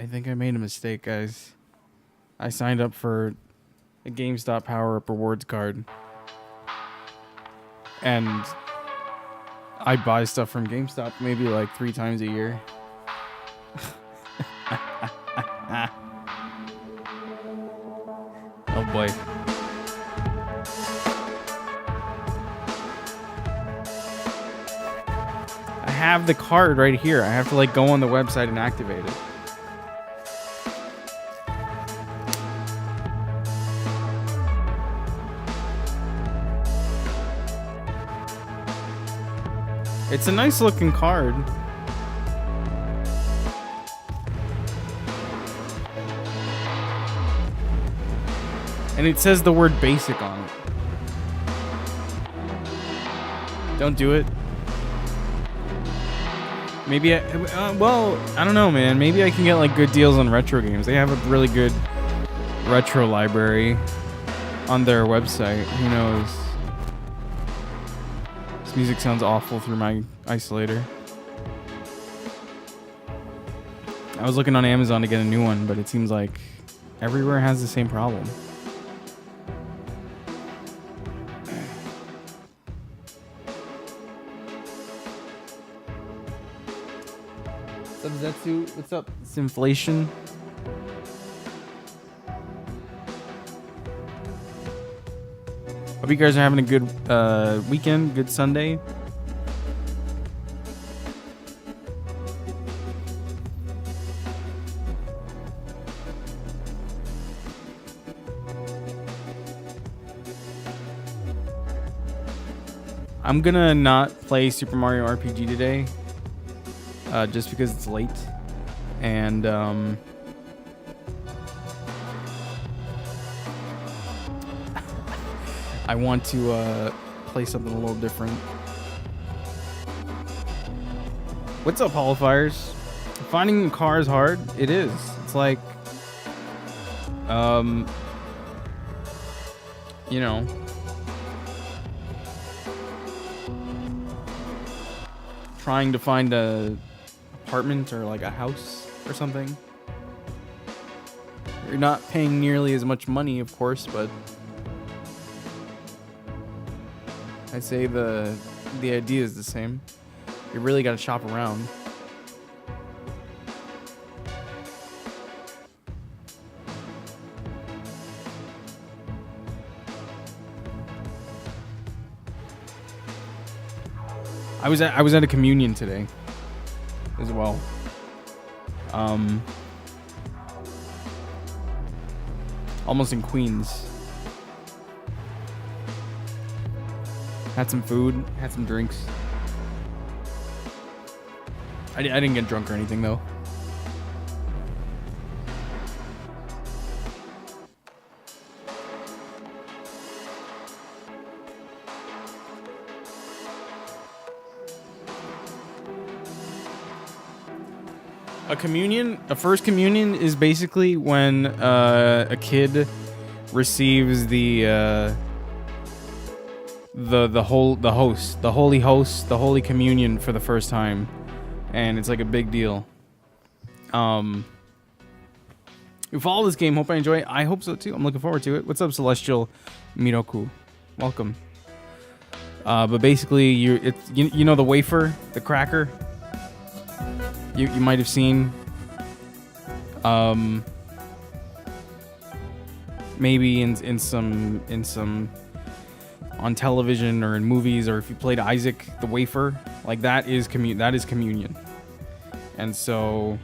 I think I made a mistake, guys. I signed up for a GameStop Power-Up Rewards card. And I buy stuff from GameStop maybe like 3 times a year. Oh boy. I have the card right here. I have to like go on the website and activate it. It's a nice looking card. And it says the word basic on it. Don't do it. Maybe well, I don't know, man. Maybe I can get like good deals on retro games. They have a really good retro library on their website. Who knows? This music sounds awful through my isolator. I was looking on Amazon to get a new one, but it seems like everywhere has the same problem. What's up, Zetsu? What's up? It's inflation. Hope you guys are having a good weekend, good Sunday. I'm gonna not play Super Mario RPG today, just because it's late, and I want to play something a little different. What's up, Holofires? Finding a car is hard. It is. It's like, you know, trying to find a apartment or like a house or something. You're not paying nearly as much money, of course, but I'd say the idea is the same. You really got to shop around. I was at a communion today as well. Almost in Queens. Had some food, had some drinks. I didn't get drunk or anything though. A first communion is basically when a kid receives the holy host, the holy communion for the first time, and it's like a big deal. You follow this game, hope I enjoy it. I hope so too. I'm looking forward to it. What's up, Celestial Miroku? Welcome. But basically, you know the wafer, the cracker. You might have seen, maybe in some on television or in movies, or if you played Isaac the wafer, like that is communion. And so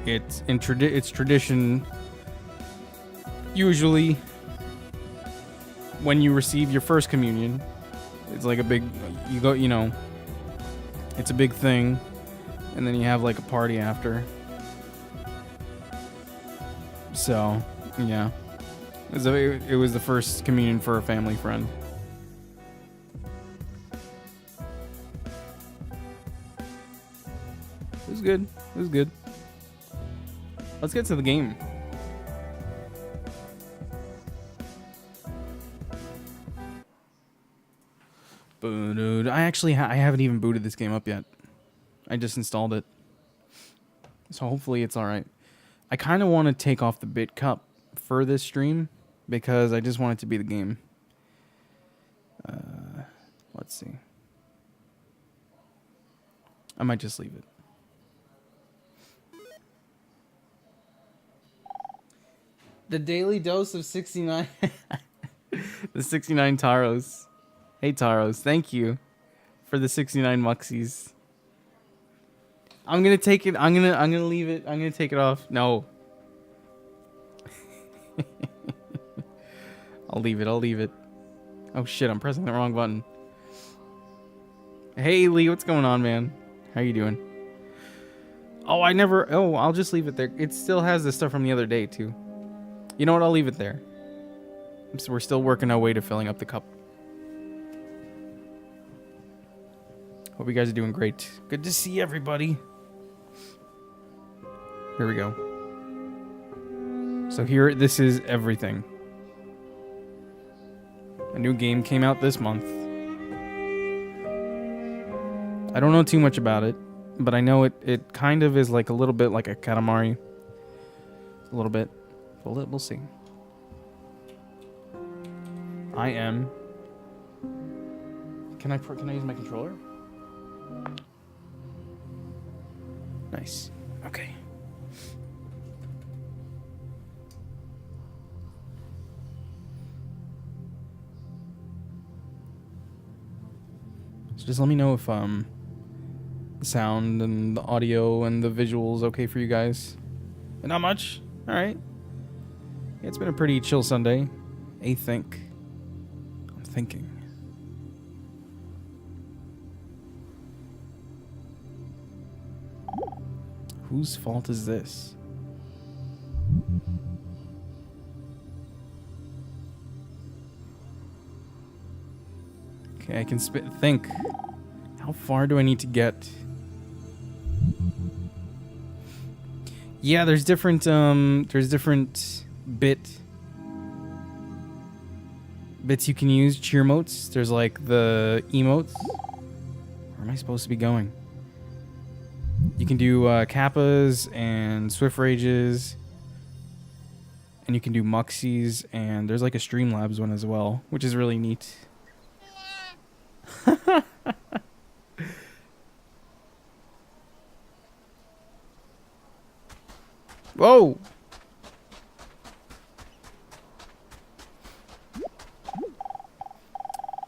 it's tradition usually when you receive your first communion. It's like a big, it's a big thing. And then you have like a party after. So, yeah. It was the first communion for a family friend. It was good. It was good. Let's get to the game. I haven't even booted this game up yet. I just installed it. So hopefully it's all right. I kind of want to take off the bit cup for this stream because I just want it to be the game. Let's see. I might just leave it. The daily dose of 69. The 69 Taros. Hey Taros, thank you for the 69 Muxies. I'm gonna take it. I'm gonna leave it. I'm gonna take it off. No. I'll leave it. I'll leave it. Oh shit! I'm pressing the wrong button. Hey Lee, what's going on, man? How you doing? Oh, I'll just leave it there. It still has the stuff from the other day too. You know what? I'll leave it there. So we're still working our way to filling up the cup. Hope you guys are doing great. Good to see everybody. Here we go. So here, this is everything. A new game came out this month. I don't know too much about it, but I know it kind of is like a little bit like a Katamari. A little bit. We'll see. I am. Can I use my controller? Nice. Okay. So just let me know if the sound and the audio and the visuals okay for you guys. But not much. All right. Yeah, it's been a pretty chill Sunday. I'm thinking. Whose fault is this? Okay, I can think. How far do I need to get? Yeah, there's different bits you can use, cheer motes. There's like the emotes. Where am I supposed to be going? You can do kappas and swift rages, and you can do muxies, and there's like a Streamlabs one as well, which is really neat. Whoa!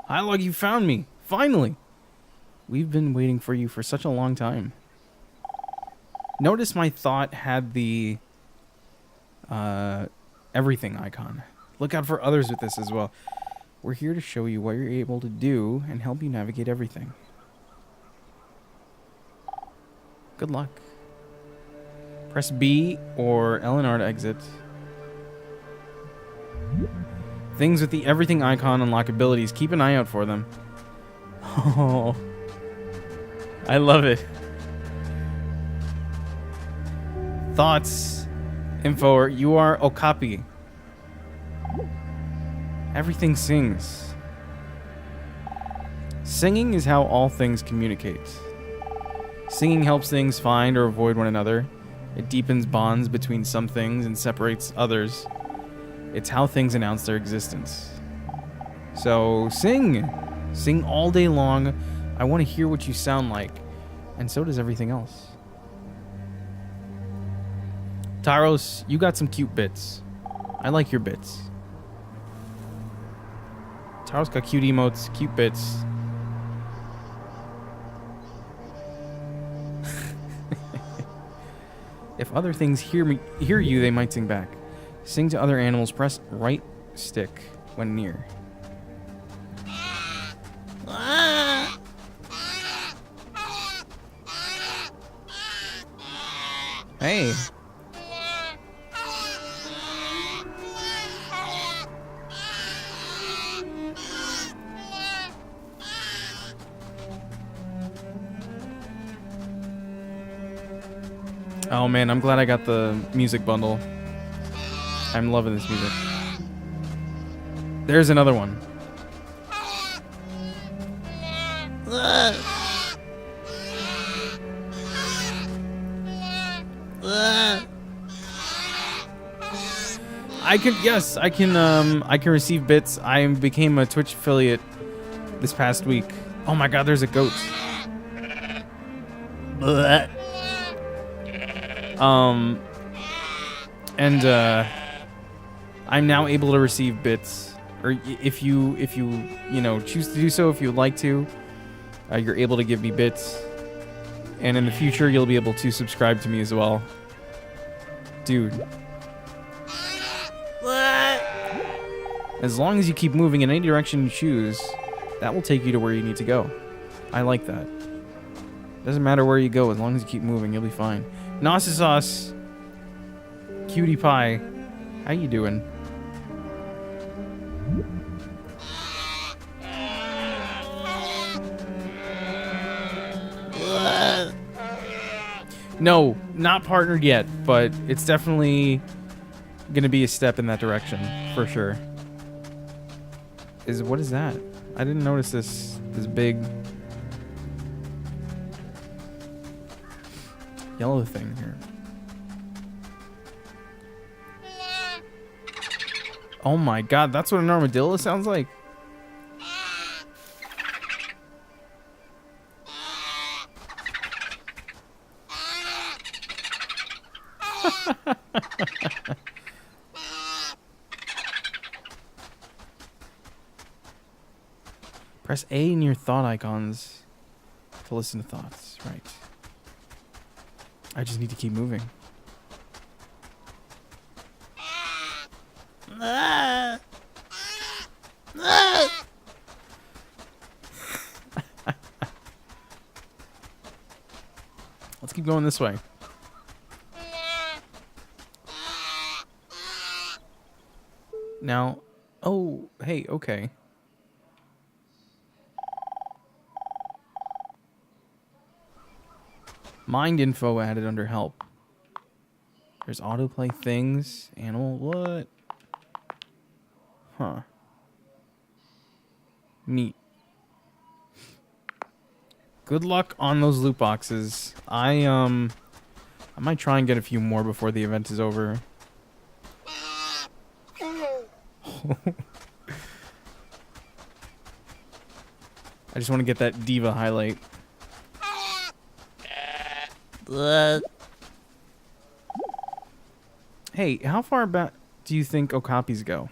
Hi, Log, you found me. Finally! We've been waiting for you for such a long time. Notice my thought had the everything icon. Look out for others with this as well. We're here to show you what you're able to do and help you navigate everything. Good luck. Press B or LNR to exit. Things with the everything icon unlock abilities. Keep an eye out for them. Oh, I love it. Thoughts. Info. You are Okapi. Everything sings. Singing is how all things communicate. Singing helps things find or avoid one another. It deepens bonds between some things and separates others. It's how things announce their existence. So sing. Sing all day long. I want to hear what you sound like. And so does everything else. Taros, you got some cute bits. I like your bits. Taros got cute emotes, cute bits. If other things hear you, they might sing back. Sing to other animals. Press right stick when near. Hey. Oh man, I'm glad I got the music bundle. I'm loving this music. There's another one. I can receive bits. I became a Twitch affiliate this past week. Oh my god, there's a goat. I'm now able to receive bits, or if you choose to do so, if you would like to, you're able to give me bits, and in the future you'll be able to subscribe to me as well, dude. As long as you keep moving in any direction you choose, that will take you to where you need to go. I like that. Doesn't matter where you go, as long as you keep moving, you'll be fine. Narcissus, Cutie Pie, how you doing? No, not partnered yet, but it's definitely gonna be a step in that direction, for sure. What is that? I didn't notice this big yellow thing here. Oh my god, that's what an armadillo sounds like. Press A in your thought icons to listen to thoughts. Right. I just need to keep moving. Let's keep going this way. Now, oh, hey, okay. Mind info added under help. There's autoplay things, animal, what? Huh. Neat. Good luck on those loot boxes. I might try and get a few more before the event is over. I just want to get that diva highlight. Hey, how far back do you think okapis go?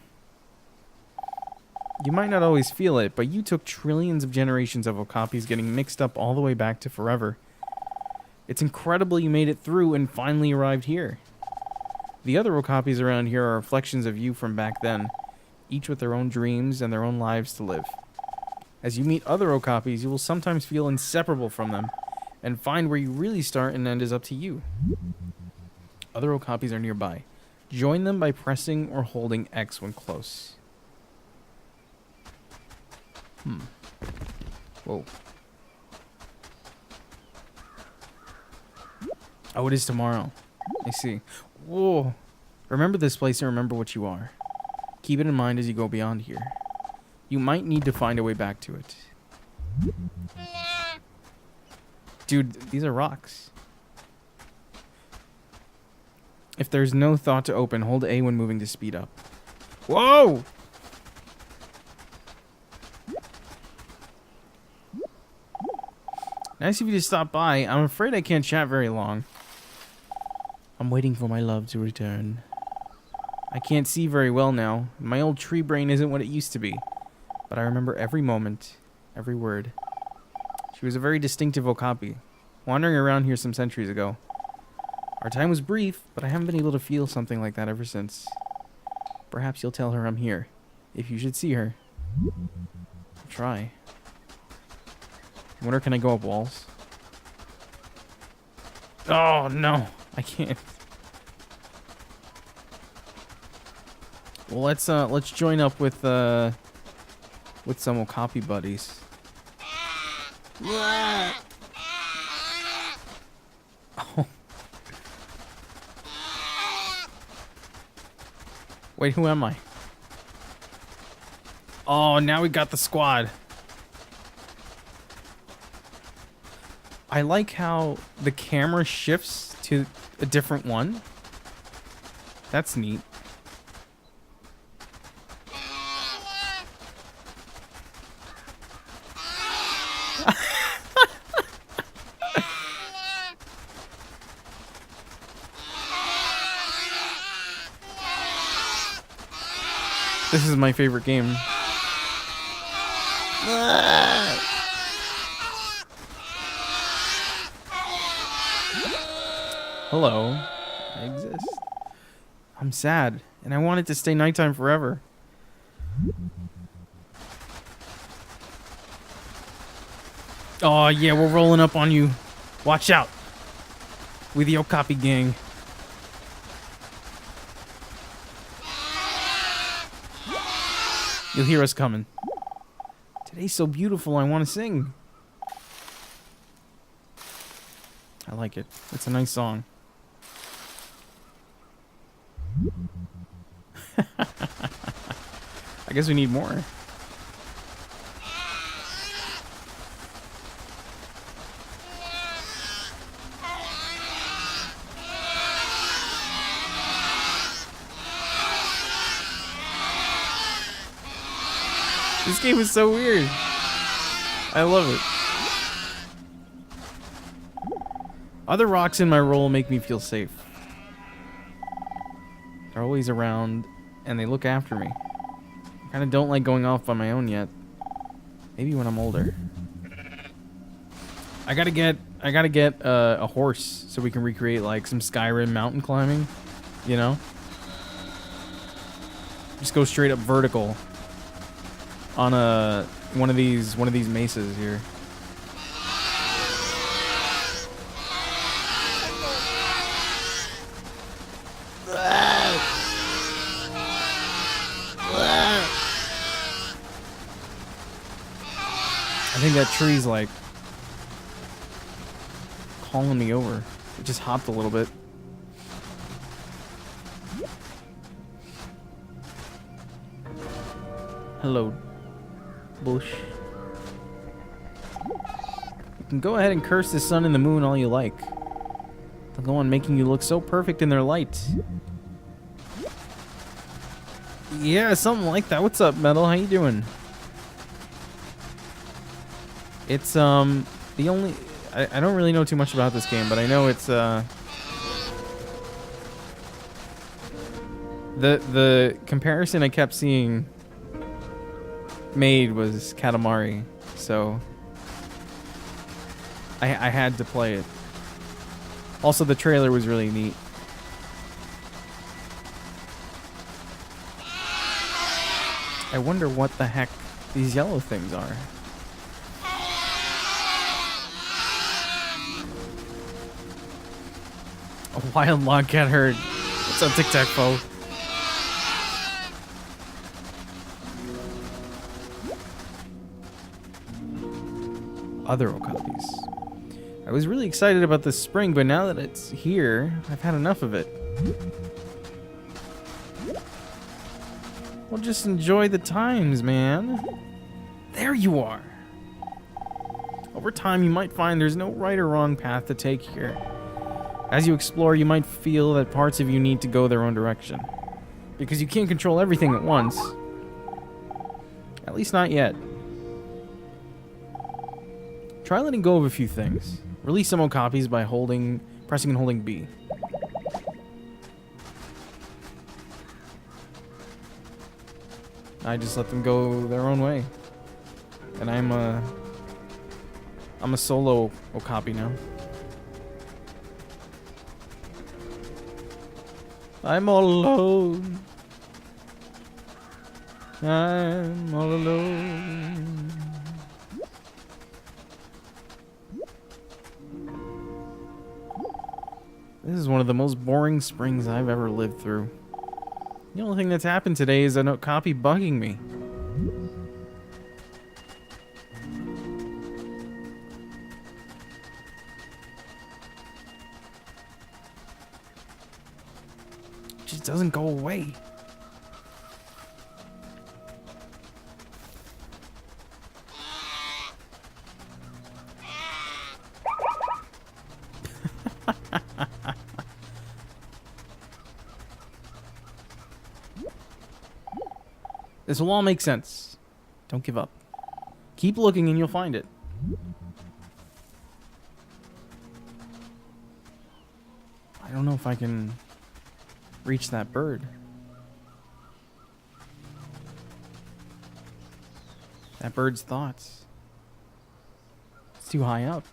You might not always feel it, but you took trillions of generations of okapis getting mixed up all the way back to forever. It's incredible you made it through and finally arrived here. The other okapis around here are reflections of you from back then, each with their own dreams and their own lives to live. As you meet other okapis, you will sometimes feel inseparable from them, and find where you really start and end is up to you. Other okapis are nearby. Join them by pressing or holding X when close. Whoa. Oh, it is tomorrow. I see. Whoa. Remember this place and remember what you are. Keep it in mind as you go beyond here. You might need to find a way back to it. Dude, these are rocks. If there's no thought to open, hold A when moving to speed up. Whoa! Nice of you to stop by. I'm afraid I can't chat very long. I'm waiting for my love to return. I can't see very well now. My old tree brain isn't what it used to be. But I remember every moment, every word. She was a very distinctive okapi, wandering around here some centuries ago. Our time was brief, but I haven't been able to feel something like that ever since. Perhaps you'll tell her I'm here, if you should see her. I'll try. I wonder, can I go up walls? Oh, no. I can't. Well, let's join up with some okapi buddies. Oh. Wait, who am I? Oh, now we got the squad. I like how the camera shifts to A different one? That's neat. This is my favorite game. Hello. I exist. I'm sad, and I want it to stay nighttime forever. Oh, yeah, we're rolling up on you. Watch out. We the Okapi gang. You'll hear us coming. Today's so beautiful, I want to sing. I like it. It's a nice song. I guess we need more. This game is so weird. I love it. Other rocks in my roll make me feel safe. They're always around, and they look after me. I kind of don't like going off on my own yet. Maybe when I'm older. I gotta get a horse so we can recreate like some Skyrim mountain climbing. You know, just go straight up vertical on one of these mesas here. I think that tree's like calling me over. It just hopped a little bit. Hello, bush. You can go ahead and curse the sun and the moon all you like. They'll go on making you look so perfect in their light. Yeah, something like that. What's up, Metal? How you doing? It's the only I don't really know too much about this game, but I know it's the comparison I kept seeing made was Katamari, so I had to play it. Also, the trailer was really neat. I wonder what the heck these yellow things are. A wild log cat herd. What's up, Tic Tac Foe? Other Okapis. I was really excited about this spring, but now that it's here, I've had enough of it. Well, just enjoy the times, man. There you are. Over time, you might find there's no right or wrong path to take here. As you explore, you might feel that parts of you need to go their own direction. Because you can't control everything at once. At least not yet. Try letting go of a few things. Release some Okapis by pressing and holding B. I just let them go their own way. And I'm a solo Okapi now. I'm all alone. I'm all alone. This is one of the most boring springs I've ever lived through. The only thing that's happened today is an Okapi bugging me. It just doesn't go away. This will all make sense. Don't give up. Keep looking and you'll find it. I don't know if I can reach that bird. That bird's thoughts. It's too high up.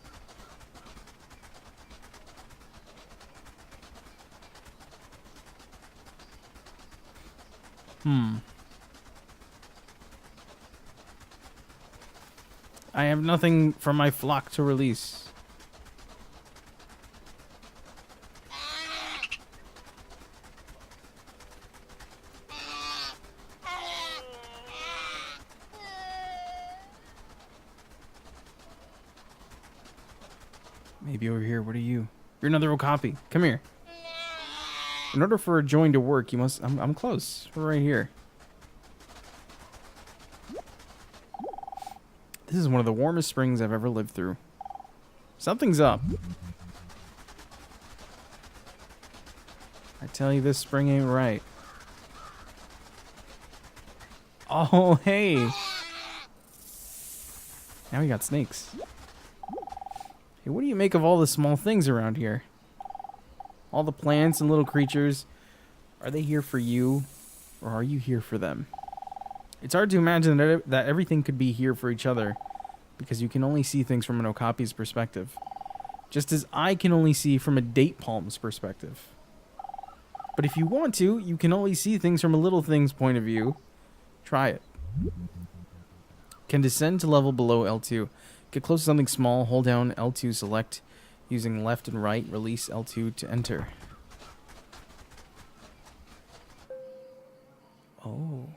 I have nothing from my flock to release. Maybe over here. What are you? You're another Okapi. Come here. In order for a join to work, you must... I'm close. We're right here. This is one of the warmest springs I've ever lived through. Something's up. I tell you, this spring ain't right. Oh, hey. Now we got snakes. Hey, what do you make of all the small things around here? All the plants and little creatures. Are they here for you? Or are you here for them? It's hard to imagine that everything could be here for each other, because you can only see things from an Okapi's perspective, just as I can only see from a date palm's perspective. But if you want to, you can only see things from a little thing's point of view. Try it. Can descend to level below L2. Get close to something small, hold down L2 select, using left and right, release L2 to enter. Oh.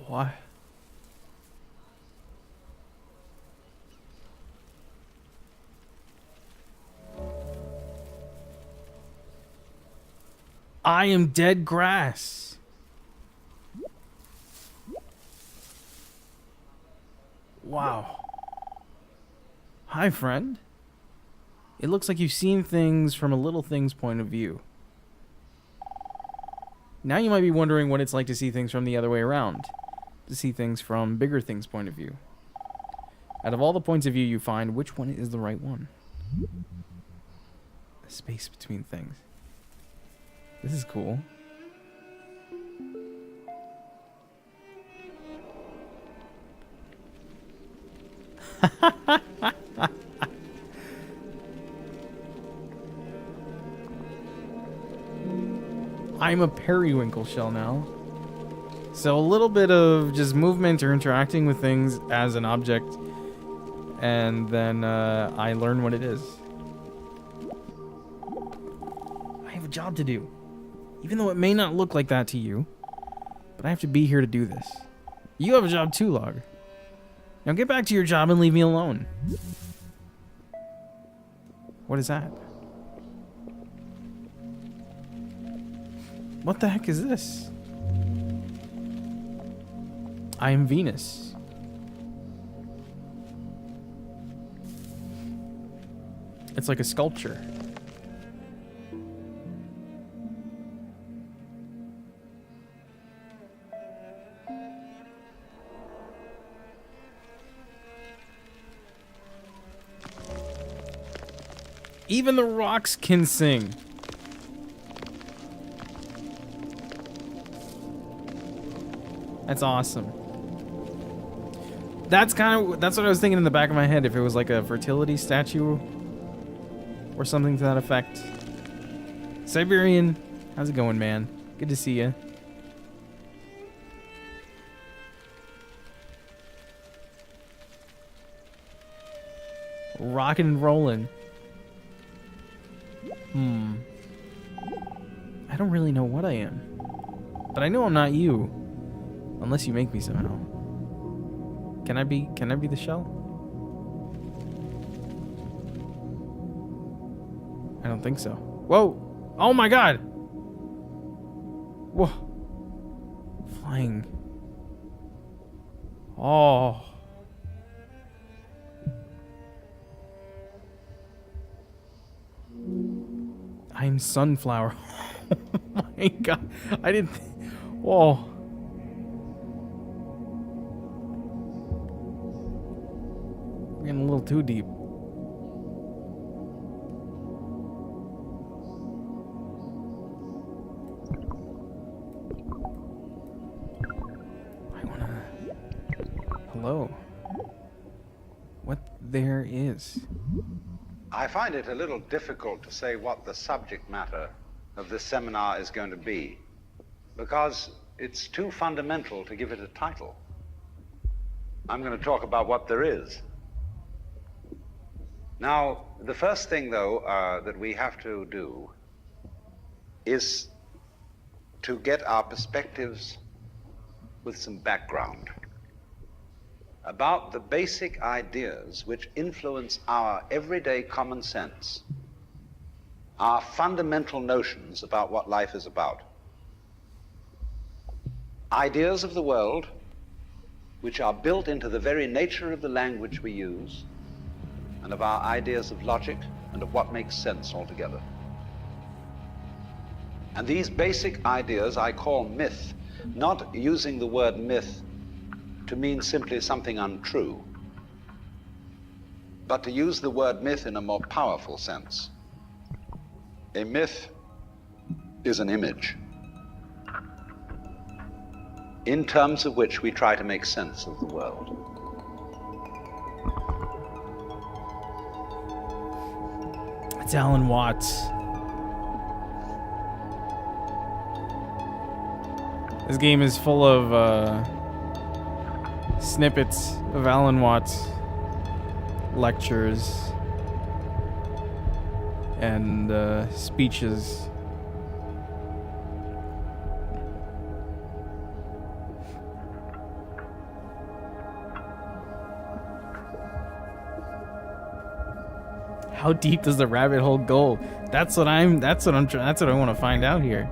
What? I am dead grass. Wow. Hi, friend. It looks like you've seen things from a little thing's point of view. Now you might be wondering what it's like to see things from the other way around. To see things from bigger things' point of view. Out of all the points of view you find, which one is the right one? The space between things. This is cool. I'm a periwinkle shell now. So a little bit of just movement or interacting with things as an object, and then I learn what it is. I have a job to do. Even though it may not look like that to you, but I have to be here to do this. You have a job too, Log. Now get back to your job and leave me alone. What is that? What the heck is this? I am Venus. It's like a sculpture. Even the rocks can sing. That's awesome. That's what I was thinking in the back of my head, if it was like a fertility statue or something to that effect. Siberian, how's it going, man? Good to see you. Rockin' and rollin'. I don't really know what I am. But I know I'm not you. Unless you make me somehow. Can I be the shell? I don't think so. Whoa! Oh my god! Whoa. Flying. Oh. I'm Sunflower. Oh my god. I didn't... Whoa. We're getting a little too deep. Hello. What there is? I find it a little difficult to say what the subject matter of this seminar is going to be, because it's too fundamental to give it a title. I'm going to talk about what there is. Now, the first thing, though, that we have to do is to get our perspectives with some background about the basic ideas which influence our everyday common sense, our fundamental notions about what life is about. Ideas of the world which are built into the very nature of the language we use and of our ideas of logic and of what makes sense altogether. And these basic ideas I call myth, not using the word myth to mean simply something untrue, but to use the word myth in a more powerful sense. A myth is an image in terms of which we try to make sense of the world. It's Alan Watts. This game is full of snippets of Alan Watts lectures and speeches. How deep does the rabbit hole go? That's what I want to find out here.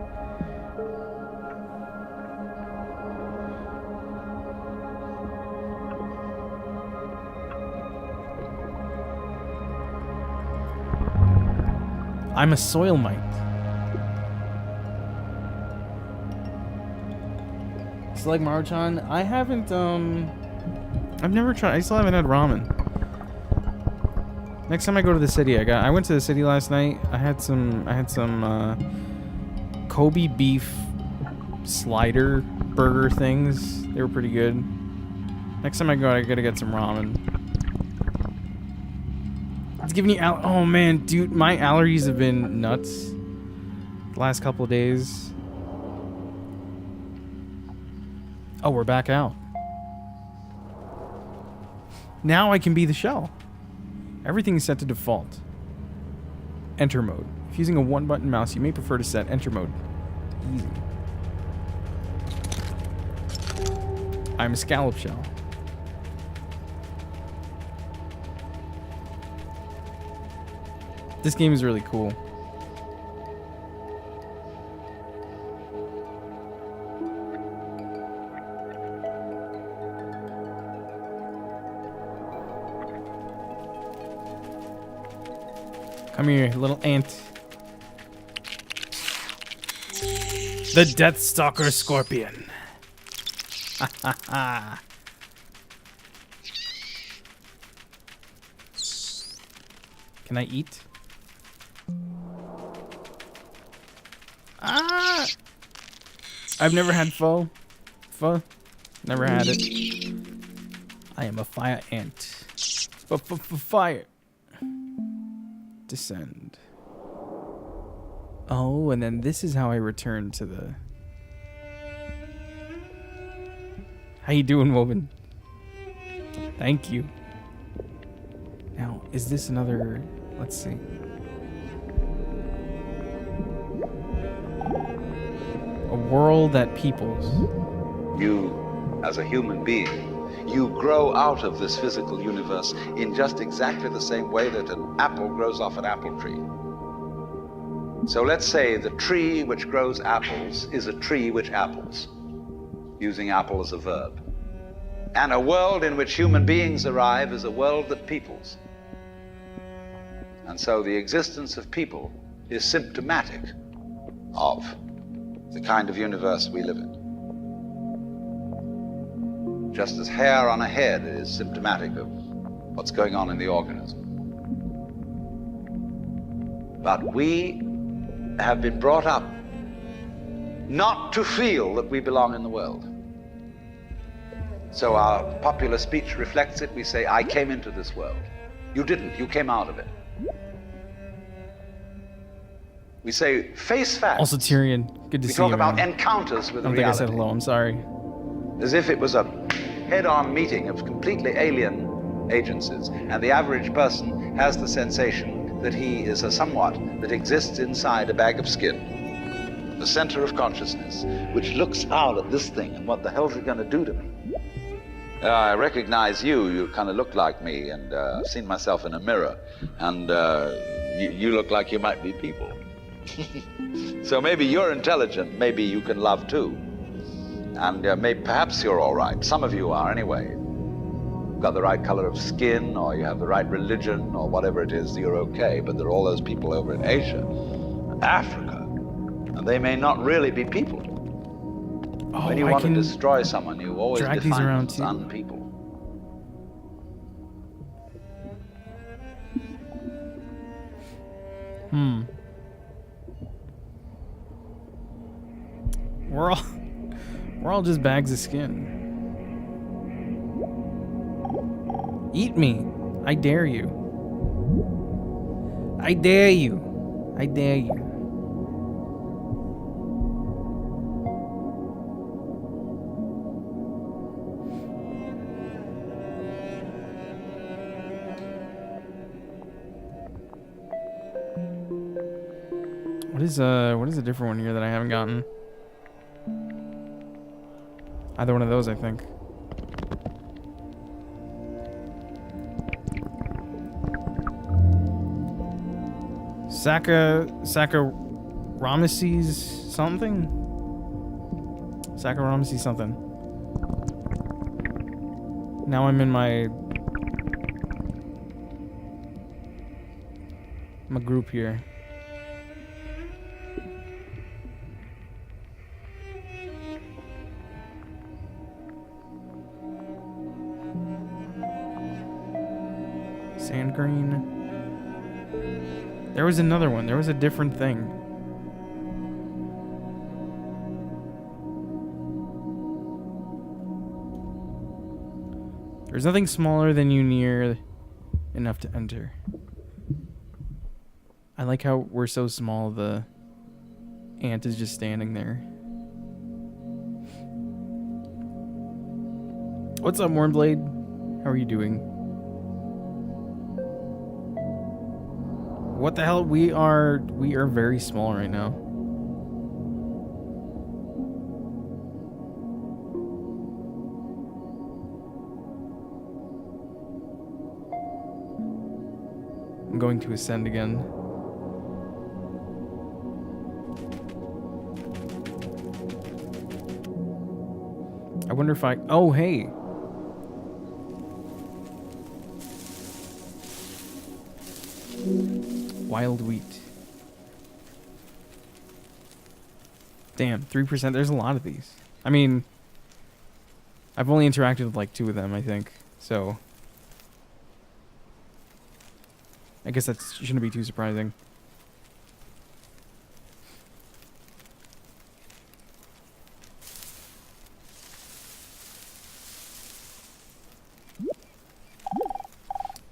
I'm a soil mite. Select Maruchan. I haven't I've never tried. I still haven't had ramen. Next time I go to the city, I went to the city last night. I had some Kobe beef slider burger things. They were pretty good. Next time I go, I gotta get some ramen. It's giving you oh man, dude, my allergies have been nuts the last couple of days. Oh, we're back out. Now I can be the shell. Everything is set to default. Enter mode. If using a one-button mouse, you may prefer to set enter mode. Easy. I'm a scallop shell. This game is really cool. Come here, little ant. The Deathstalker Scorpion. Ha ha ha. Can I eat? Ah! I've never had pho. Pho? Never had it. I am a fire ant. Fire. Descend. Oh, and then this is how I return to the... How you doing, woman? Thank you. Now, is this another... Let's see. A world that peoples. You, as a human being, you grow out of this physical universe in just exactly the same way that an apple grows off an apple tree. So let's say the tree which grows apples is a tree which apples, using apple as a verb. And a world in which human beings arrive is a world that peoples. And so the existence of people is symptomatic of the kind of universe we live in. Just as hair on a head is symptomatic of what's going on in the organism. But we have been brought up not to feel that we belong in the world. So our popular speech reflects it. We say, I came into this world. You didn't, you came out of it. We say, face facts. Also, Tyrion, good to see you. We talk about man. encounters with I don't reality. think I said hello. I'm sorry. As if it was a head-on meeting of completely alien agencies, and the average person has the sensation that he is a somewhat that exists inside a bag of skin, the center of consciousness, which looks out at this thing and what the hell's it going to do to me? I recognize you. You kind of look like me, and I've seen myself in a mirror, and you look like you might be people. So maybe you're intelligent, maybe you can love too. And maybe perhaps you're all right. Some of you are anyway. You've got the right color of skin, or you have the right religion, or whatever it is, you're okay. But there are all those people over in Asia, Africa, and they may not really be people. Oh, When you want to destroy someone, you always drag these define around them as too. unpeople. We're all just bags of skin. Eat me. I dare you. I dare you. I dare you. What is a different one here that I haven't gotten? Either one of those, I think. Saccharomyces something? Saccharomyces something. Now I'm in my group here. Sand green. There was another one. There was a different thing. There's nothing smaller than you near enough to enter. I like how we're so small, the ant is just standing there. What's up, Wormblade? How are you doing? What the hell? We are very small right now. I'm going to ascend again. I wonder if I... Oh, hey. Wild wheat. Damn, 3%. There's a lot of these. I mean, I've only interacted with like 2 of them, I think. So, I guess that shouldn't be too surprising.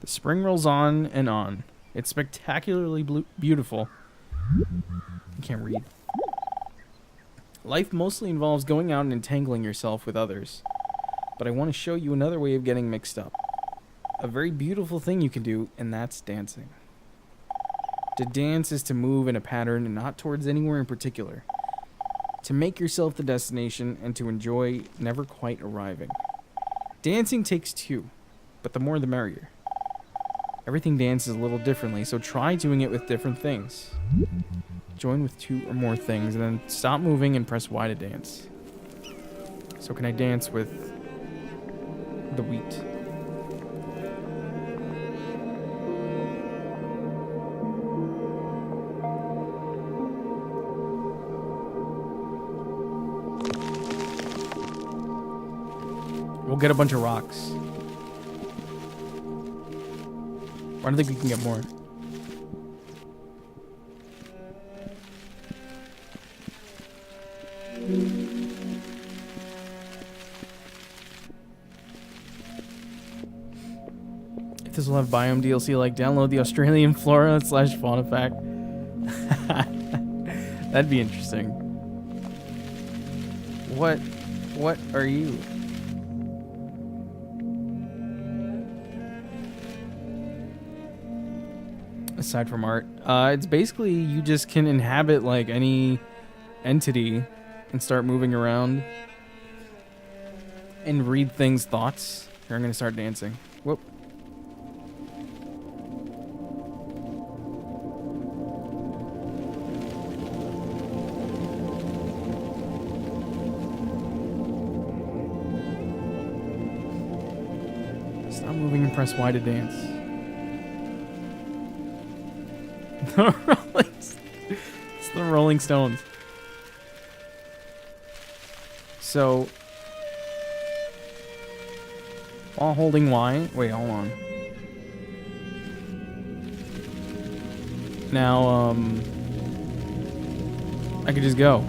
The spring rolls on and on. It's spectacularly beautiful. I can't read. Life mostly involves going out and entangling yourself with others. But I want to show you another way of getting mixed up. A very beautiful thing you can do, and that's dancing. To dance is to move in a pattern and not towards anywhere in particular. To make yourself the destination and to enjoy never quite arriving. Dancing takes 2, but the more the merrier. Everything dances a little differently, so try doing it with different things. Join with 2 or more things, and then stop moving and press Y to dance. So can I dance with the wheat? We'll get a bunch of rocks. I don't think we can get more. If this will have biome DLC, like download the Australian flora / fauna pack. That'd be interesting. What are you? Aside from art, it's basically you just can inhabit like any entity and start moving around and read things' thoughts. Here, I'm gonna start dancing. Whoop. Stop moving and press Y to dance. It's the Rolling Stones. So, while holding Y, wait, hold on. Now, I could just go.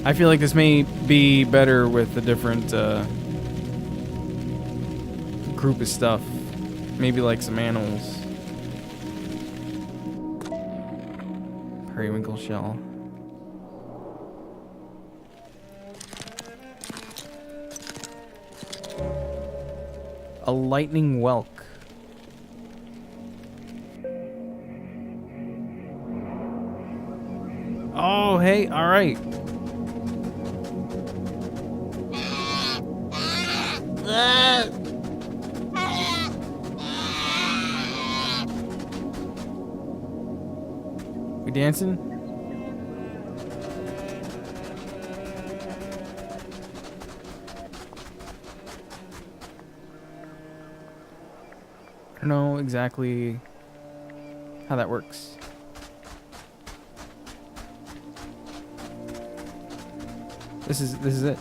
I feel like this may be better with a different group of stuff. Maybe like some animals. Periwinkle shell. A lightning whelk. Oh, hey, all right. We dancing? I don't know exactly how that works. This is it.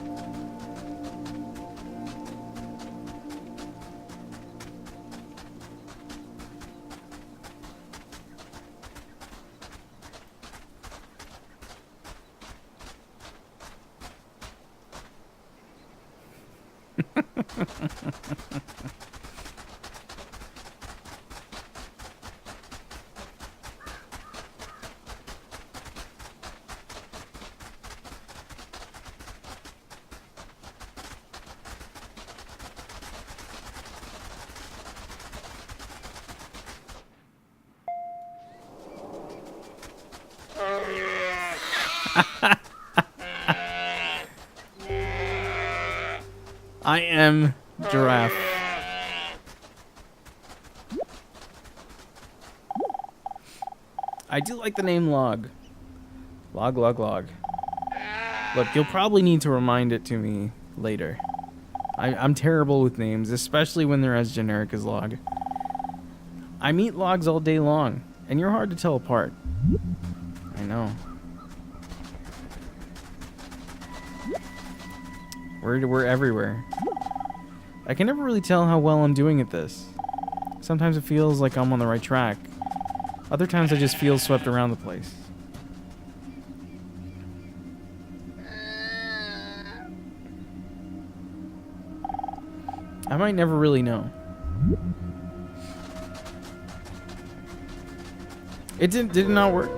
I am giraffe. I do like the name Log. Log. Look, you'll probably need to remind it to me later. I'm terrible with names, especially when they're as generic as Log. I meet logs all day long, and you're hard to tell apart. I know. We're everywhere. I can never really tell how well I'm doing at this. Sometimes it feels like I'm on the right track. Other times I just feel swept around the place. I might never really know. Did it not work?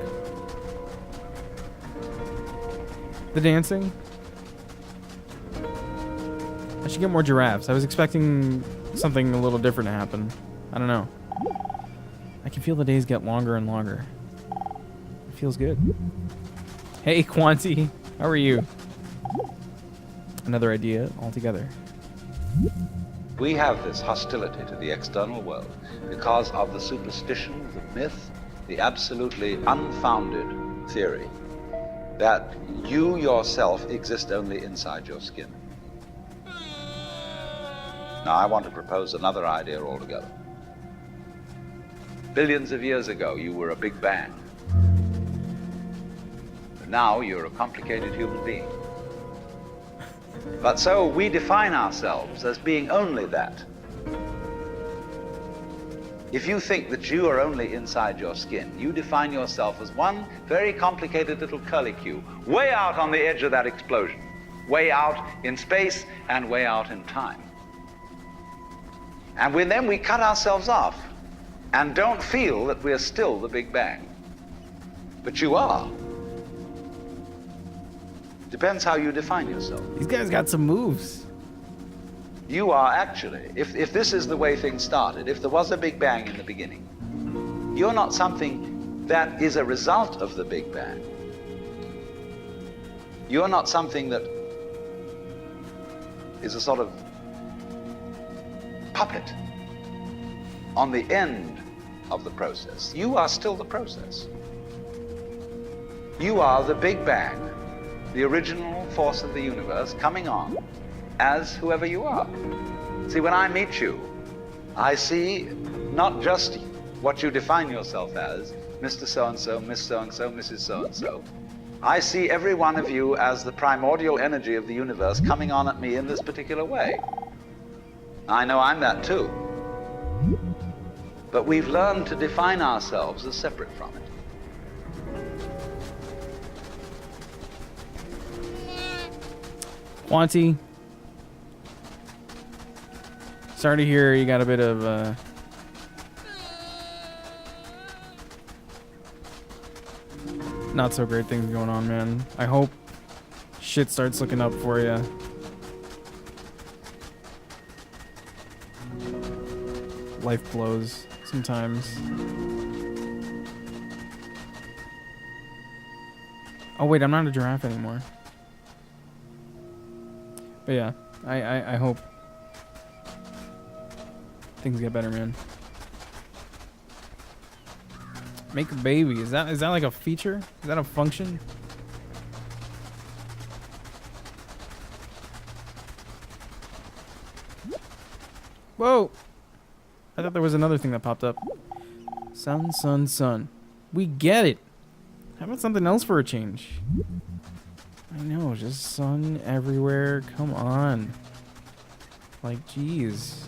The dancing? I should get more giraffes. I was expecting something a little different to happen. I don't know. I can feel the days get longer and longer. It feels good. Hey, Quanti. How are you? Another idea altogether. We have this hostility to the external world because of the superstition, the myth, the absolutely unfounded theory that you yourself exist only inside your skin. Now, I want to propose another idea altogether. Billions of years ago, you were a big bang. But now you're a complicated human being. But so we define ourselves as being only that. If you think that you are only inside your skin, you define yourself as one very complicated little curlicue, way out on the edge of that explosion, way out in space and way out in time. And then we cut ourselves off and don't feel that we're still the Big Bang. But you are. Depends how you define yourself. These guys got some moves. You are actually, if this is the way things started, if there was a Big Bang in the beginning, you're not something that is a result of the Big Bang. You're not something that is a sort of puppet on the end of the process. You are still the process. You are the Big Bang, the original force of the universe coming on as whoever you are. See, when I meet you, I see not just what you define yourself as, Mr. So-and-so, Miss So-and-so, Mrs. So-and-so. I see every one of you as the primordial energy of the universe coming on at me in this particular way. I know I'm that too. But we've learned to define ourselves as separate from it. Wanty, sorry to hear you got a bit of not so great things going on, man. I hope shit starts looking up for you. Life blows sometimes. Oh wait, I'm not a giraffe anymore. But yeah, I hope things get better, man. Make a baby. Is that like a feature? Is that a function? Whoa! I thought there was another thing that popped up. Sun, sun, sun. We get it. How about something else for a change? I know, just sun everywhere. Come on. Like, jeez.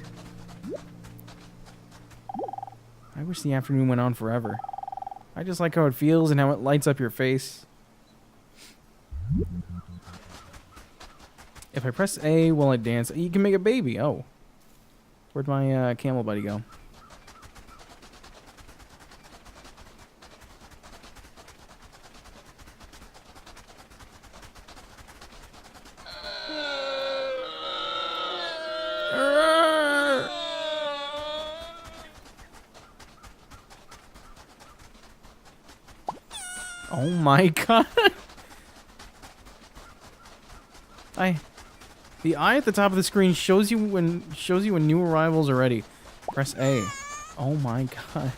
I wish the afternoon went on forever. I just like how it feels and how it lights up your face. If I press A while I dance, you can make a baby. Oh. Where'd my camel buddy go? Oh my god. The eye at the top of the screen shows you when new arrivals are ready. Press A. Oh my god.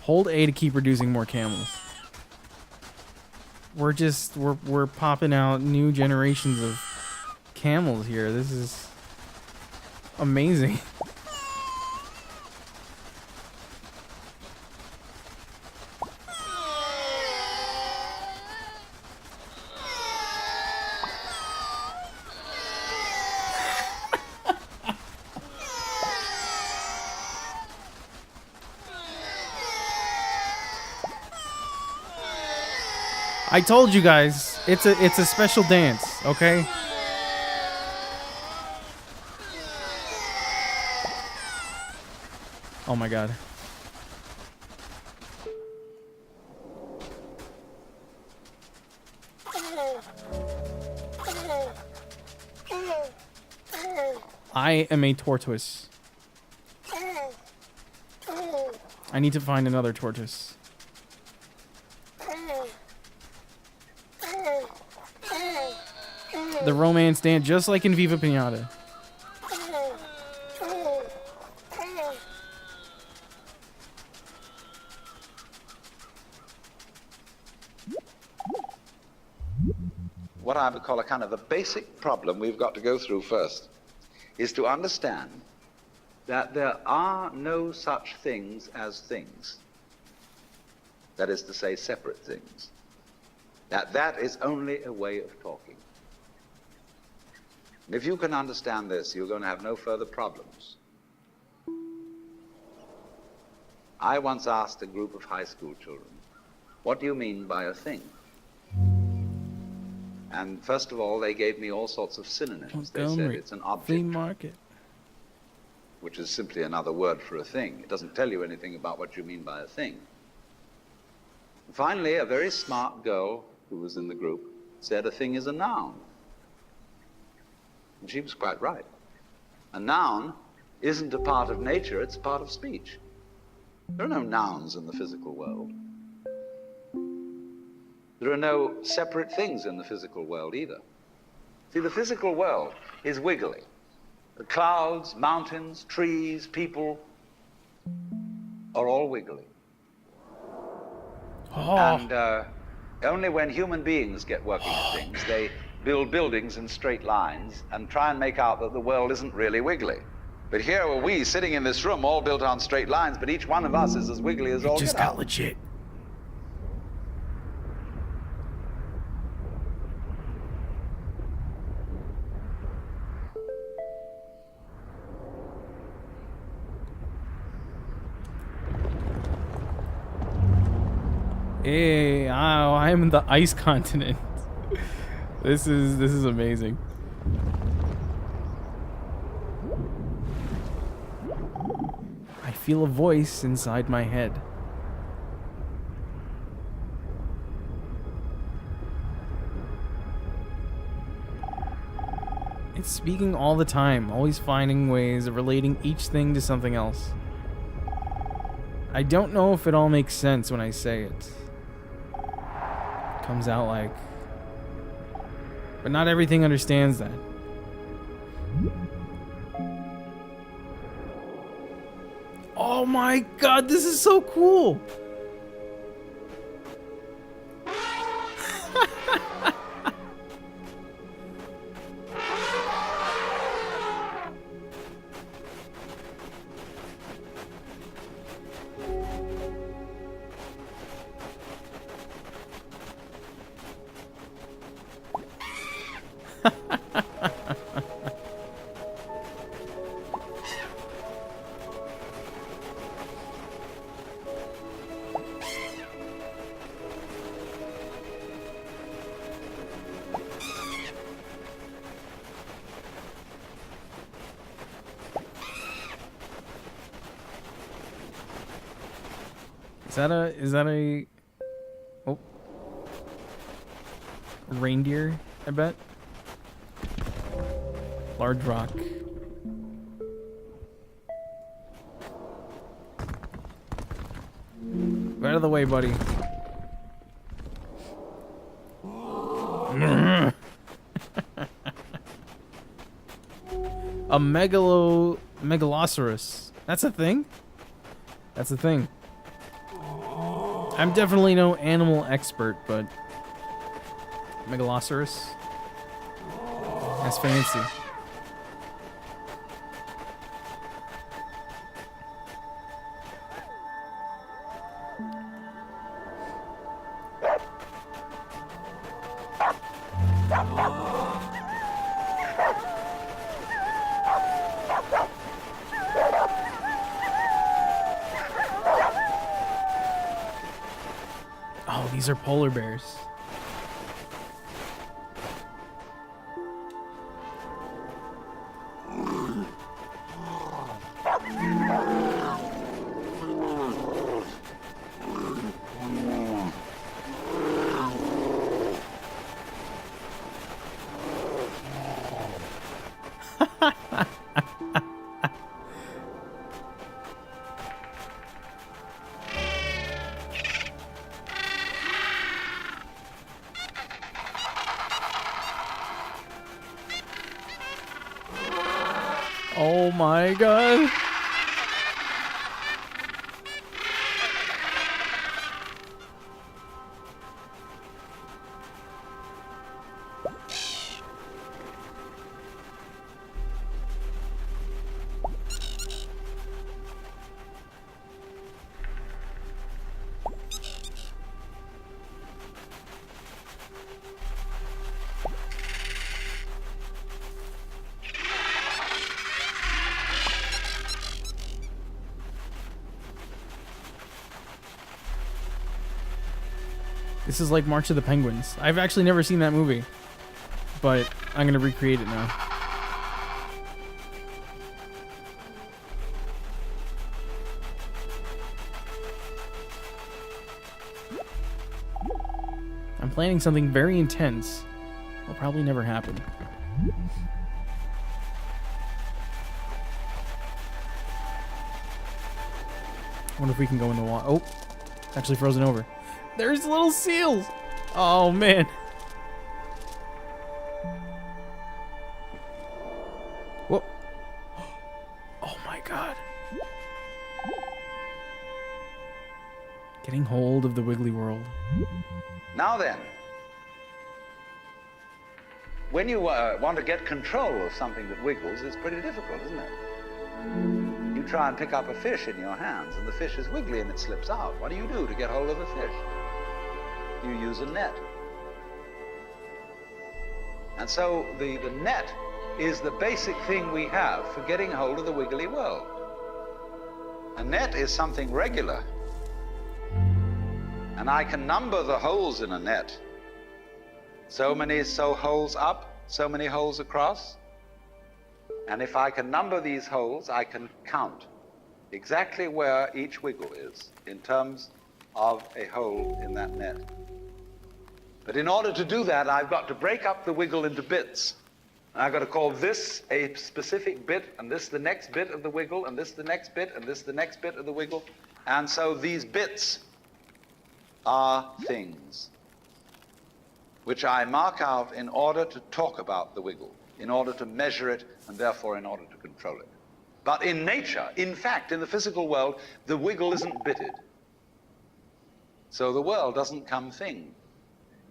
Hold A to keep reducing more camels. We're popping out new generations of camels here. This is amazing. I told you guys, it's a special dance, okay? Oh my god. I am a tortoise. I need to find another tortoise. The romance dance, just like in Viva Pinata. What I would call a kind of a basic problem we've got to go through first is to understand that there are no such things as things. That is to say, separate things. That is only a way of talking. And if you can understand this, you're going to have no further problems. I once asked a group of high school children, what do you mean by a thing? And first of all, they gave me all sorts of synonyms. They said it's an object. Flea market. Which is simply another word for a thing. It doesn't tell you anything about what you mean by a thing. And finally, a very smart girl who was in the group said a thing is a noun. And she was quite right. A noun isn't a part of nature, it's a part of speech. There are no nouns in the physical world. There are no separate things in the physical world either. See, the physical world is wiggly. The clouds, mountains, trees, people are all wiggly. Oh. And only when human beings get working at things, they build buildings in straight lines and try and make out that the world isn't really wiggly. But here are we sitting in this room all built on straight lines, but each one of us is as wiggly as all just get got out. legit. Hey, I'm in the ice continent. This is amazing. I feel a voice inside my head. It's speaking all the time, always finding ways of relating each thing to something else. I don't know if it all makes sense when I say it. Comes out like, but not everything understands that. Oh my god, this is so cool. Is that a oh, reindeer, I bet. Large rock. Get out of the way, buddy. A megalosaurus. That's a thing? That's a thing. I'm definitely no animal expert, but megalosaurus. That's fancy. Oh, these are polar bears. Oh my god. This is like March of the Penguins. I've actually never seen that movie, but I'm gonna recreate it now. I'm planning something very intense. Will probably never happen. I wonder if we can go in the water. Oh, actually frozen over. There's little seals. Oh, man. Whoa. Oh, my God. Getting hold of the Wiggly World. Now then, when you want to get control of something that wiggles, it's pretty difficult, isn't it? You try and pick up a fish in your hands, and the fish is wiggly and it slips out. What do you do to get hold of a fish? You use a net. And so the net is the basic thing we have for getting hold of the wiggly world. A net is something regular. And I can number the holes in a net. So many holes up, so many holes across. And if I can number these holes, I can count exactly where each wiggle is in terms of a hole in that net. But in order to do that, I've got to break up the wiggle into bits. And I've got to call this a specific bit, and this the next bit of the wiggle, and this the next bit, and this the next bit of the wiggle. And so these bits are things which I mark out in order to talk about the wiggle, in order to measure it, and therefore in order to control it. But in nature, in fact, in the physical world, the wiggle isn't bitted. So the world doesn't come thing.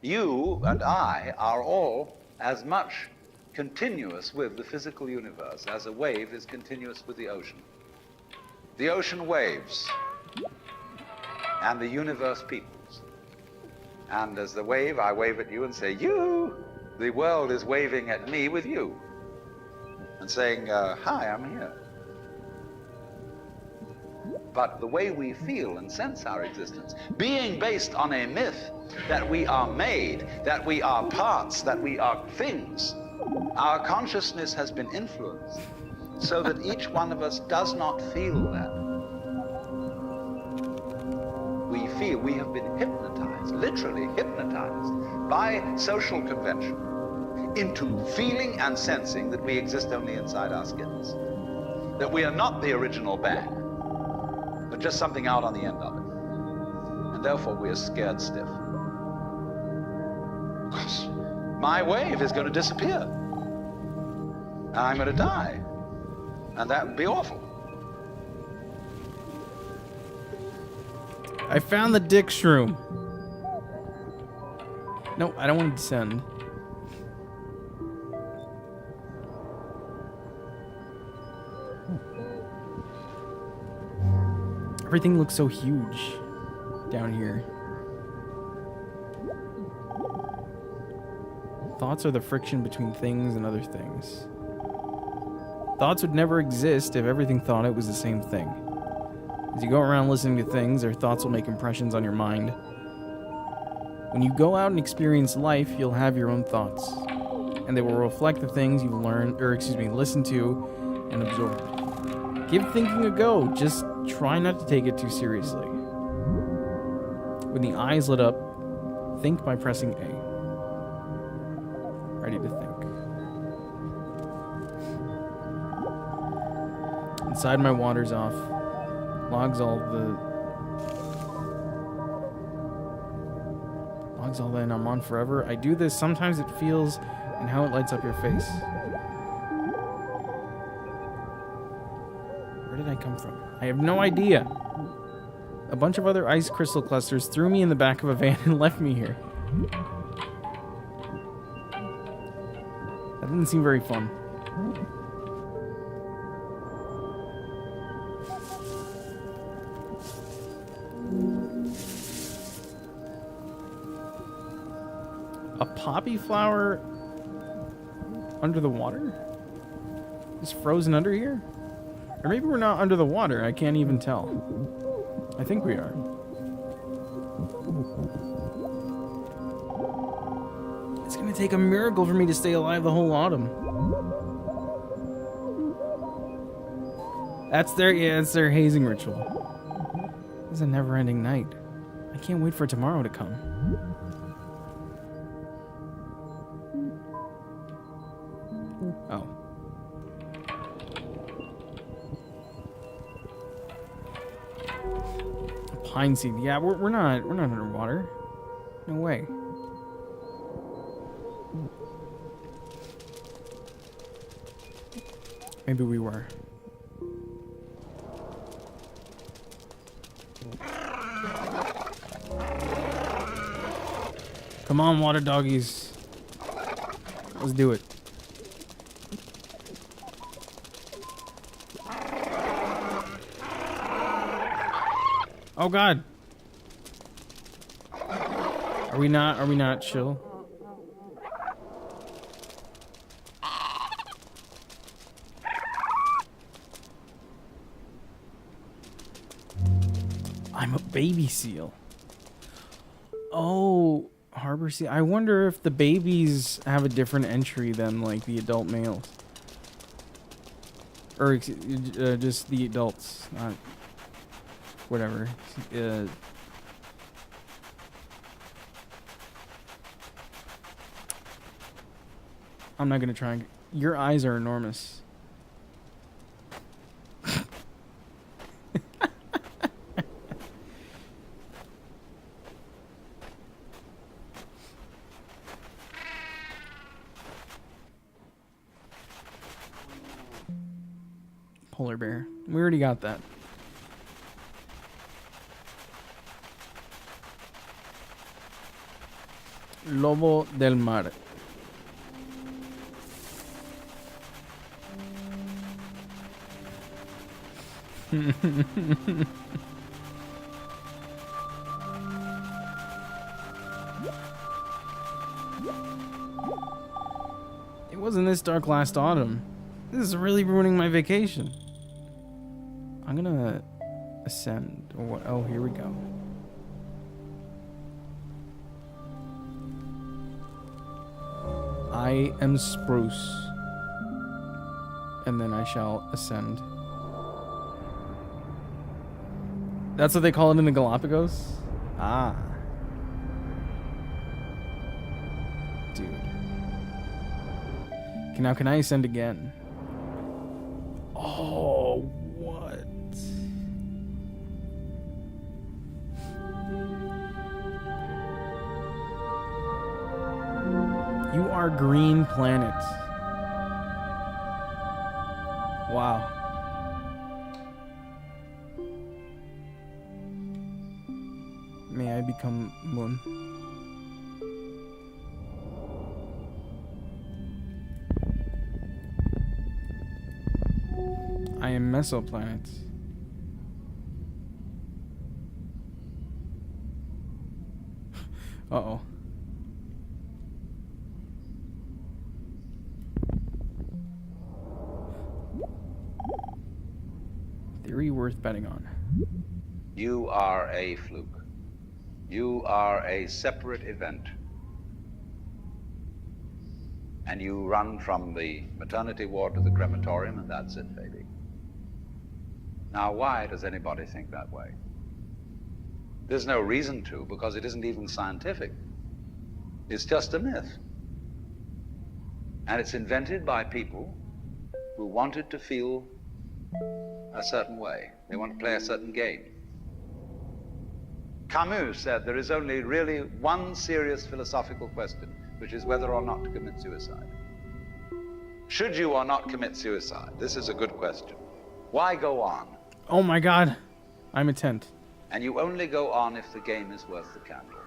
You and I are all as much continuous with the physical universe as a wave is continuous with the ocean. The ocean waves, and the universe peoples. And as the wave, I wave at you and say, you. The world is waving at me with you and saying, hi, I'm here. But the way we feel and sense our existence, being based on a myth that we are made, that we are parts, that we are things, our consciousness has been influenced so that each one of us does not feel that. We feel we have been hypnotized, literally hypnotized, by social convention into feeling and sensing that we exist only inside our skins, that we are not the original bang, but just something out on the end of it. And therefore we are scared stiff. Because my wave is going to disappear. And I'm going to die. And that would be awful. I found the dick shroom. No, I don't want to descend. Everything looks so huge down here. Thoughts are the friction between things and other things. Thoughts would never exist if everything thought it was the same thing. As you go around listening to things, their thoughts will make impressions on your mind. When you go out and experience life, you'll have your own thoughts, and they will reflect the things you've listened to and absorbed. Give thinking a go. Just try not to take it too seriously. When the eyes lit up, think by pressing A. Ready to think. Inside my water's off. Logs all that I'm on forever. I do this. Sometimes it feels and how it lights up your face. Where did I come from? I have no idea. A bunch of other ice crystal clusters threw me in the back of a van and left me here. That didn't seem very fun. A poppy flower under the water? Is frozen under here? Or maybe we're not under the water. I can't even tell. I think we are. gonna take a miracle for me to stay alive the whole autumn. That's their hazing ritual. This is a never-ending night. I can't wait for tomorrow to come. Oh. Pine seed. Yeah, we're not underwater. No way. Maybe we were. Come on, water doggies. Let's do it. Oh God. Are we not chill? I'm a baby seal. Oh, harbor seal. I wonder if the babies have a different entry than like the adult males. Or just the adults, not whatever. I'm not gonna try and... Your eyes are enormous. Polar bear. We already got that. Lobo del mar. It wasn't this dark last autumn. This is really ruining my vacation. I'm gonna ascend. Or what? Oh, here we go. I am spruce. And then I shall ascend. That's what they call it in the Galapagos? Ah. Dude. Okay, now can I ascend again? Oh, what? You are green planet. Wow. May I become moon? I am mesoplanet. Uh-oh. Theory worth betting on. You are a fluke. You are a separate event. And you run from the maternity ward to the crematorium, and that's it, baby. Now, why does anybody think that way? There's no reason to, because it isn't even scientific. It's just a myth. And it's invented by people who wanted to feel a certain way. They want to play a certain game. Camus said there is only really one serious philosophical question, which is whether or not to commit suicide. Should you or not commit suicide? This is a good question. Why go on? Oh my God. I'm a tent. And you only go on if the game is worth the candle.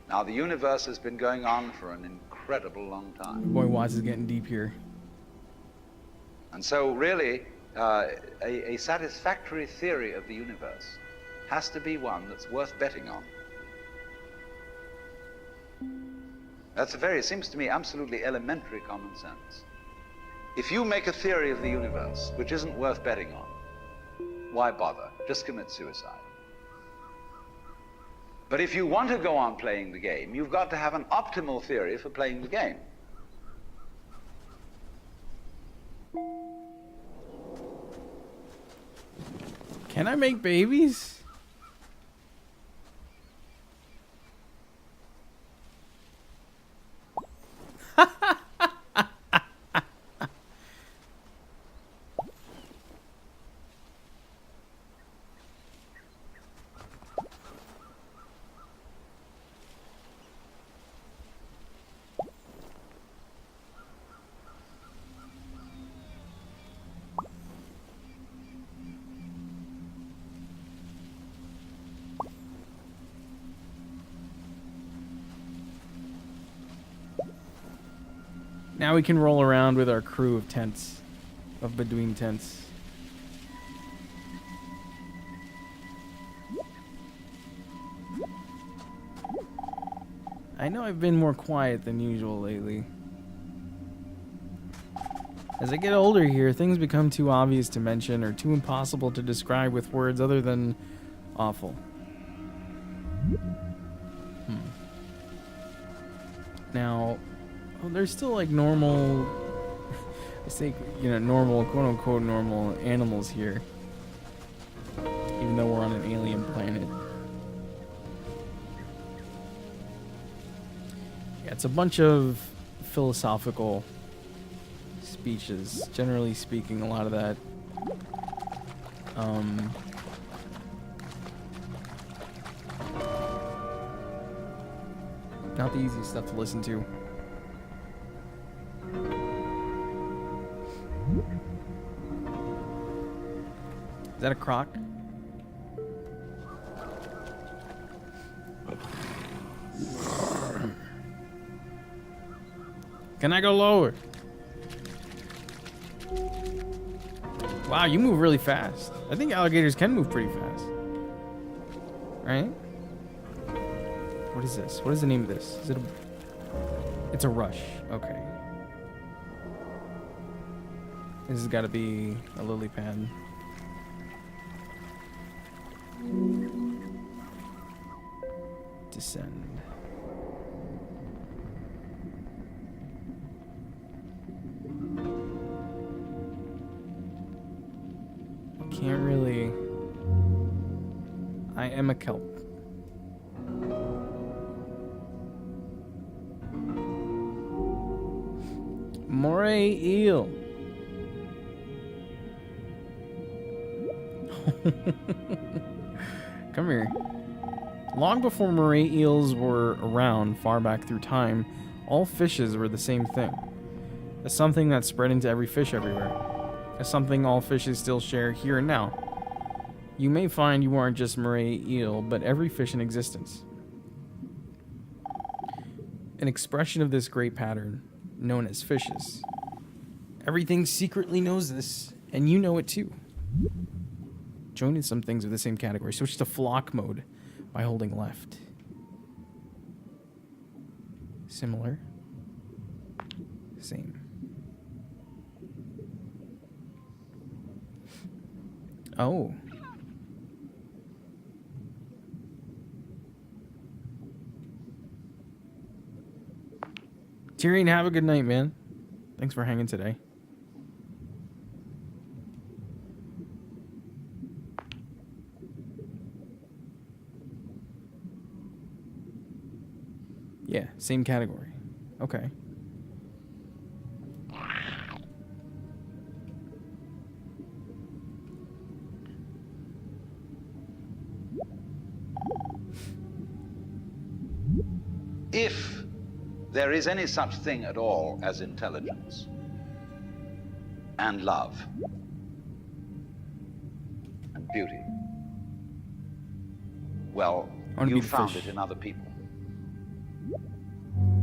Now, the universe has been going on for an incredible long time. Boy, Watts is getting deep here. And so, really, a satisfactory theory of the universe has to be one that's worth betting on. That's seems to me, absolutely elementary common sense. If you make a theory of the universe which isn't worth betting on, why bother? Just commit suicide. But if you want to go on playing the game, you've got to have an optimal theory for playing the game. Can I make babies? Now we can roll around with our crew of tents, of Bedouin tents. I know I've been more quiet than usual lately. As I get older here, things become too obvious to mention or too impossible to describe with words other than awful. Now, there's still like normal, I think, normal, quote unquote, normal animals here. Even though we're on an alien planet. Yeah, it's a bunch of philosophical speeches. Generally speaking, a lot of that. Not the easiest stuff to listen to. Is that a croc? Can I go lower? Wow, you move really fast. I think alligators can move pretty fast. Right? What is this? What is the name of this? Is it a... It's a rush. Okay. This has got to be a lily pad. Descend. Can't really... I am a kelp. Moray eel. Come here. Long before moray eels were around, far back through time, all fishes were the same thing. A something that spread into every fish everywhere. A something all fishes still share here and now. You may find you aren't just moray eel, but every fish in existence. An expression of this great pattern, known as fishes. Everything secretly knows this, and you know it too. Join in some things of the same category. Switch to flock mode by holding left. Similar. Same. Oh. Tyrion, have a good night, man. Thanks for hanging today. Yeah, same category. Okay. If there is any such thing at all as intelligence and love and beauty, well, you found it in other people.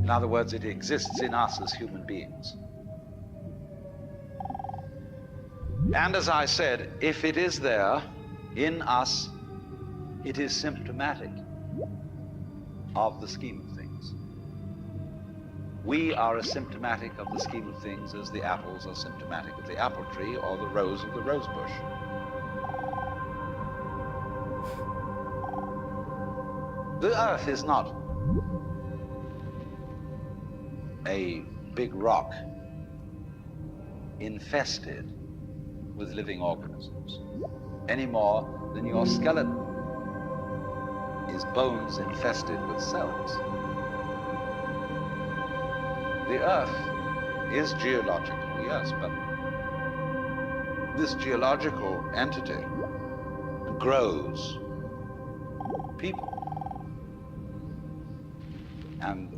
In other words, it exists in us as human beings. And as I said, if it is there in us, it is symptomatic of the scheme of things. We are as symptomatic of the scheme of things as the apples are symptomatic of the apple tree or the rose of the rose bush. The Earth is not a big rock infested with living organisms, any more than your skeleton is bones infested with cells. The Earth is geological, yes, but this geological entity grows people. And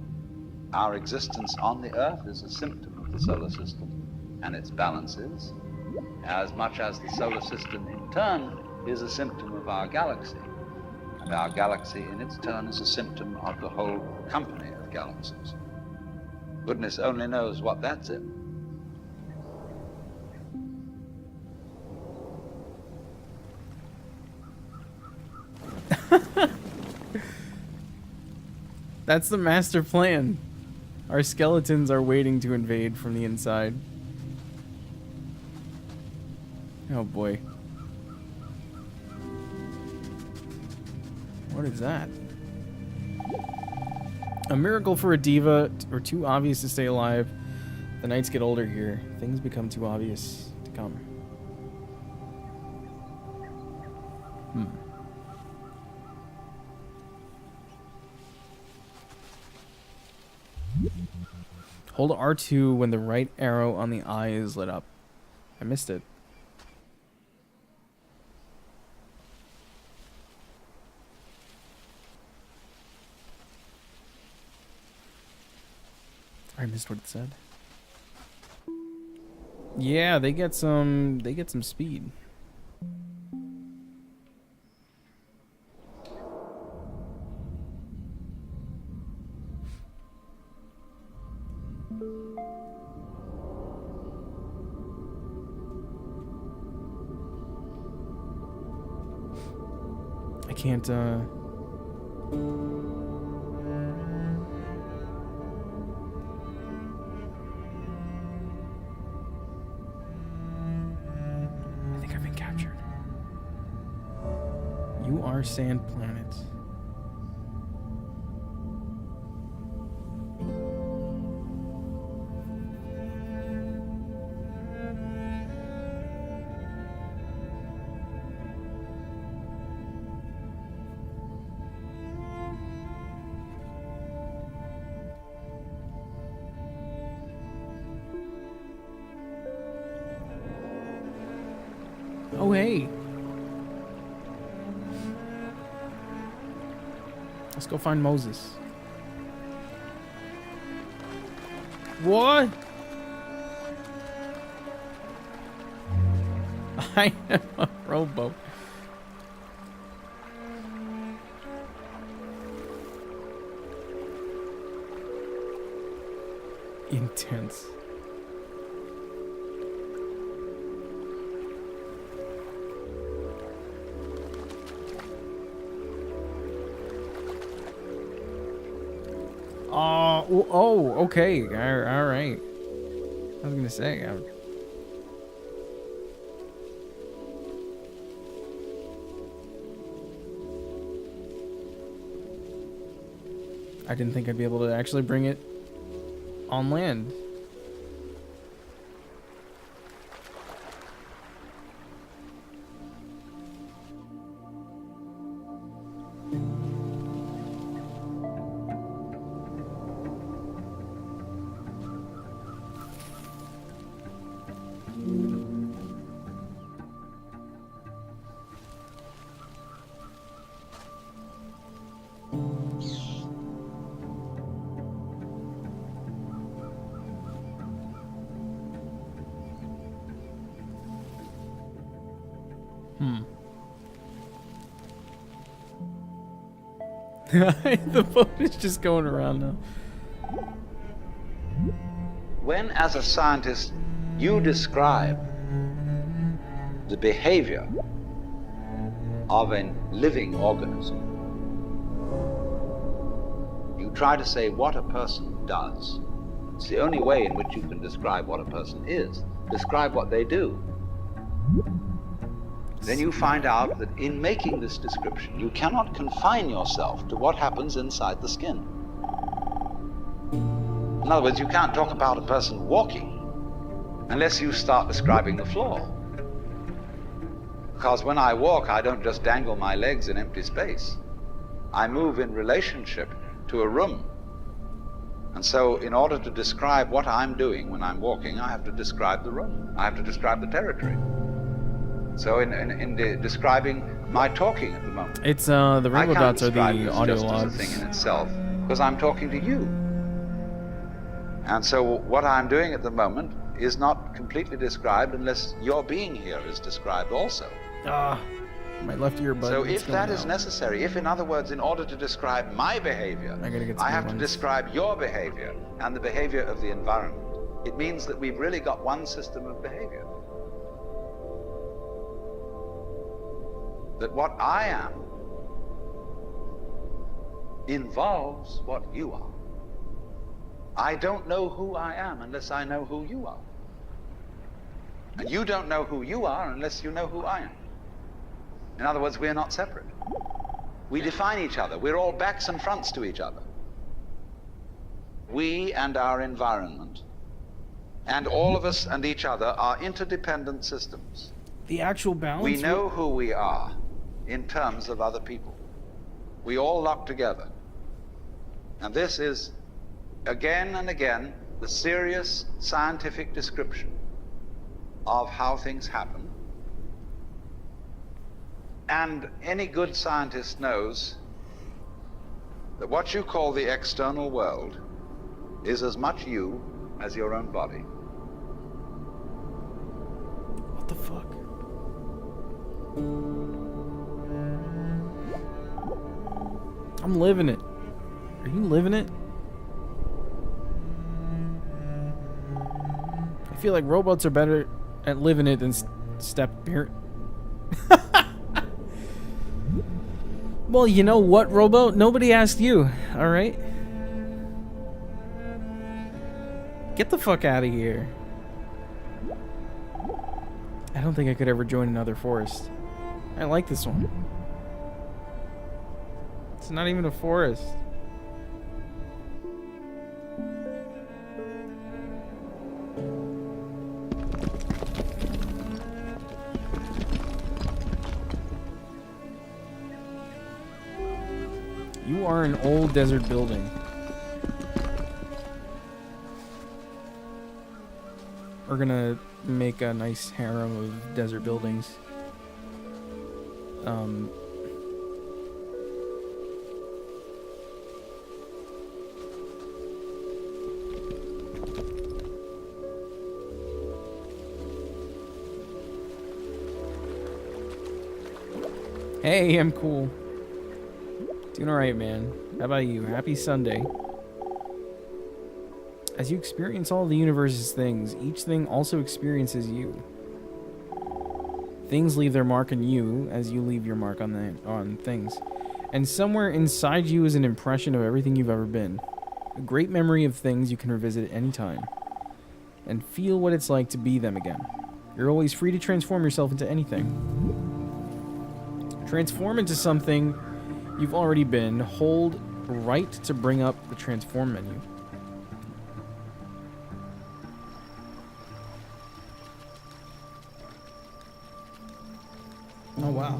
our existence on the Earth is a symptom of the solar system and its balances, as much as the solar system in turn is a symptom of our galaxy. And our galaxy in its turn is a symptom of the whole company of galaxies. Goodness only knows what that's in. That's the master plan. Our skeletons are waiting to invade from the inside. Oh boy. What is that? A miracle for a diva, or too obvious to stay alive. The nights get older here. Things become too obvious to come. Hold R2 when the right arrow on the eye is lit up. I missed it. I missed what it said. Yeah, they get some speed. I can't I think I've been captured. You are Sand Planet. Oh, hey. Let's go find Moses. What? I am a rowboat. Intense. Oh, okay. All right. I was gonna say. I didn't think I'd be able to actually bring it on land. The boat is just going around now. When, as a scientist, you describe the behavior of a living organism, you try to say what a person does. It's the only way in which you can describe what a person is. Describe what they do. then you find out that in making this description, you cannot confine yourself to what happens inside the skin. In other words, you can't talk about a person walking unless you start describing the floor. Because when I walk, I don't just dangle my legs in empty space. I move in relationship to a room. And so in order to describe what I'm doing when I'm walking, I have to describe the room. I have to describe the territory. So in describing my talking at the moment, It's the rainbow dots are the audio just logs. as a thing in itself, because I'm talking to you. And so what I'm doing at the moment is not completely described unless your being here is described also. My left earbud. So it's if that going is out. necessary, if in other words, in order to describe my behavior, I gotta get some I new have to ones. describe your behavior and the behavior of the environment, it means that we've really got one system of behavior. That what I am involves what you are. I don't know who I am unless I know who you are. And you don't know who you are unless you know who I am. In other words, we're not separate. We define each other. We're all backs and fronts to each other. We and our environment, and all of us and each other, are interdependent systems. The actual balance. We know who we are in terms of other people. We all lock together. And this is, again and again, the serious scientific description of how things happen. And any good scientist knows that what you call the external world is as much you as your own body. What the fuck? I'm living it. Are you living it? I feel like robots are better at living it than step parent. Well, you know what, Robo? Nobody asked you, alright? Get the fuck out of here. I don't think I could ever join another forest. I like this one. It's not even a forest. You are an old desert building. We're gonna make a nice harem of desert buildings. Hey, I'm cool. Doing alright, man. How about you? Happy Sunday. As you experience all the universe's things, each thing also experiences you. Things leave their mark on you as you leave your mark on things. And somewhere inside you is an impression of everything you've ever been. A great memory of things you can revisit at any time. And feel what it's like to be them again. You're always free to transform yourself into anything. Transform into something you've already been. Hold right to bring up the transform menu. Oh, wow.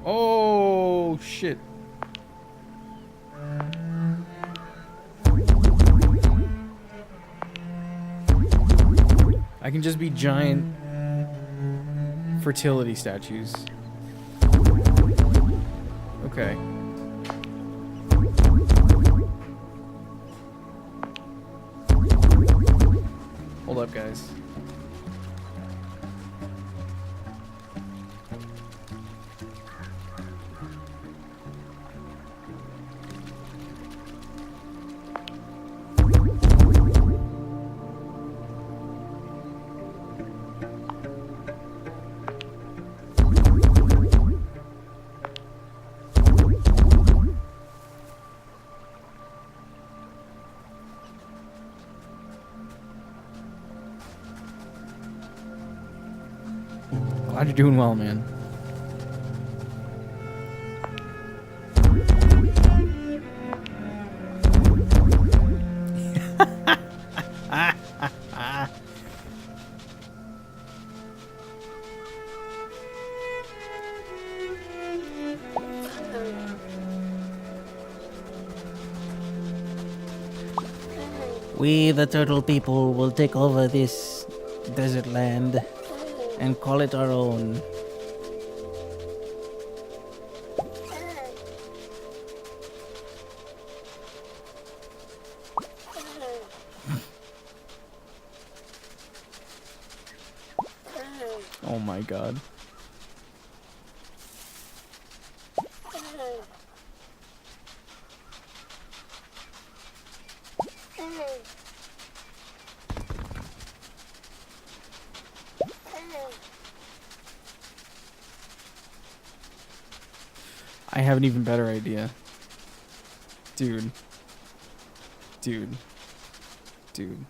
Oh, shit. I can just be giant fertility statues. Okay. Hold up, guys. Glad you're doing well, man. We, the turtle people, will take over this desert land and call it our own. Oh my god. I have an even better idea. Dude. Dude. Dude.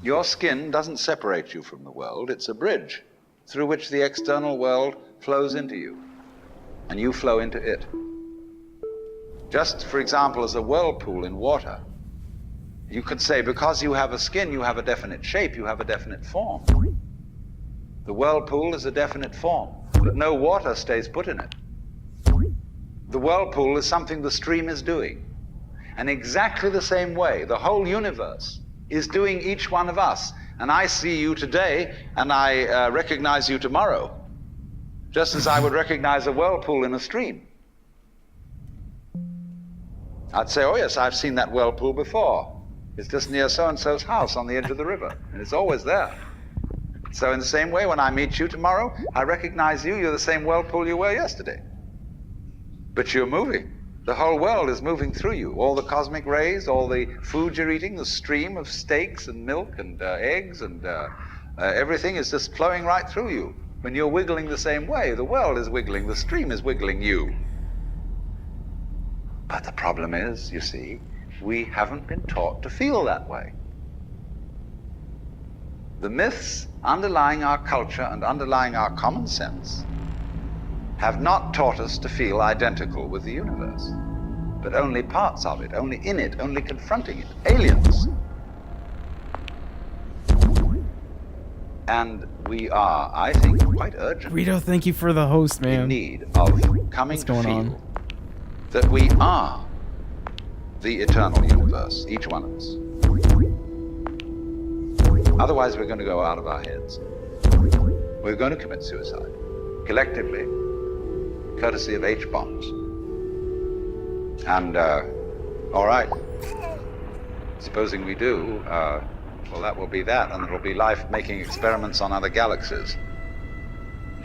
Your skin doesn't separate you from the world. It's a bridge through which the external world flows into you, and you flow into it. Just, for example, as a whirlpool in water, you could say because you have a skin, you have a definite shape, you have a definite form. The whirlpool is a definite form, but no water stays put in it. The whirlpool is something the stream is doing. And exactly the same way, the whole universe is doing each one of us. And I see you today, and I recognize you tomorrow, just as I would recognize a whirlpool in a stream. I'd say, oh yes, I've seen that whirlpool before. It's just near so-and-so's house on the edge of the river, and it's always there. So in the same way, when I meet you tomorrow, I recognize you. You're the same whirlpool you were yesterday. But you're moving. The whole world is moving through you. All the cosmic rays, all the food you're eating, the stream of steaks and milk and eggs and everything is just flowing right through you. When you're wiggling the same way, the world is wiggling, the stream is wiggling you. But the problem is, you see, we haven't been taught to feel that way. The myths underlying our culture and underlying our common sense have not taught us to feel identical with the universe, but only parts of it, only in it, only confronting it, aliens. And we are, I think, quite urgent Rito, thank you for the host, man. in need of coming What's to going feel on? that we are the eternal universe, each one of us. Otherwise, we're going to go out of our heads. We're going to commit suicide, collectively, courtesy of H-bombs. And, all right, supposing we do, well, that will be that, and it'll be life making experiments on other galaxies.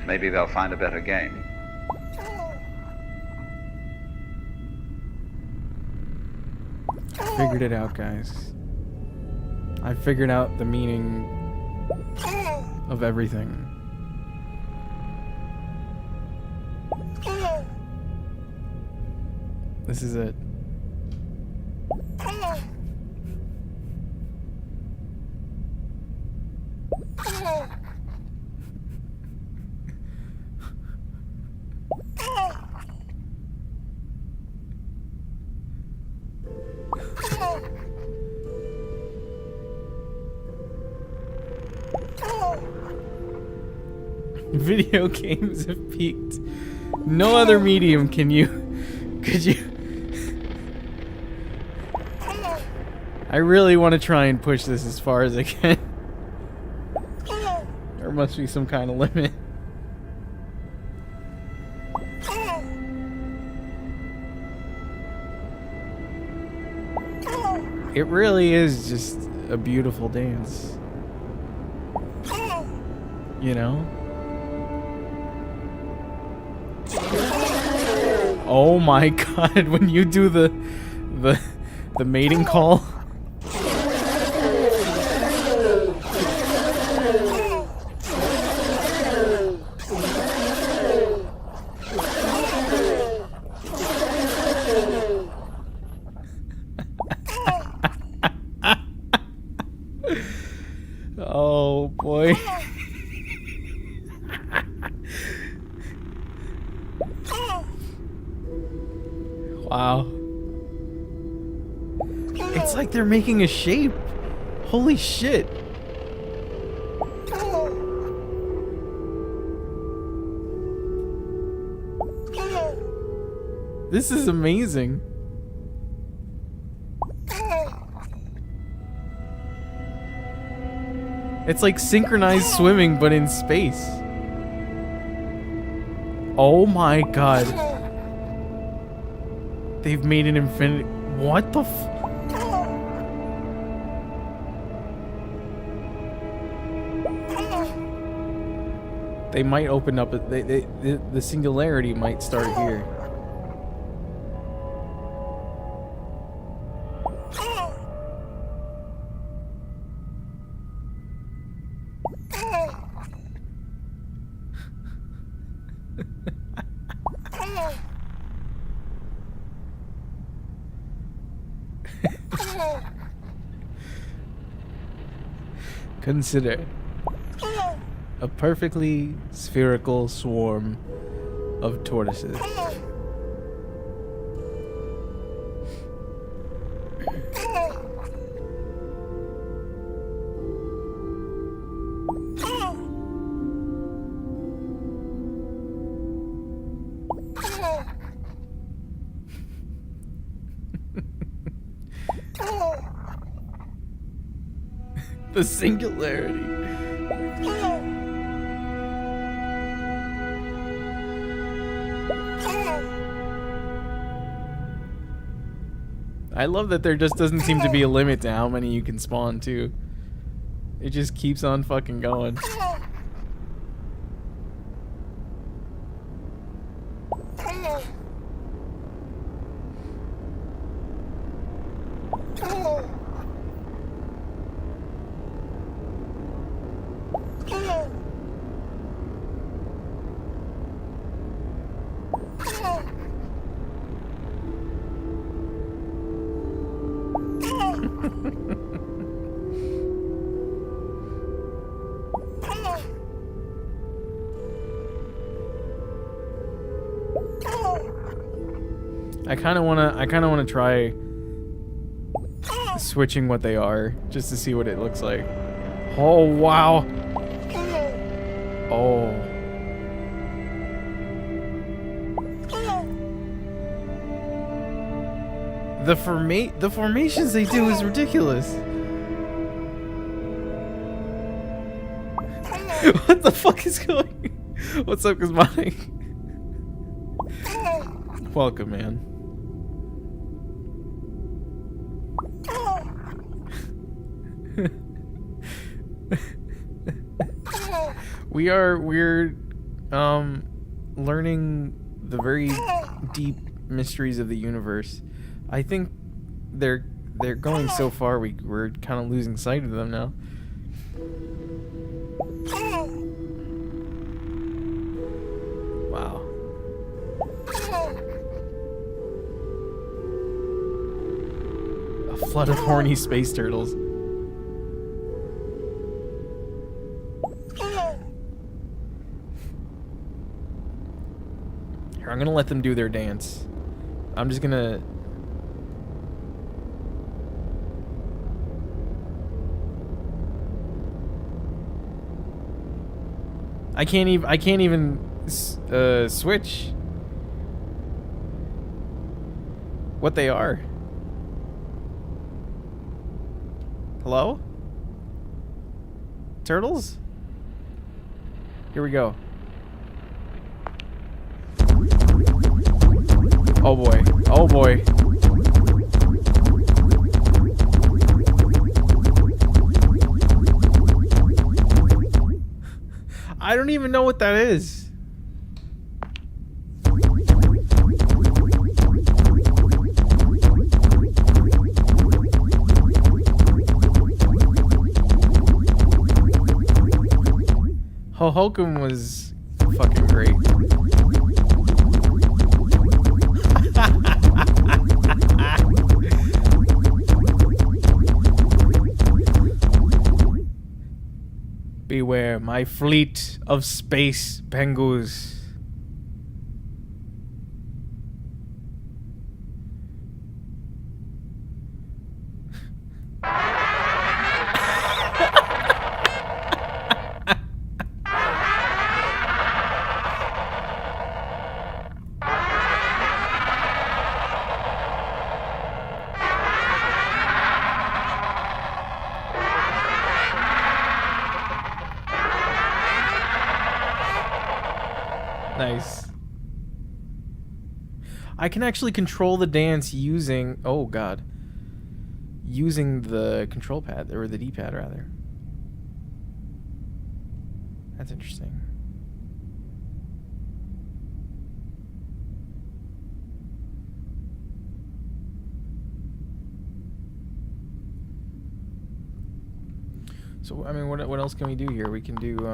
Maybe they'll find a better game. Figured it out, guys. I figured out the meaning of everything. This is it. Video games have peaked. No other medium could you I really want to try and push this as far as I can. There must be some kind of limit. It really is just a beautiful dance. You know? Oh my god, when you do the mating call. boy. Wow. It's like they're making a shape. Holy shit. This is amazing. It's like synchronized swimming, but in space. Oh my god. They've made an infinite... What the f... They might open up... The singularity might start here. Consider a perfectly spherical swarm of tortoises. The singularity. I love that there just doesn't seem to be a limit to how many you can spawn too. It just keeps on fucking going. I kind of wanna try switching what they are just to see what it looks like. Oh wow! Oh. The formations they do is ridiculous. What the fuck is going? What's up, Gizmonic? Welcome, man. We're learning the very deep mysteries of the universe. I think they're going so far we're kind of losing sight of them now. Wow. A flood of horny space turtles. Here, I'm gonna let them do their dance. I'm just gonna... I can't even switch what they are. Hello? Turtles? Here we go. Oh boy. Oh boy. I don't even know what that is. Hohokum was fucking great. my fleet of space pengus. Nice. I can actually control the dance using... Oh, God. Using the control pad, or the D-pad, rather. That's interesting. So, I mean, what else can we do here? We can do,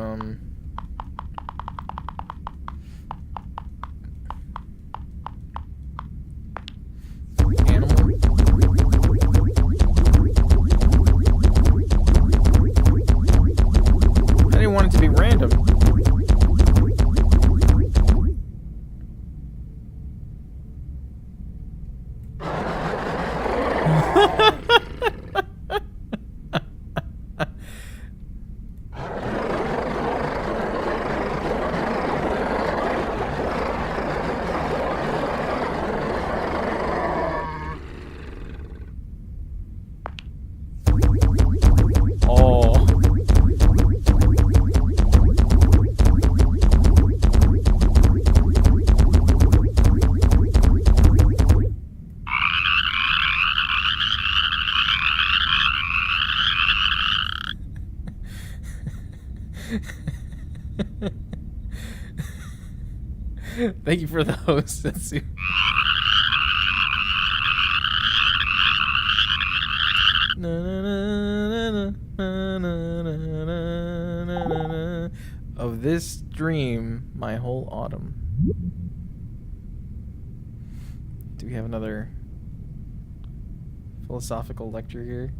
animal. I didn't want it to be random. Oh. Thank you for those. Let's see. Of this dream, my whole autumn. Do we have another philosophical lecture here?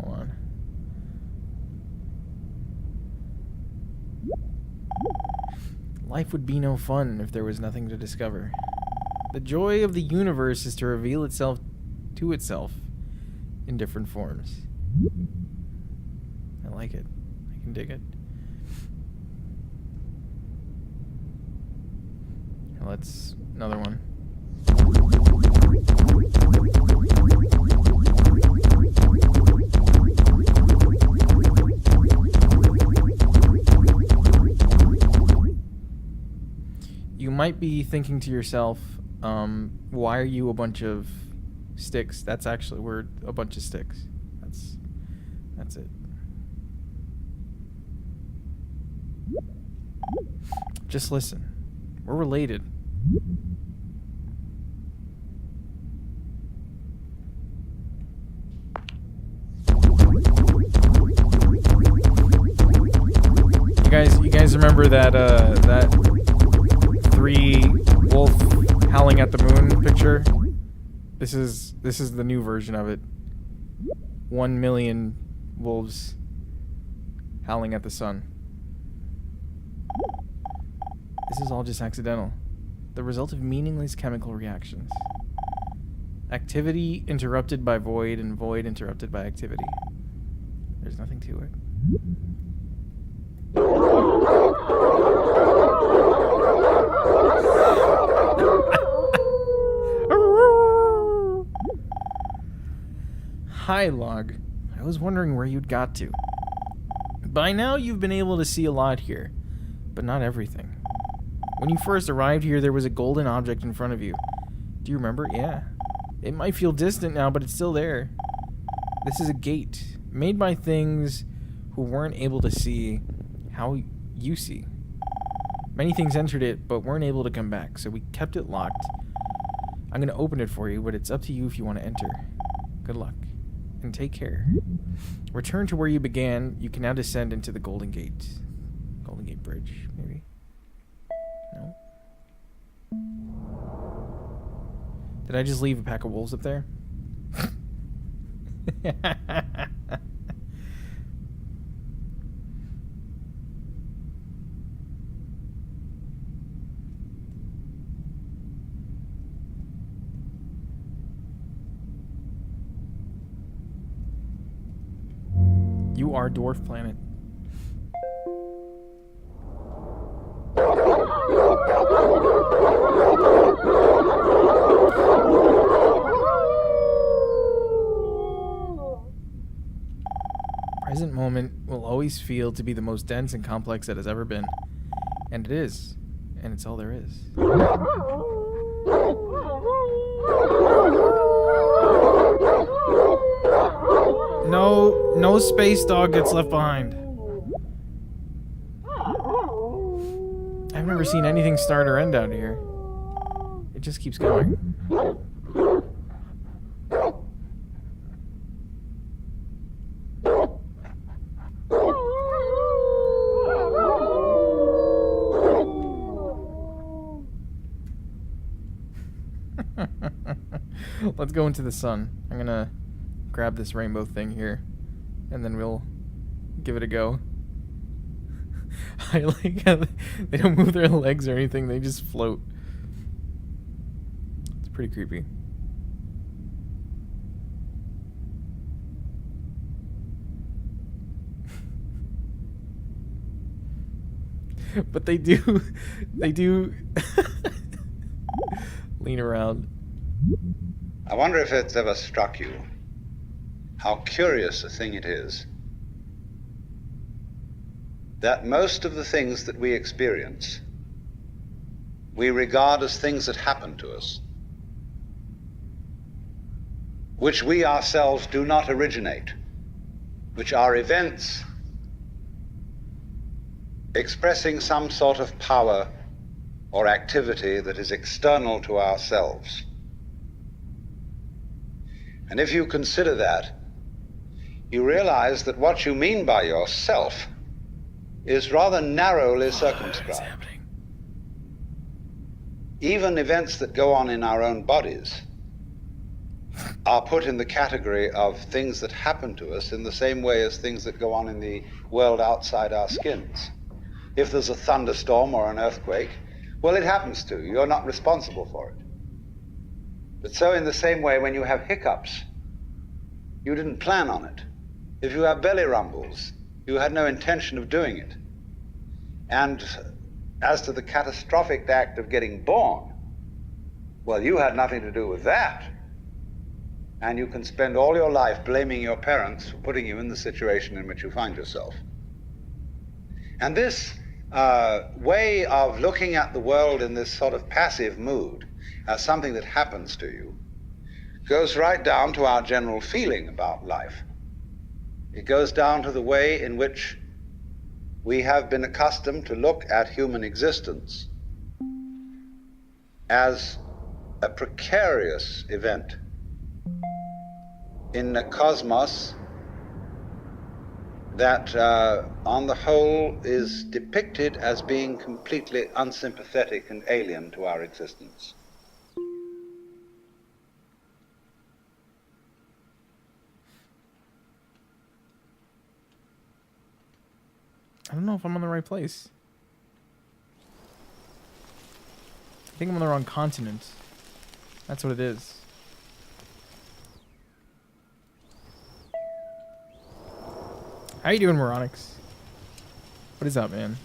Hold on. Life would be no fun if there was nothing to discover. The joy of the universe is to reveal itself to itself in different forms. I like it. I can dig it. Let's... another one. You might be thinking to yourself, why are you a bunch of sticks? That's actually, we're a bunch of sticks. That's it. Just listen. We're related. You guys remember that that 3 wolf howling at the moon picture? This is the new version of it. 1 million wolves howling at the sun. This is all just accidental. The result of meaningless chemical reactions. Activity interrupted by void, and void interrupted by activity. There's nothing to it. Hi, Log. I was wondering where you'd got to. By now, you've been able to see a lot here, but not everything. When you first arrived here, there was a golden object in front of you. Do you remember? Yeah. It might feel distant now, but it's still there. This is a gate, made by things who weren't able to see how you see. Many things entered it, but weren't able to come back, so we kept it locked. I'm going to open it for you, but it's up to you if you want to enter. Good luck, and take care. Return to where you began. You can now descend into the Golden Gate. Golden Gate Bridge, maybe? No? Did I just leave a pack of wolves up there? You are Dwarf Planet. Present moment will always feel to be the most dense and complex it has ever been. And it is. And it's all there is. No space dog gets left behind. I've never seen anything start or end out here. It just keeps going. Let's go into the sun. I'm gonna grab this rainbow thing here, and then we'll give it a go. I like how they don't move their legs or anything, they just float. It's pretty creepy. But they do lean around. I wonder if it's ever struck you how curious a thing it is that most of the things that we experience, we regard as things that happen to us, which we ourselves do not originate, which are events expressing some sort of power or activity that is external to ourselves. And if you consider that, you realize that what you mean by yourself is rather narrowly circumscribed. Even events that go on in our own bodies are put in the category of things that happen to us in the same way as things that go on in the world outside our skins. If there's a thunderstorm or an earthquake, well, it happens to you. You're not responsible for it. But so in the same way, when you have hiccups, you didn't plan on it. If you have belly rumbles, you had no intention of doing it. And as to the catastrophic act of getting born, well, you had nothing to do with that. And you can spend all your life blaming your parents for putting you in the situation in which you find yourself. And this way of looking at the world in this sort of passive mood as something that happens to you goes right down to our general feeling about life. It goes down to the way in which we have been accustomed to look at human existence as a precarious event in a cosmos that, on the whole, is depicted as being completely unsympathetic and alien to our existence. I don't know if I'm on the right place. I think I'm on the wrong continent. That's what it is. How you doing, Moronix? What is up, man?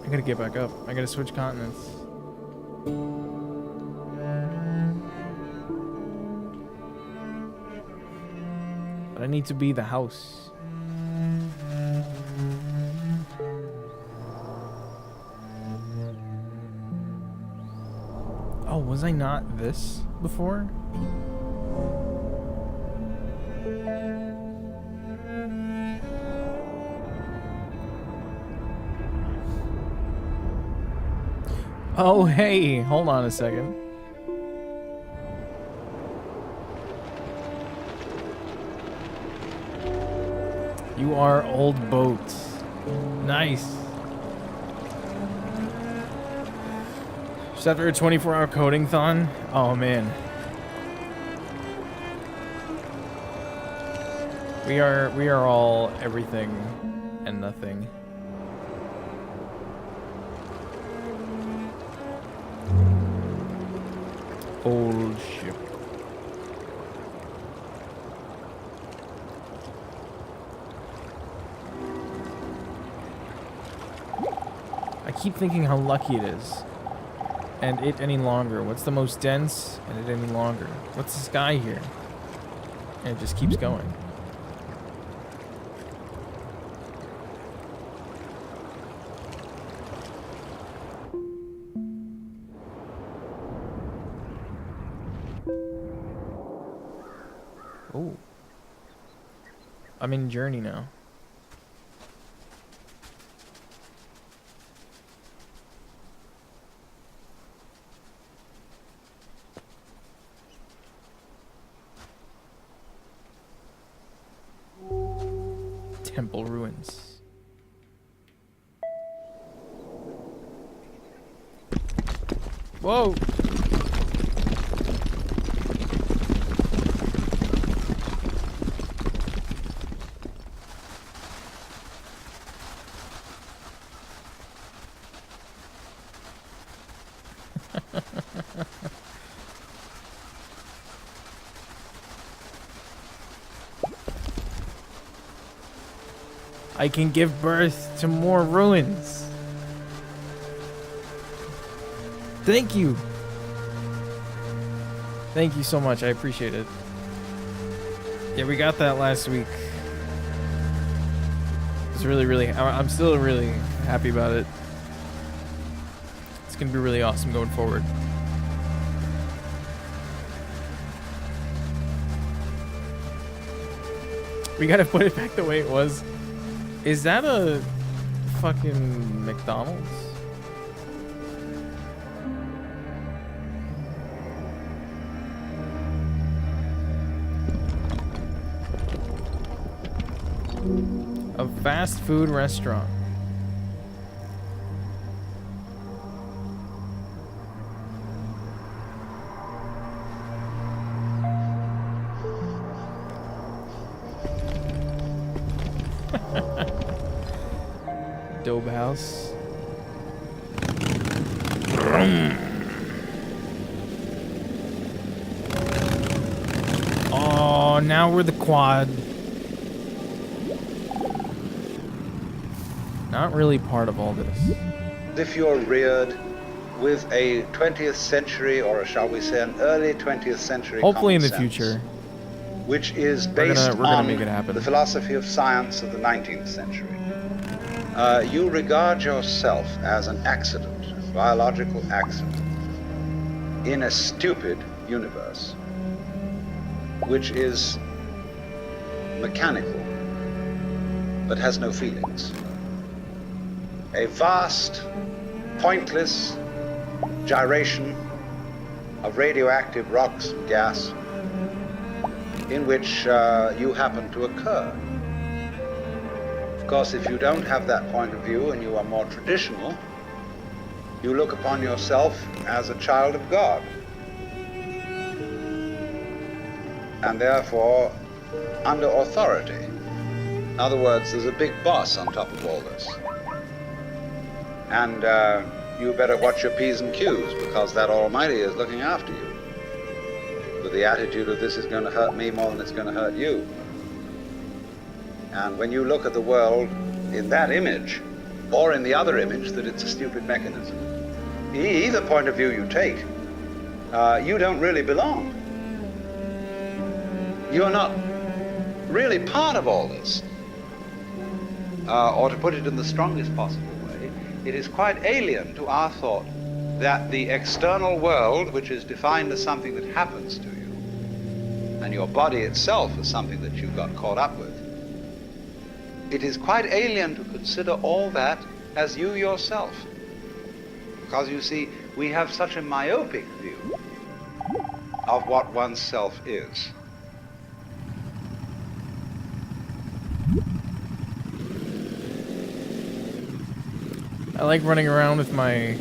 I gotta get back up. I gotta switch continents. But I need to be the house. Oh, was I not this before? Oh, hey, hold on a second. You are old boats. Nice. Just after a 24-hour coding thon? Oh, man. We are all everything and nothing. Old ship. I keep thinking how lucky it is. And it any longer. What's the most dense? And it any longer. What's the sky here? And it just keeps going. Oh. I'm in Journey now. Temple ruins. Whoa! I can give birth to more ruins. Thank you. Thank you so much. I appreciate it. Yeah, we got that last week. It's really, I'm still really happy about it. It's gonna be really awesome going forward. We gotta put it back the way it was. Is that a fucking McDonald's? A fast food restaurant. Dope house. Oh, now we're the quad. Not really part of all this. If you're reared with a 20th century, or shall we say an early 20th century Hopefully in the common sense, future. which is We're based gonna on make it happen. the philosophy of science of the 19th century. You regard yourself as an accident, a biological accident, in a stupid universe, which is mechanical, but has no feelings. A vast, pointless gyration of radioactive rocks and gas in which you happen to occur. Of course, if you don't have that point of view and you are more traditional, you look upon yourself as a child of God. And therefore, under authority. In other words, there's a big boss on top of all this. And you better watch your P's and Q's, because that Almighty is looking after you. With the attitude of, this is going to hurt me more than it's going to hurt you. And when you look at the world in that image, or in the other image, that it's a stupid mechanism, either point of view you take, you don't really belong. You're not really part of all this. Or to put it in the strongest possible way, it is quite alien to our thought that the external world, which is defined as something that happens to you, and your body itself as something that you got caught up with, it is quite alien to consider all that as you yourself. Because you see, we have such a myopic view of what oneself is. I like running around with my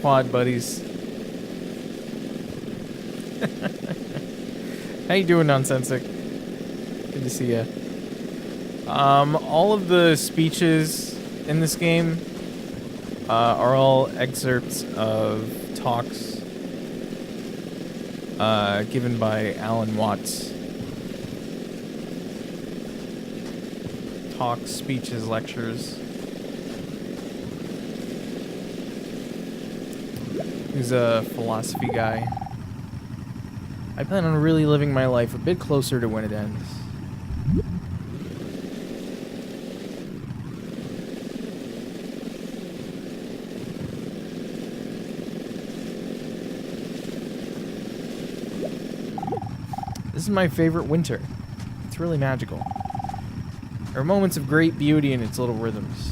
quad buddies. How you doing, Nonsensic? Good to see ya. All of the speeches in this game are all excerpts of talks given by Alan Watts. Talks, speeches, lectures. He's a philosophy guy. I plan on really living my life a bit closer to when it ends. This is my favorite winter. It's really magical. There are moments of great beauty in its little rhythms.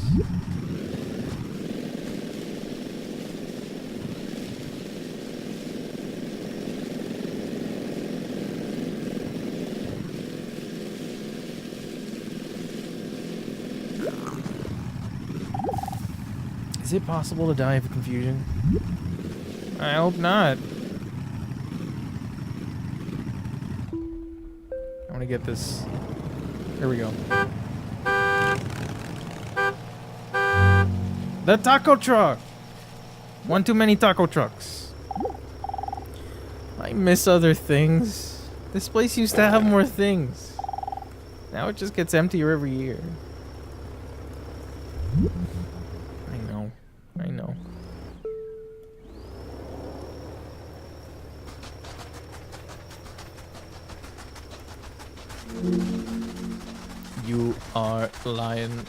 Is it possible to die of confusion? I hope not. I want to get this. Here we go. The taco truck! One too many taco trucks. I miss other things. This place used to have more things. Now it just gets emptier every year. I know. You are lying.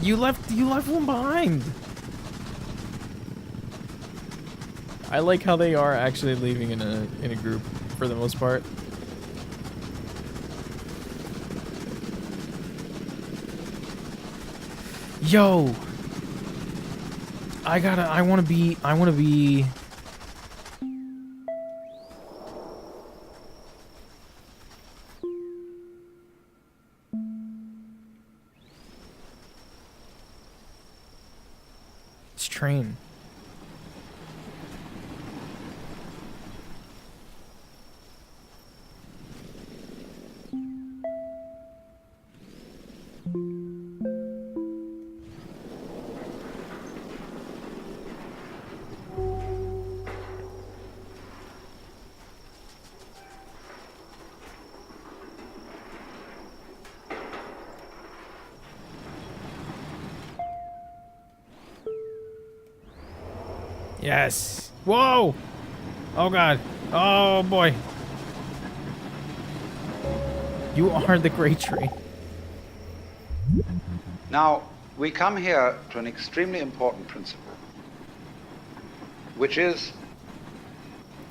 You left one behind. I like how they are actually leaving in a group for the most part. Yo, I wanna be. This train. Yes. Whoa. Oh god. Oh boy. You are the great tree. Now, we come here to an extremely important principle, which is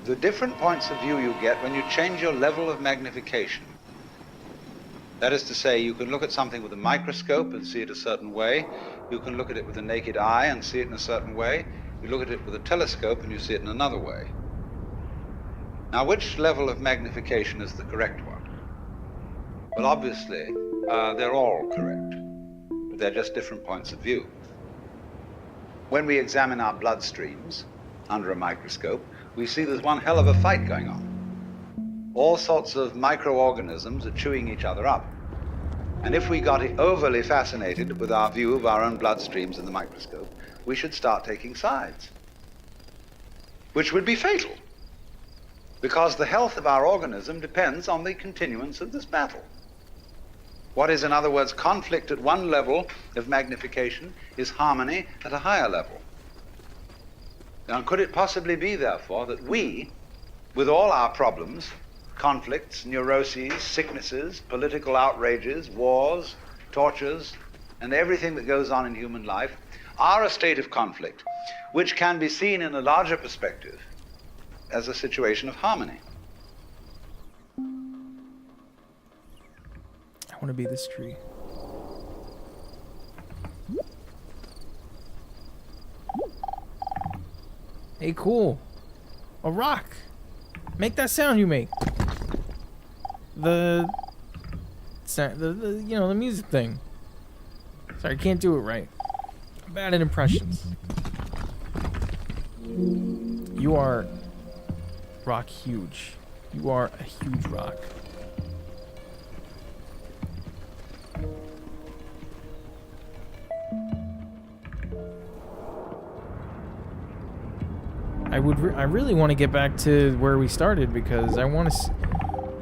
the different points of view you get when you change your level of magnification. That is to say, you can look at something with a microscope and see it a certain way. You can look at it with the naked eye and see it in a certain way. You look at it with a telescope and you see it in another way. Now, which level of magnification is the correct one? Well, obviously, they're all correct. But they're just different points of view. When we examine our bloodstreams under a microscope, we see there's one hell of a fight going on. All sorts of microorganisms are chewing each other up. And if we got overly fascinated with our view of our own bloodstreams in the microscope, we should start taking sides, which would be fatal, because the health of our organism depends on the continuance of this battle. What is, in other words, conflict at one level of magnification is harmony at a higher level. Now, could it possibly be, therefore, that we, with all our problems, conflicts, neuroses, sicknesses, political outrages, wars, tortures, and everything that goes on in human life, are a state of conflict, which can be seen in a larger perspective as a situation of harmony? I want to be this tree. Hey, cool. A rock. Make that sound you make. the you know, the music thing. Sorry, I can't do it right. I'm bad at impressions. You are rock huge. You are a huge rock. I really want to get back to where we started because I want to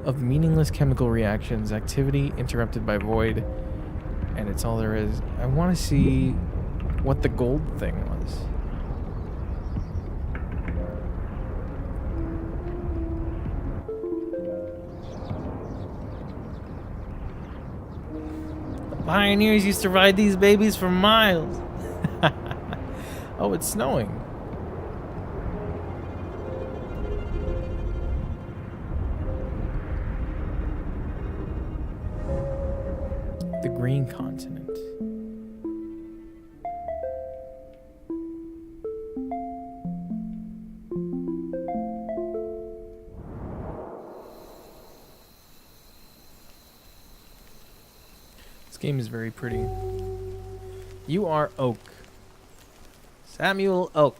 of meaningless chemical reactions, activity interrupted by void, and it's all there is. I want to see what the gold thing was. The pioneers used to ride these babies for miles. Oh, it's snowing. The green continent. This game is very pretty. You are Oak. Samuel Oak.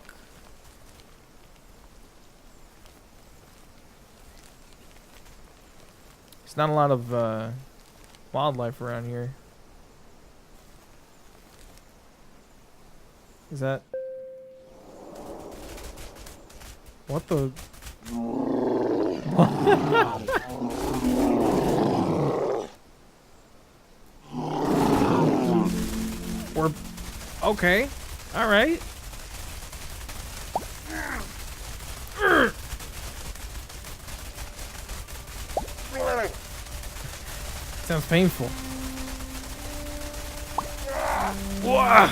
There's not a lot of wildlife around here. Is that... What the... We're... Okay. Alright. Sounds painful. Whoa.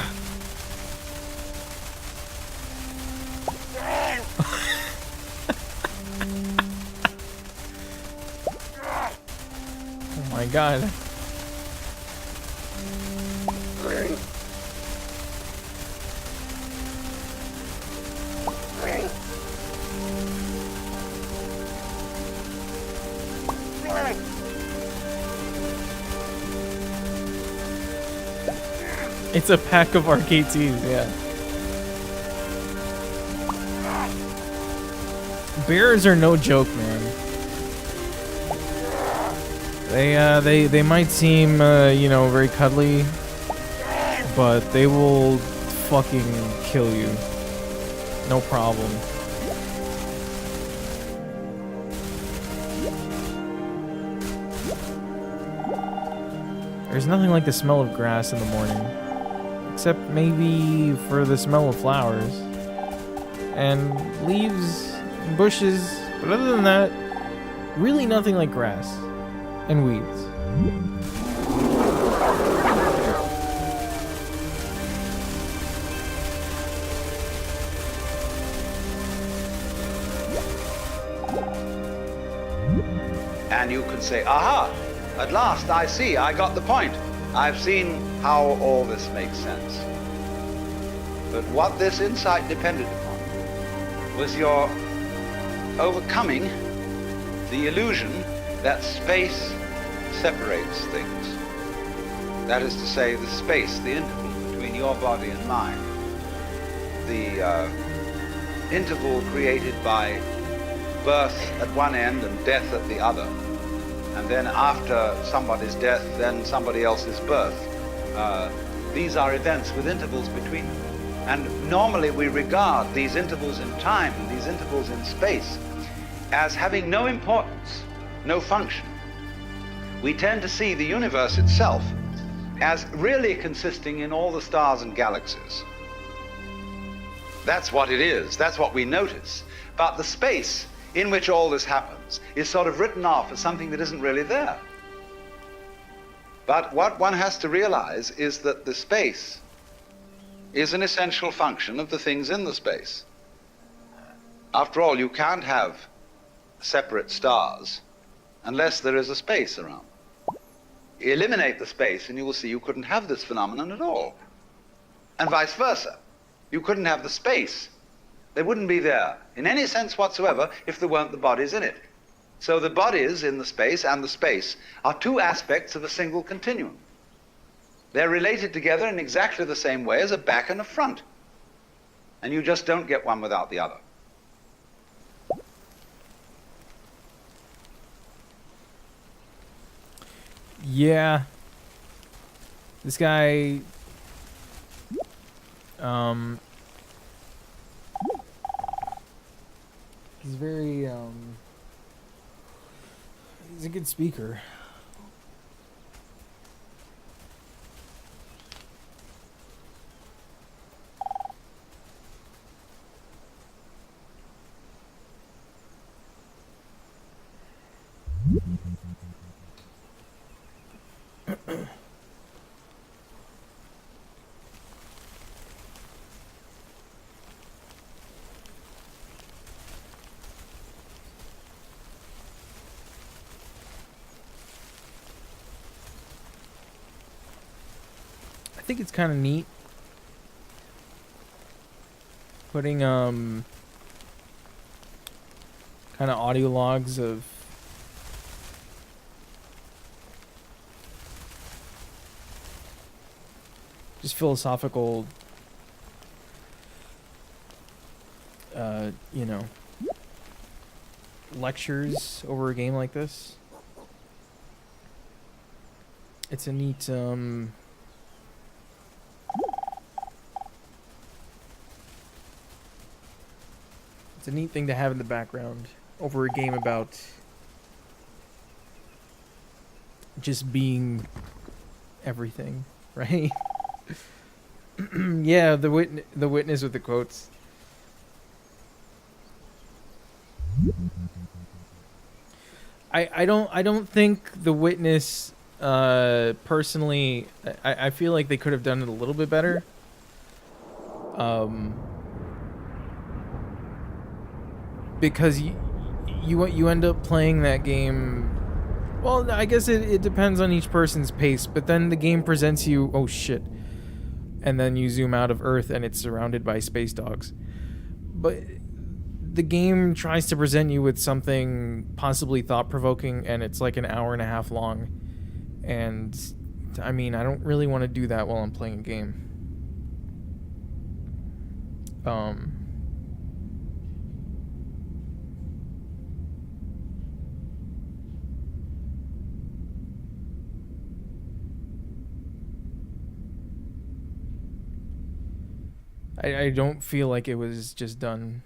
Oh my god. It's a pack of RKTs, yeah. Bears are no joke, man. They might seem, you know, very cuddly, but they will fucking kill you. No problem. There's nothing like the smell of grass in the morning. Except maybe for the smell of flowers. And leaves and bushes. But other than that, really nothing like grass. And weeds. And you can say, aha, at last I see, I got the point. I've seen how all this makes sense. But what this insight depended upon was your overcoming the illusion that space separates things. That is to say, the space, the interval between your body and mine. The interval created by birth at one end and death at the other. And then after somebody's death, then somebody else's birth. These are events with intervals between them. And normally we regard these intervals in time and these intervals in space as having no importance, no function. We tend to see the universe itself as really consisting in all the stars and galaxies. That's what it is. That's what we notice. But the space in which all this happens is sort of written off as something that isn't really there. But what one has to realize is that the space is an essential function of the things in the space. After all, you can't have separate stars unless there is a space around. Eliminate the space and you will see you couldn't have this phenomenon at all. And vice versa. You couldn't have the space. They wouldn't be there in any sense whatsoever if there weren't the bodies in it. So the bodies in the space and the space are two aspects of a single continuum. They're related together in exactly the same way as a back and a front. And you just don't get one without the other. Yeah. This guy... He's very, he's a good speaker. I think it's kind of neat putting kind of audio logs of just philosophical you know, lectures over a game like this. It's a neat it's a neat thing to have in the background over a game about just being everything, right? Yeah, the witness with the quotes. I don't think the witness personally I feel like they could have done it a little bit better. Because you end up playing that game. Well, I guess it depends on each person's pace, but then the game presents you, oh shit, and then you zoom out of Earth and it's surrounded by space dogs. But the game tries to present you with something possibly thought-provoking, and it's like an hour and a half long. And I mean, I don't really want to do that while I'm playing a game. I don't feel like it was just done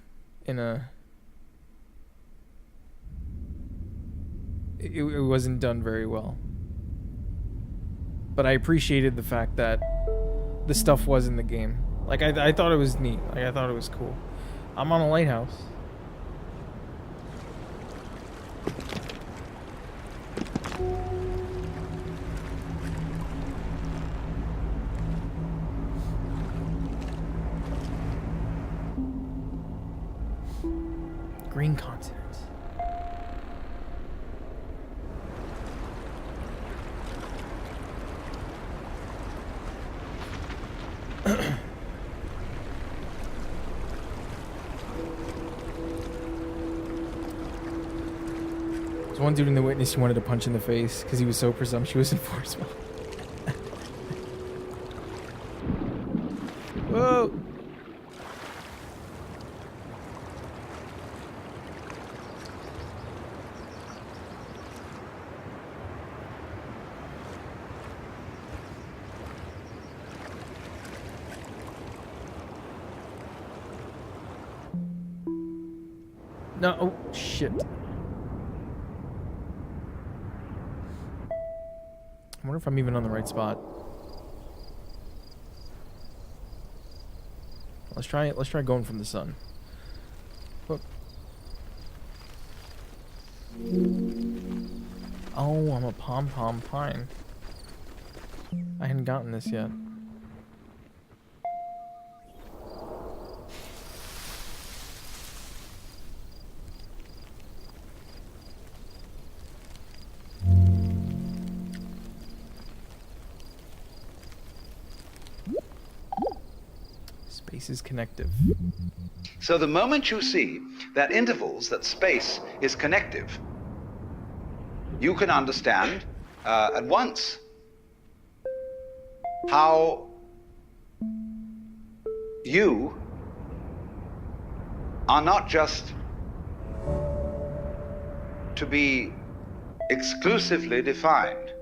in a... It wasn't done very well. But I appreciated the fact that the stuff was in the game. Like, I thought it was neat. Like, I thought it was cool. I'm on a lighthouse. Green continent. There's one dude in the witness who wanted to punch in the face because he was so presumptuous and forceful. Whoa! No, oh, shit. I wonder if I'm even on the right spot. Let's try going from the sun. Whoop. Oh, I'm a pom-pom pine. I hadn't gotten this yet. Space is connective. So the moment you see that intervals, that space is connective, you can understand at once how you are not just to be exclusively defined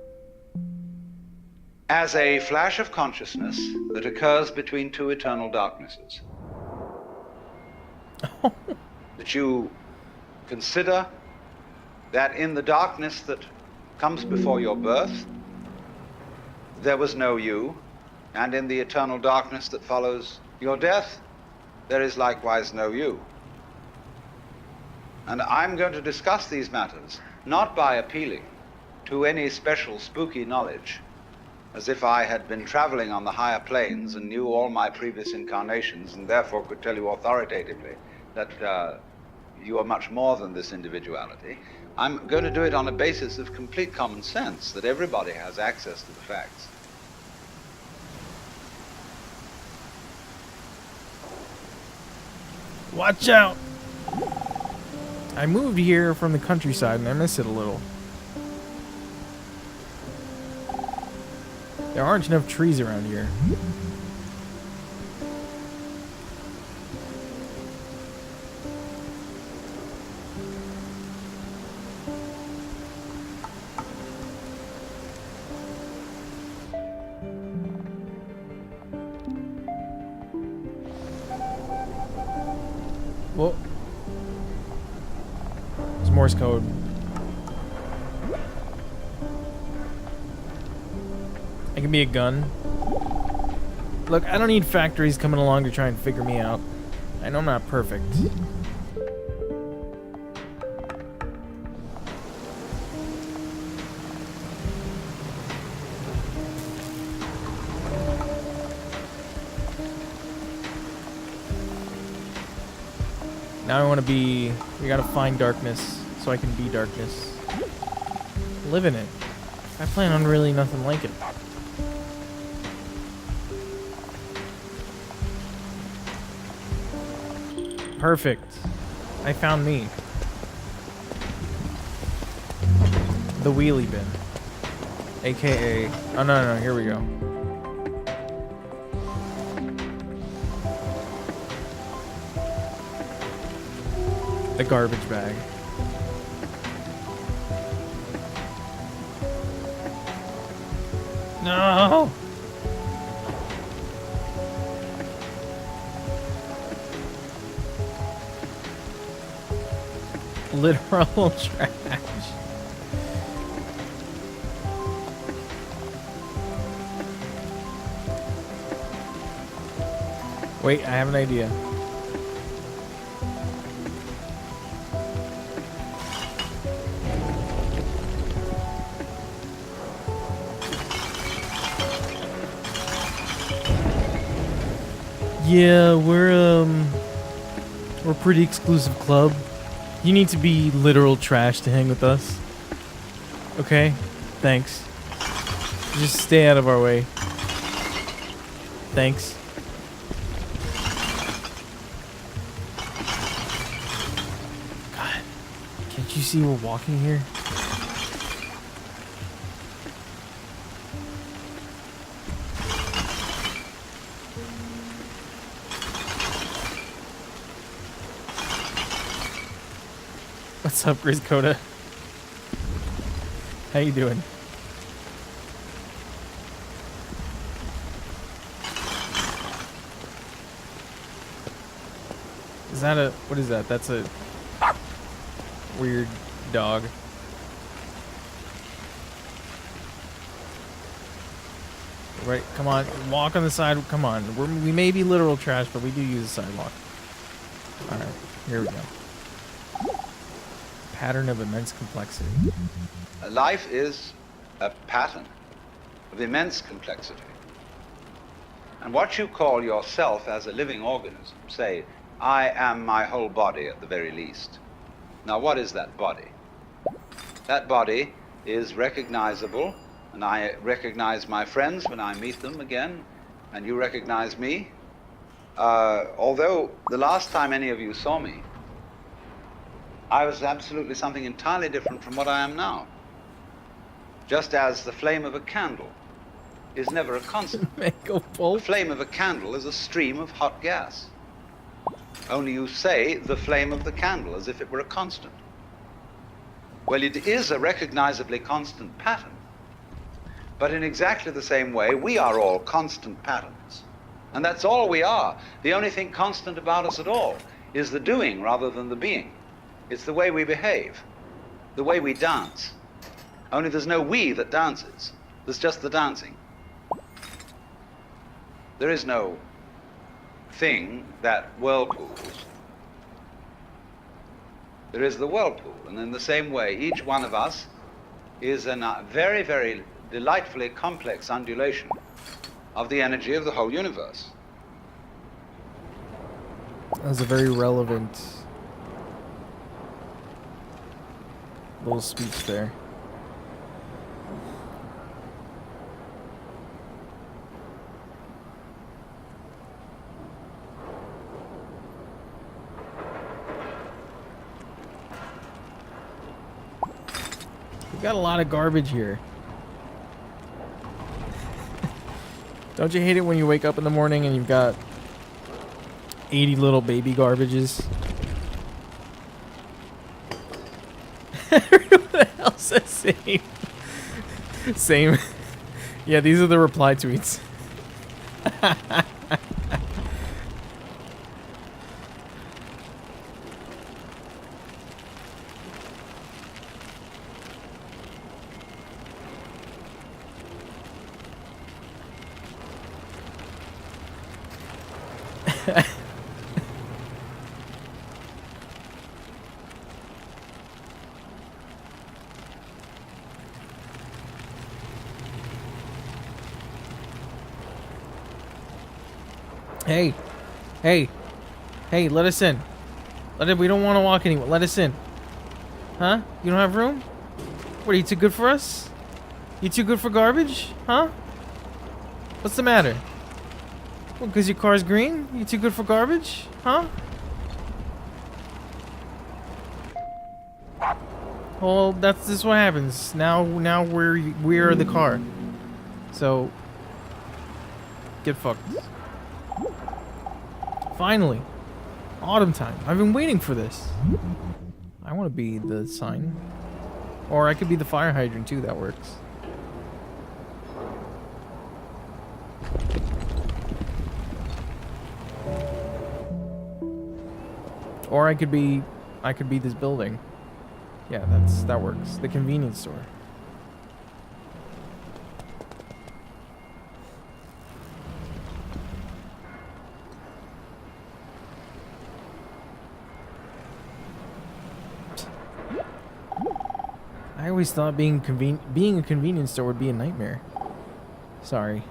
as a flash of consciousness that occurs between two eternal darknesses. That you consider that in the darkness that comes before your birth, there was no you, and in the eternal darkness that follows your death, there is likewise no you. And I'm going to discuss these matters not by appealing to any special spooky knowledge, as if I had been traveling on the higher planes and knew all my previous incarnations and therefore could tell you authoritatively that you are much more than this individuality. I'm going to do it on a basis of complete common sense, that everybody has access to the facts. Watch out! I moved here from the countryside and I miss it a little. There aren't enough trees around here. Well, it's Morse code. It can be a gun. Look, I don't need factories coming along to try and figure me out. I know I'm not perfect. Now I want to be... We gotta find darkness so I can be darkness. Live in it. I plan on really nothing like it. Perfect. I found me. The wheelie bin. AKA... Oh, no, here we go. The garbage bag. No! Literal trash. Wait, I have an idea. Yeah, we're a pretty exclusive club. You need to be literal trash to hang with us. Okay? Thanks. Just stay out of our way. Thanks. God, can't you see we're walking here? What's up, Grizz Coda? How you doing? Is that a... What is that? That's a... weird dog. Right, come on. Walk on the side. Come on. We may be literal trash, but we do use the sidewalk. Alright, here we go. Pattern of immense complexity. Life is a pattern of immense complexity. And what you call yourself as a living organism, say, I am my whole body at the very least. Now, what is that body? That body is recognizable, and I recognize my friends when I meet them again, and you recognize me. Although the last time any of you saw me, I was absolutely something entirely different from what I am now. Just as the flame of a candle is never a constant. Mango The pulp. flame of a candle is a stream of hot gas. Only you say the flame of the candle as if it were a constant. Well, it is a recognizably constant pattern. But in exactly the same way, we are all constant patterns. And that's all we are. The only thing constant about us at all is the doing rather than the being. It's the way we behave, the way we dance. Only there's no we that dances. There's just the dancing. There is no thing that whirlpools. There is the whirlpool. And in the same way, each one of us is a very, very delightfully complex undulation of the energy of the whole universe. That was a very relevant little speech there. We got a lot of garbage here. Don't you hate it when you wake up in the morning and you've got 80 little baby garbages? Everyone else says same. Same. Yeah, these are the reply tweets. Hey, hey, hey, let us in. We don't want to walk anymore. Let us in. Huh? You don't have room? What, are you too good for us? You too good for garbage? Huh? What's the matter? Well, because your car's green? You too good for garbage? Huh? Well, this is what happens. Now we're the car. So, get fucked. Finally, autumn time. I've been waiting for this. I want to be the sign, or I could be the fire hydrant too. That works. Or I could be this building. Yeah, that works. The convenience store. I always thought being a convenience store would be a nightmare. Sorry.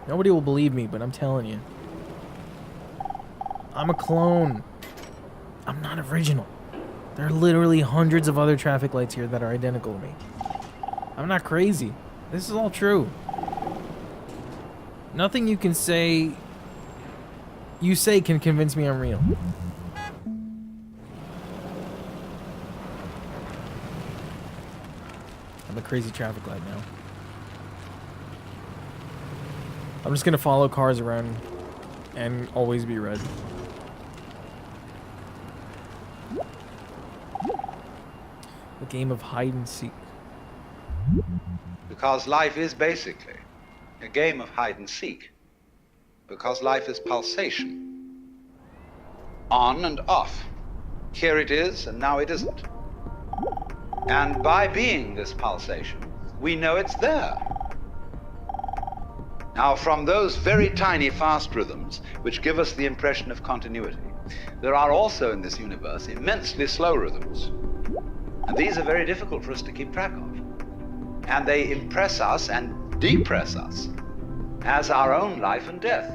Nobody will believe me, but I'm telling you. I'm a clone. I'm not original. There are literally hundreds of other traffic lights here that are identical to me. I'm not crazy. This is all true. Nothing you say can convince me I'm real. I'm a crazy traffic light now. I'm just gonna follow cars around and always be red. A game of hide and seek. Because life is basically a game of hide and seek. Because life is pulsation. On and off. Here it is, and now it isn't. And by being this pulsation, we know it's there. Now, from those very tiny fast rhythms, which give us the impression of continuity, there are also in this universe immensely slow rhythms. And these are very difficult for us to keep track of. And they impress us and depress us as our own life and death,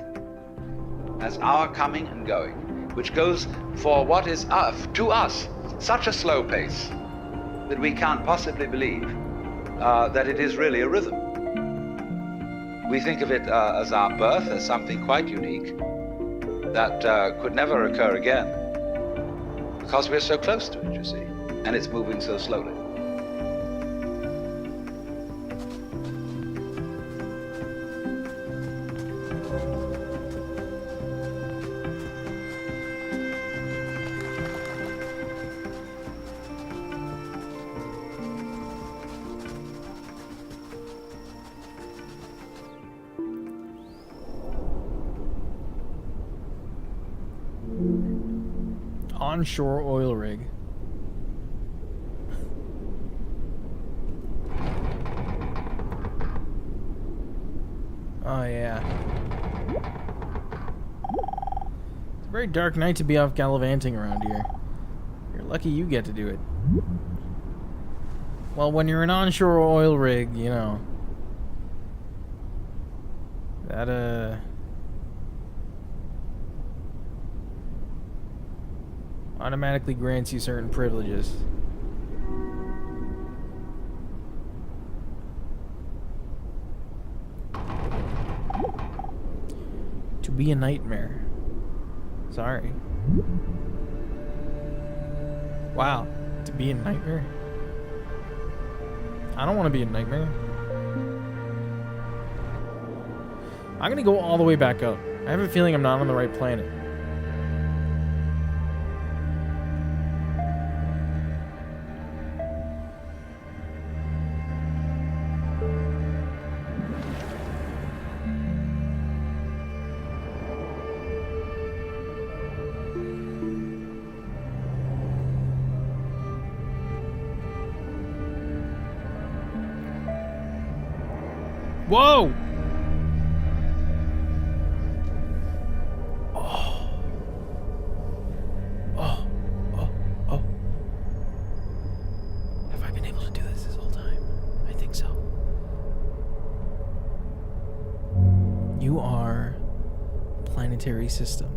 as our coming and going, which goes for what is to us such a slow pace that we can't possibly believe that it is really a rhythm. We think of it as our birth, as something quite unique that could never occur again because we're so close to it, you see, and it's moving so slowly. Onshore oil rig. Oh yeah. It's a very dark night to be off gallivanting around here. You're lucky you get to do it. Well, when you're an onshore oil rig, you know, that automatically grants you certain privileges. To be a nightmare. Sorry. Wow. To be a nightmare? I don't want to be a nightmare. I'm gonna go all the way back up. I have a feeling I'm not on the right planet. Whoa! Oh. Oh. Oh. Oh. Have I been able to do this whole time? I think so. You are a planetary system.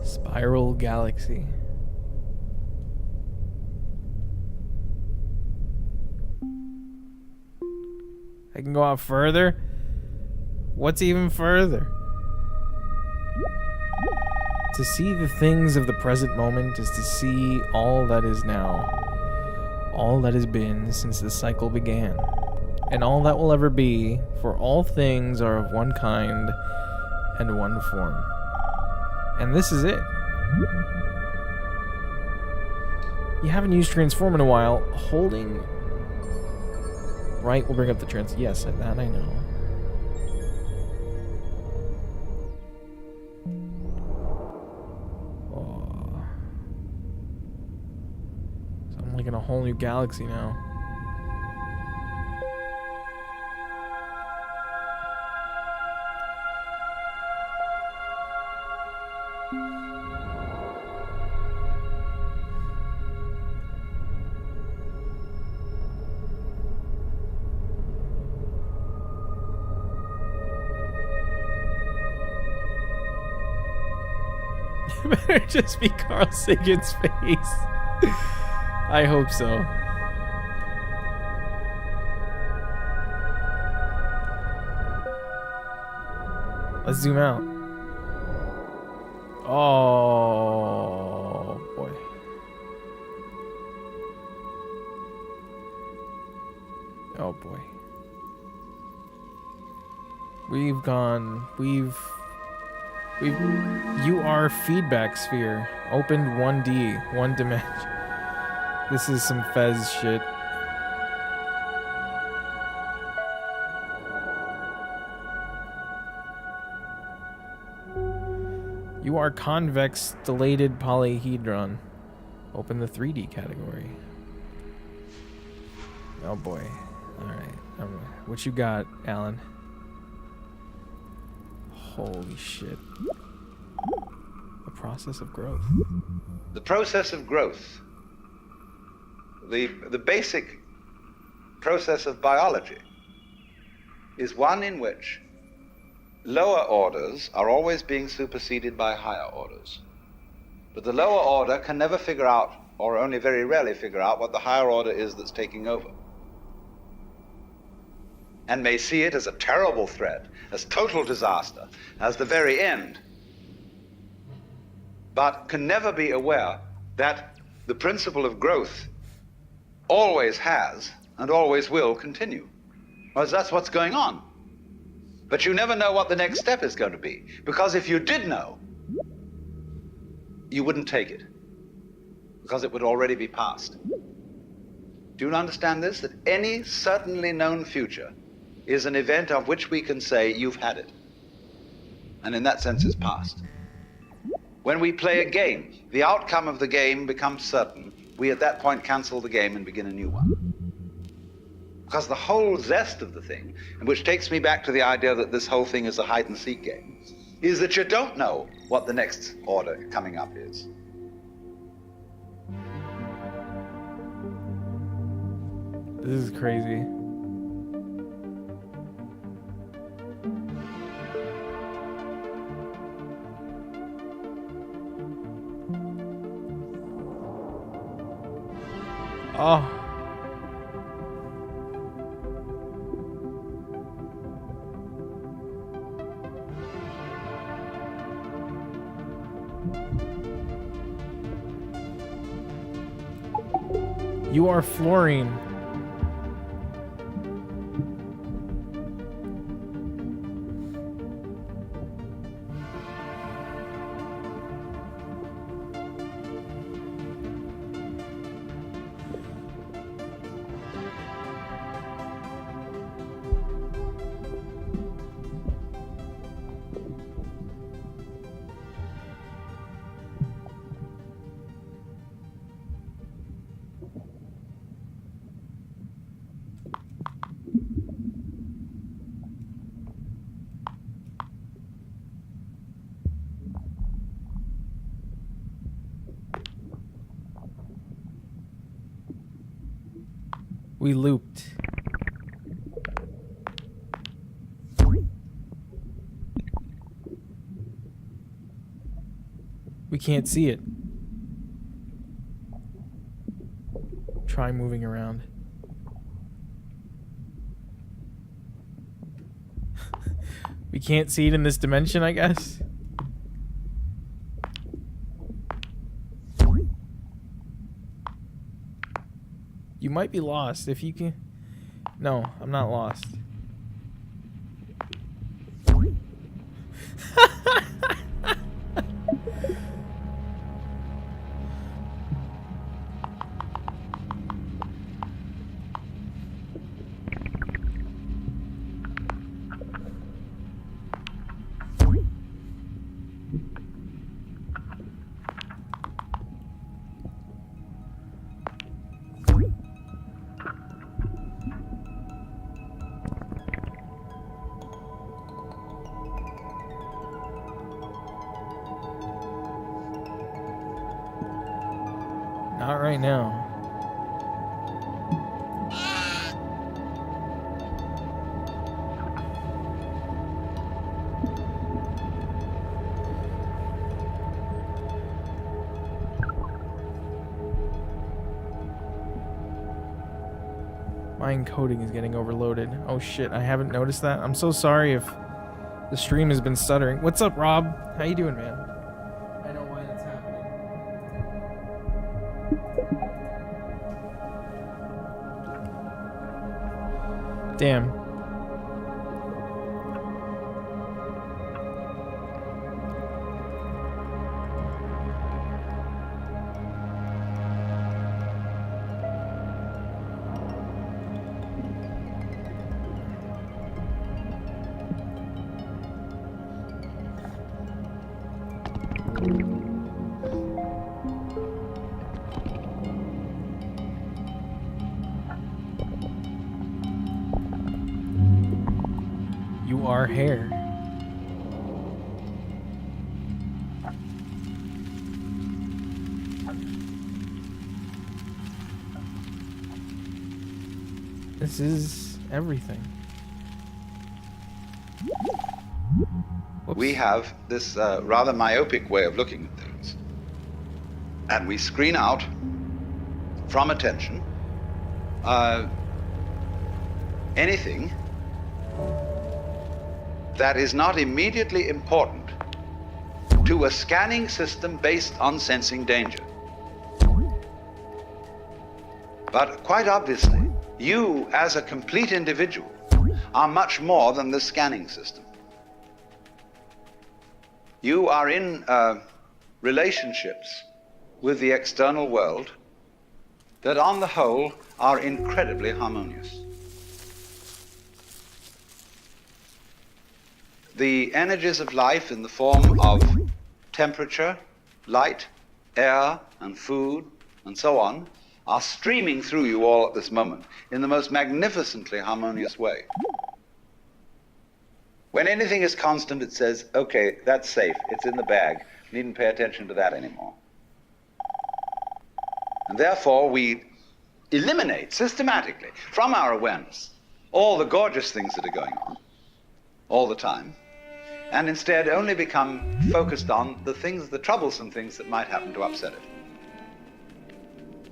Spiral Galaxy. I can go out further? What's even further? To see the things of the present moment is to see all that is now, all that has been since the cycle began, and all that will ever be, for all things are of one kind and one form. And this is it. You haven't used transform in a while. Holding right will bring up the trans. Yes, that I know. Oh. So I'm like in a whole new galaxy now. Better just be Carl Sagan's face. I hope so. Let's zoom out. Oh boy. Oh boy. You are feedback sphere. Opened 1D, one dimension. This is some Fez shit. You are convex dilated polyhedron. Open the 3D category. Oh boy. Alright. What you got, Alan? Holy shit. The process of growth. The process of growth, the basic process of biology, is one in which lower orders are always being superseded by higher orders. But the lower order can never figure out, or only very rarely figure out, what the higher order is that's taking over. And may see it as a terrible threat, as total disaster, as the very end, but can never be aware that the principle of growth always has and always will continue. Because that's what's going on. But you never know what the next step is going to be. Because if you did know, you wouldn't take it. Because it would already be past. Do you understand this? That any certainly known future is an event of which we can say, you've had it. And in that sense, it's past. When we play a game, the outcome of the game becomes certain. We at that point cancel the game and begin a new one. Because the whole zest of the thing, and which takes me back to the idea that this whole thing is a hide and seek game, is that you don't know what the next order coming up is. This is crazy. Oh. You are fluorine. We looped. We can't see it. Try moving around. We can't see it in this dimension, I guess. You might be lost if you can. No, I'm not lost. Not right now. My encoding is getting overloaded. Oh shit, I haven't noticed that. I'm so sorry if the stream has been stuttering. What's up, Rob? How you doing, man? I know why that's happening. Damn. our hair. This is everything. We have this rather myopic way of looking at things. And we screen out from attention anything that is not immediately important to a scanning system based on sensing danger. But quite obviously, you as a complete individual are much more than the scanning system. You are in relationships with the external world that on the whole are incredibly harmonious. The energies of life in the form of temperature, light, air, and food, and so on, are streaming through you all at this moment in the most magnificently harmonious way. When anything is constant, it says, okay, that's safe, it's in the bag, needn't pay attention to that anymore. And therefore, we eliminate systematically from our awareness all the gorgeous things that are going on all the time, and instead only become focused on the things, the troublesome things that might happen to upset it.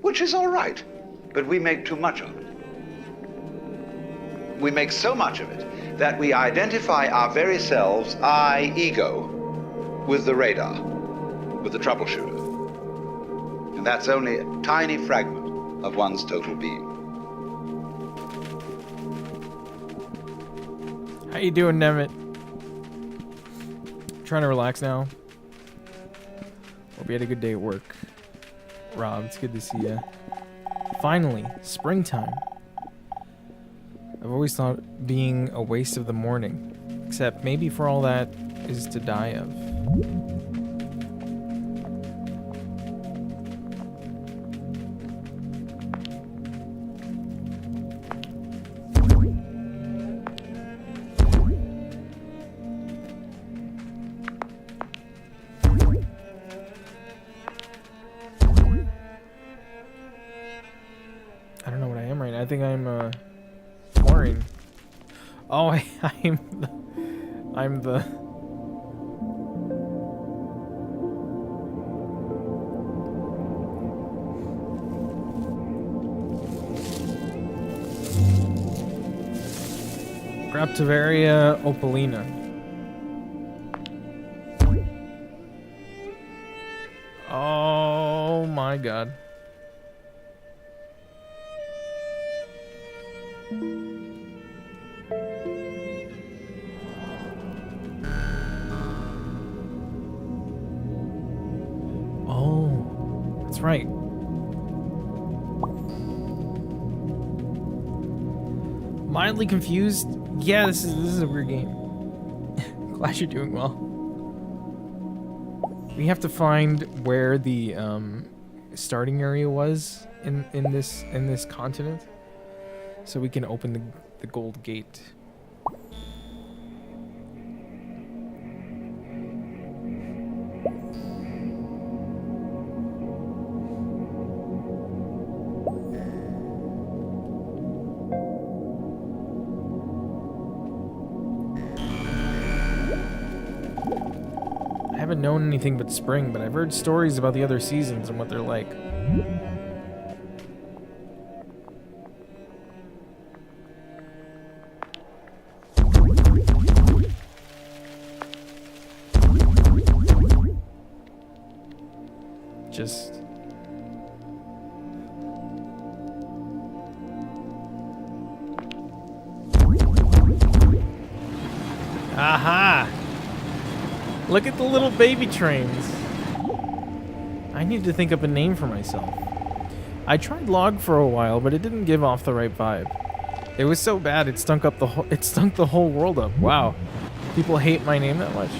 Which is all right, but we make too much of it. We make so much of it that we identify our very selves, I, ego, with the radar, with the troubleshooter. And that's only a tiny fragment of one's total being. How you doing, Nemeth? Trying to relax now. Hope you had a good day at work. Rob, it's good to see you. Finally, springtime. I've always thought being a waste of the morning, except maybe for all that is to die of. I don't know what I am right now. I think I'm Maureen. Oh, I'm the Graptivaria opalina. Oh my god. Oh, that's right. Mildly confused. Yeah, this is a weird game. Glad you're doing well. We have to find where the starting area was in this continent, so we can open the gold gate. I haven't known anything but spring, but I've heard stories about the other seasons and what they're like. Just... Aha! Look at the little baby trains. I need to think up a name for myself. I tried log for a while, but it didn't give off the right vibe. It was so bad it stunk the whole world up. Wow. People hate my name that much.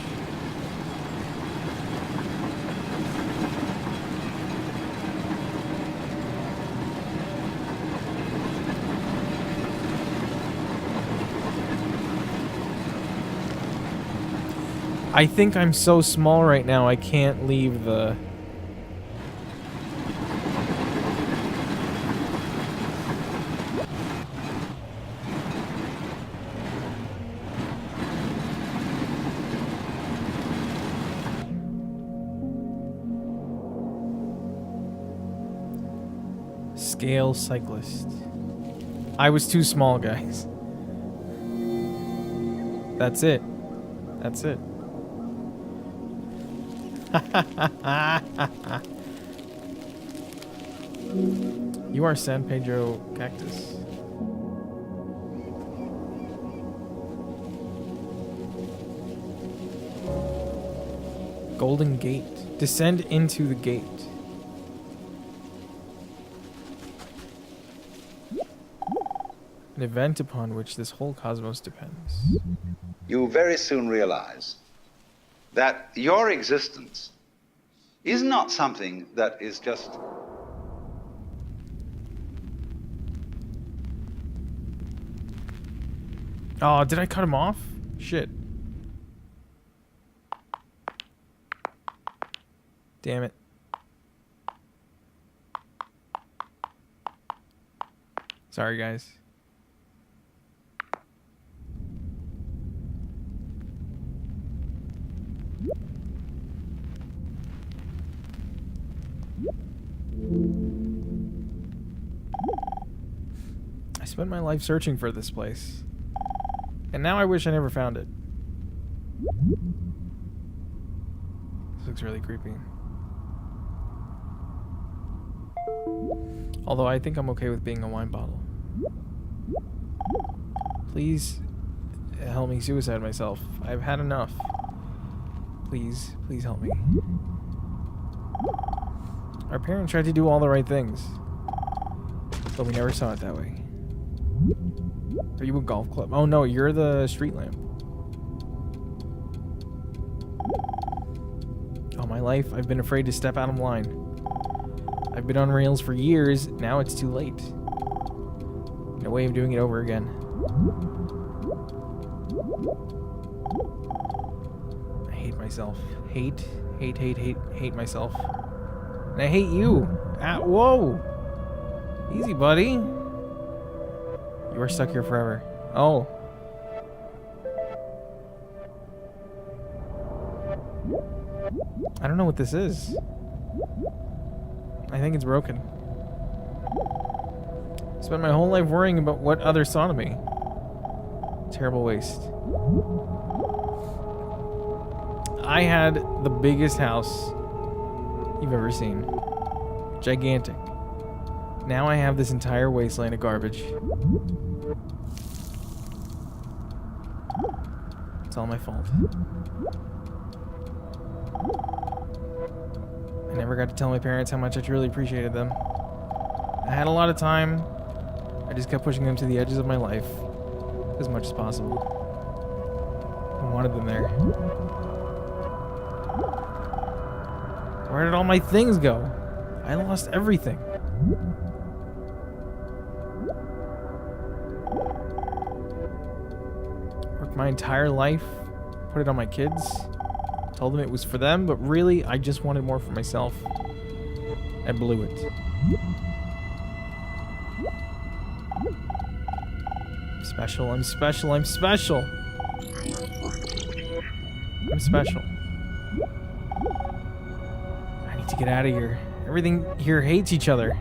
I think I'm so small right now I can't leave the... Scale cyclist. I was too small, guys. That's it. That's it. You are San Pedro Cactus. Golden Gate. Descend into the gate. An event upon which this whole cosmos depends. You very soon realize that your existence is not something that is just Oh, did I cut him off? Shit. Damn it. Sorry, guys. I spent my life searching for this place. And now I wish I never found it. This looks really creepy. Although I think I'm okay with being a wine bottle. Please help me suicide myself. I've had enough. Please, please help me. Our parents tried to do all the right things, but we never saw it that way. Are you a golf club? Oh no, you're the street lamp. All my life, I've been afraid to step out of line. I've been on rails for years, now it's too late. No way of doing it over again. I hate myself. Hate myself. And I hate you. Ah, whoa! Easy, buddy. You are stuck here forever. Oh. I don't know what this is. I think it's broken. Spent my whole life worrying about what others thought of me. Terrible waste. I had the biggest house you've ever seen. Gigantic. Now I have this entire wasteland of garbage. It's all my fault. I never got to tell my parents how much I truly appreciated them. I had a lot of time. I just kept pushing them to the edges of my life as much as possible. I wanted them there. Where did all my things go? I lost everything. Worked my entire life, put it on my kids, told them it was for them, but really, I just wanted more for myself. I blew it. I'm special, I'm special, I'm special. I'm special. I need to get out of here. Everything here hates each other.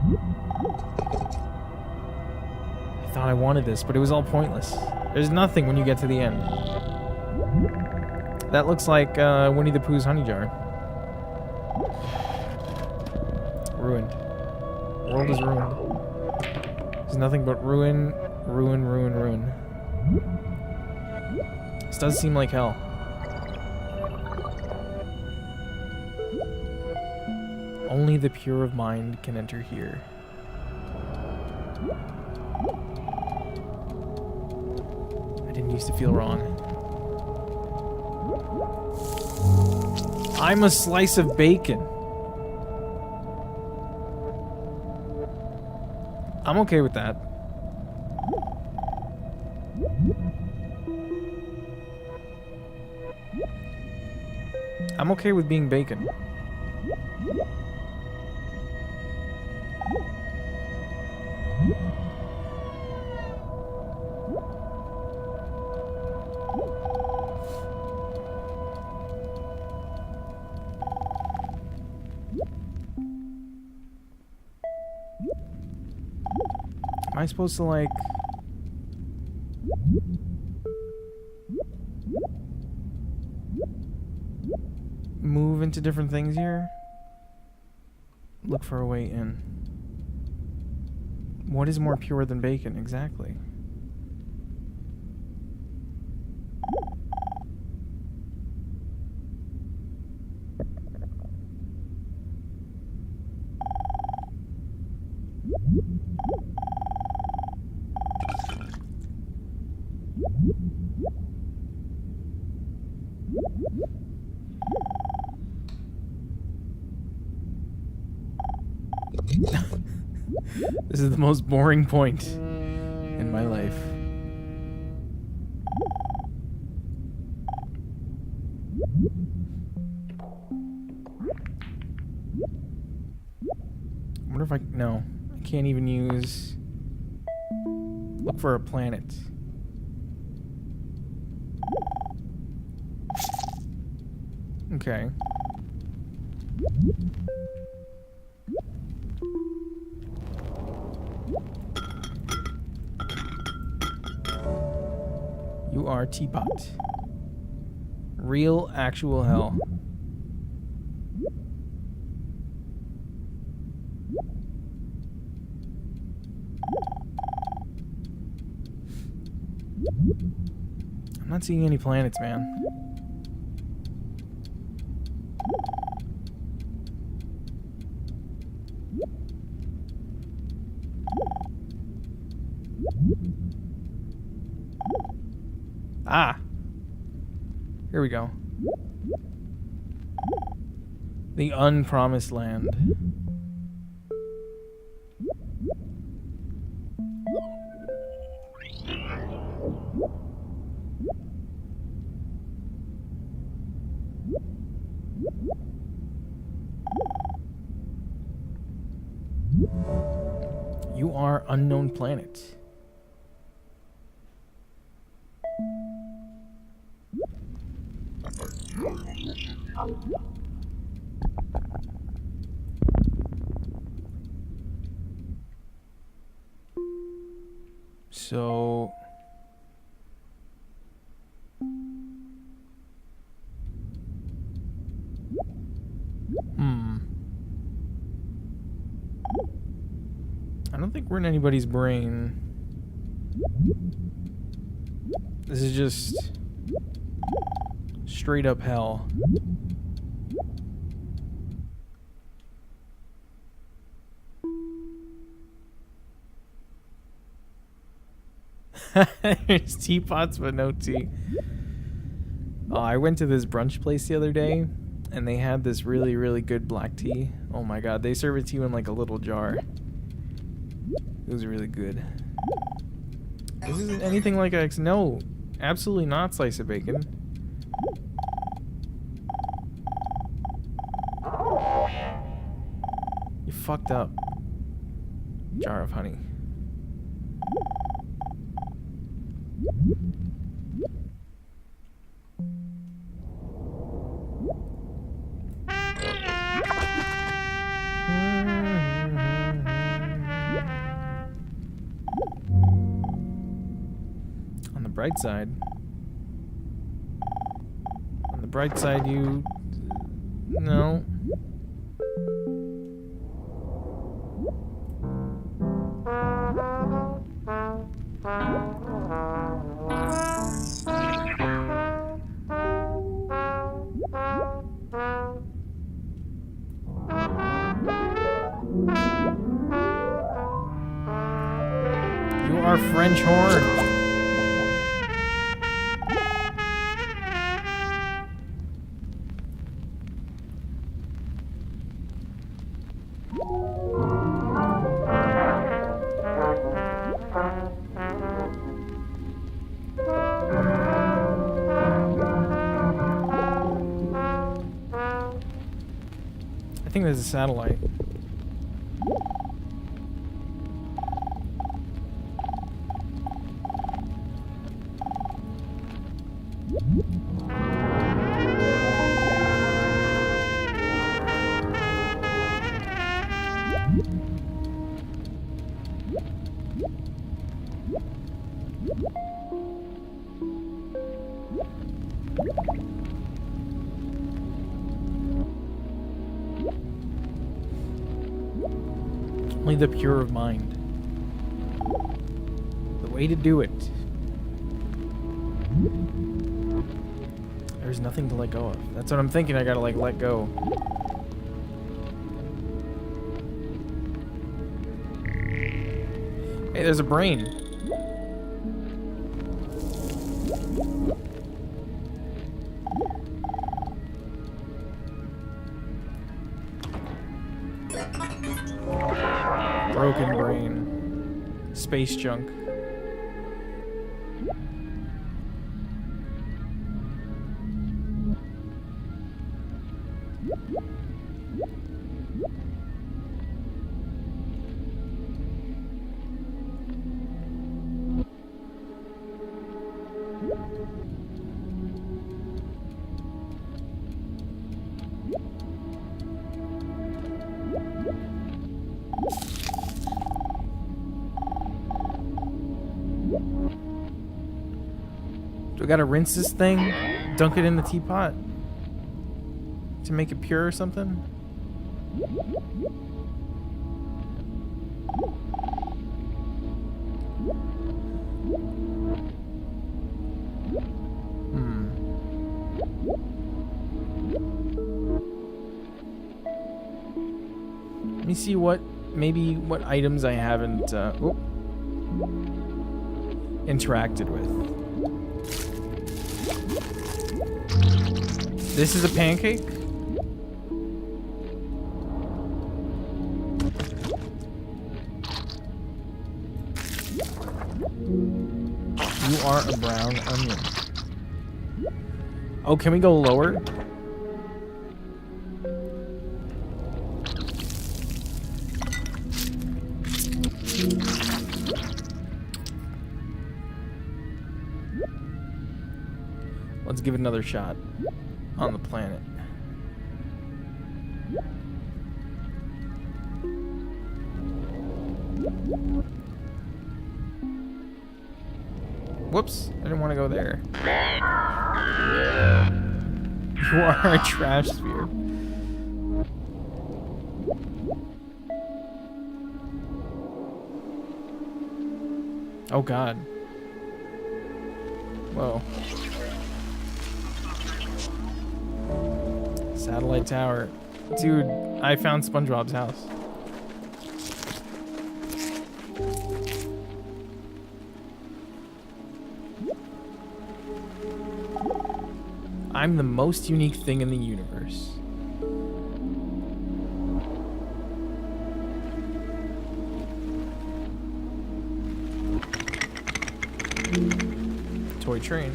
I thought I wanted this, but it was all pointless. There's nothing when you get to the end. That looks like Winnie the Pooh's honey jar. Ruined. The world is ruined. There's nothing but ruin, ruin, ruin, ruin. This does seem like hell. Only the pure of mind can enter here. I didn't used to feel wrong. I'm a slice of bacon. I'm okay with that. I'm okay with being bacon. Am I supposed to, like... move into different things here? Look for a way in. What is more pure than bacon, exactly? This is the most boring point in my life. I wonder if I... No. I can't even use... Look for a planet. Okay. You are Teapot. Real, actual hell. I'm not seeing any planets, man. Ah! Here we go. The unpromised land. You are unknown planet. So... I don't think we're in anybody's brain. This is just straight up hell. There's teapots but no tea. Oh, I went to this brunch place the other day and they had this really, really good black tea. Oh my god, they serve it to you in like a little jar. It was really good. This isn't anything like a... No, absolutely not slice of bacon. You fucked up. Jar of honey. On the bright side, you... No. You are French horn. think there's a satellite. Only the pure of mind. The way to do it. There's nothing to let go of. That's what I'm thinking. I gotta like let go. Hey, there's a brain. Broken brain. Space junk. Do I gotta rinse this thing? Dunk it in the teapot? To make it pure or something? Let me see what items I haven't interacted with. This is a pancake? You are a brown onion. Oh, can we go lower? Let's give it another shot on the planet. Whoops, I didn't want to go there. You are a trash sphere. Oh god. Whoa. Satellite tower. Dude, I found SpongeBob's house. I'm the most unique thing in the universe. Toy train.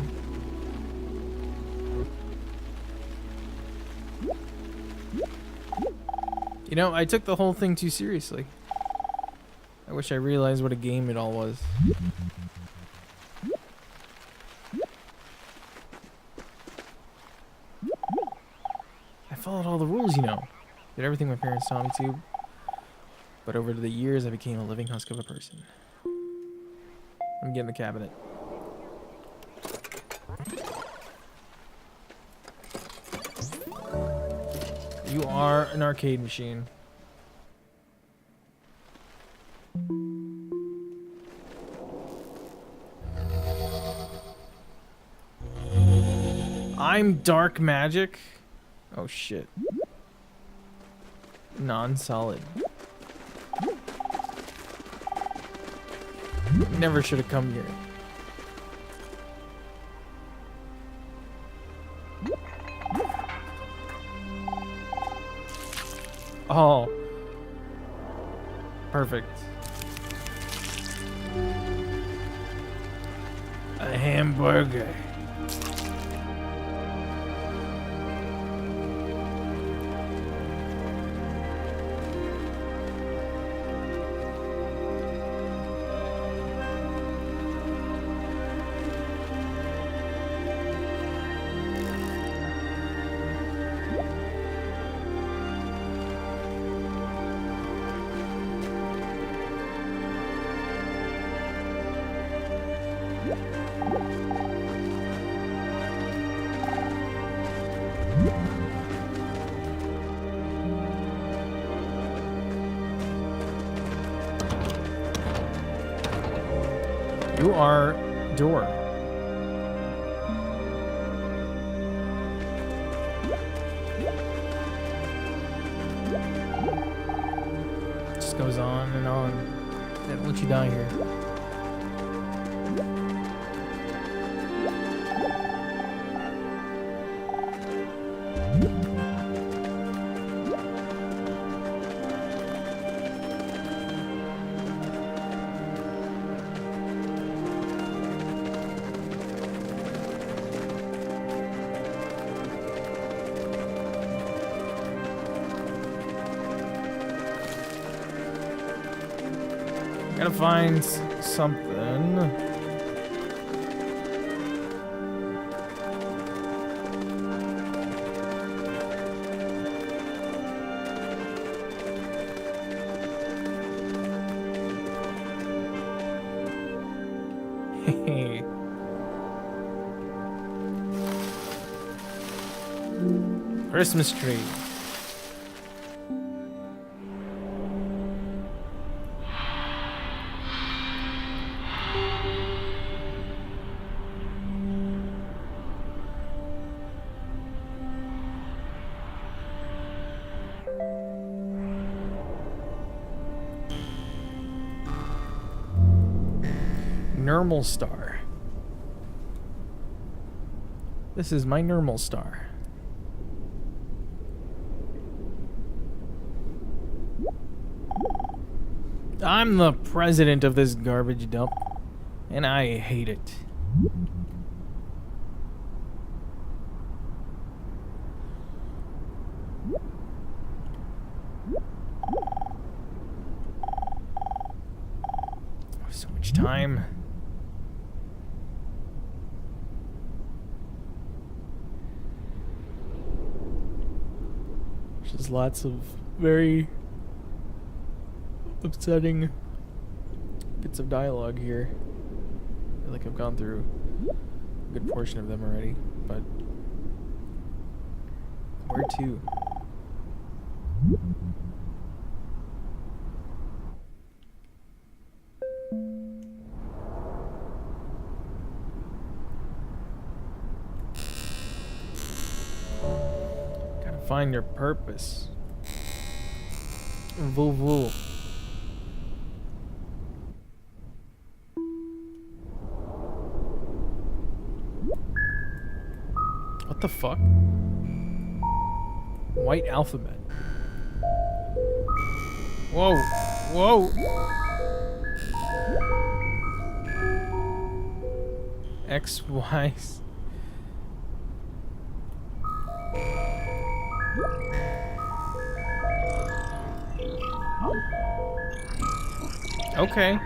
You know, I took the whole thing too seriously. I wish I realized what a game it all was. I followed all the rules, you know. Did everything my parents taught me to. But over the years, I became a living husk of a person. I'm getting the cabinet. You are an arcade machine. I'm dark magic. Oh shit. Non-solid. Never should have come here. Oh. Perfect. A hamburger. You are door. Just goes on and on. They don't let you die here. Gotta find something. Hey. Christmas tree. Normal star. This is my normal star. I'm the president of this garbage dump, and I hate it. So much time. There's lots of very upsetting bits of dialogue here. I feel like I've gone through a good portion of them already, but where to? Gotta find your purpose. Voo voo. What the fuck? White alphabet. Whoa. Whoa. X, Y. Okay.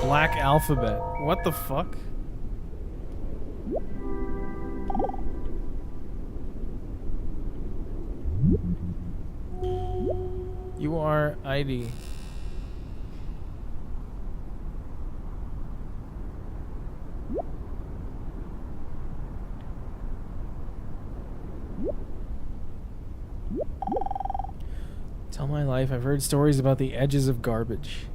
Black alphabet. What the fuck? You are ID. Tell my life, I've heard stories about the edges of garbage.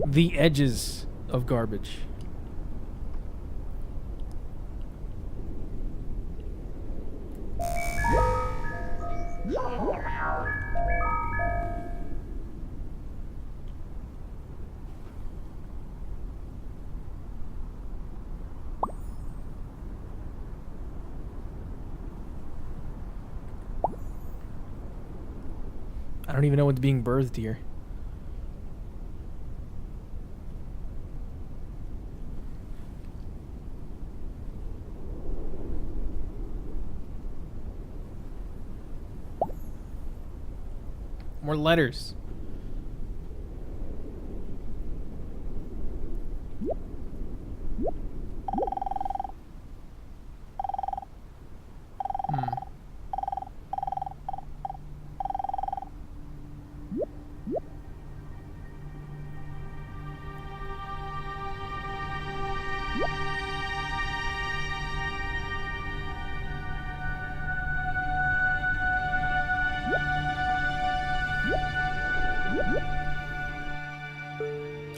The edges of garbage. I don't even know what's being birthed here. More letters.